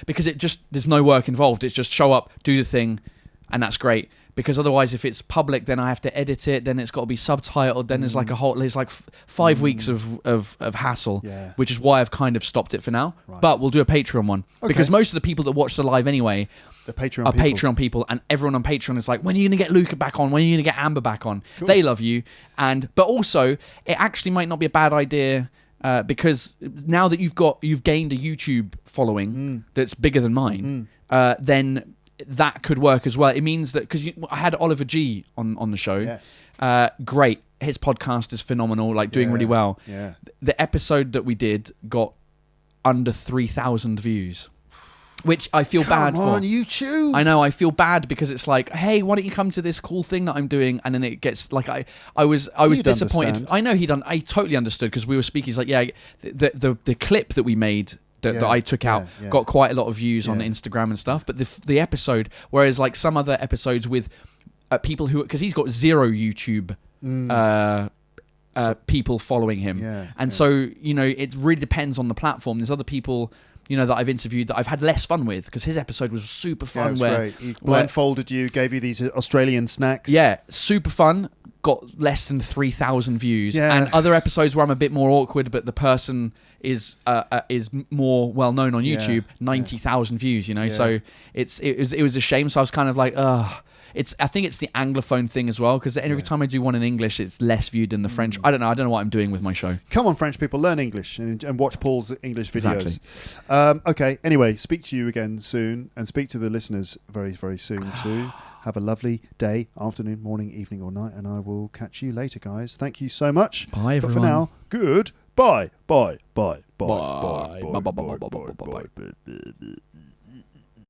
because there's no work involved. It's just show up, do the thing, and that's great. Because otherwise, if it's public, then I have to edit it. Then it's got to be subtitled. Then there's like 5 weeks of hassle, which is why I've kind of stopped it for now. Right. But we'll do a Patreon one because most of the people that watch the live anyway are Patreon people, and everyone on Patreon is like, when are you going to get Luca back on? When are you going to get Amber back on? Cool. They love you, but also it actually might not be a bad idea. Because now that you've gained a YouTube following that's bigger than mine, then that could work as well. It means that because I had Oliver G on the show. Yes. Great. His podcast is phenomenal, doing really well. Yeah. The episode that we did got under 3,000 views, which I feel bad for. Come on, YouTube. I know. I feel bad because it's like, hey, why don't you come to this cool thing that I'm doing? And then it gets like I was disappointed. Understand. I know I totally understood because we were speaking. He's like, yeah, the clip that we made. That I took out got quite a lot of views on Instagram and stuff, but the episode, whereas like some other episodes with people who, because he's got 0 YouTube people following him, so it really depends on the platform. There's other people that I've interviewed that I've had less fun with because his episode was super fun. It was great. He blindfolded you, gave you these Australian snacks. Yeah, super fun. Got less than 3,000 views, and other episodes where I'm a bit more awkward, but the person is more well known on YouTube, 90,000 views. So it was a shame. So I was kind of like, I think it's the Anglophone thing as well, because every time I do one in English, it's less viewed than the French. I don't know what I'm doing with my show. Come on, French people, learn English and watch Paul's English videos. Exactly. Okay. Anyway, speak to you again soon, and speak to the listeners very, very soon too. Have a lovely day, afternoon, morning, evening, or night, and I will catch you later, guys. Thank you so much. Bye, everyone. But for now, good. Bye. Bye. Bye. Bye. Bye. Bye. Bye. Bye. Bye.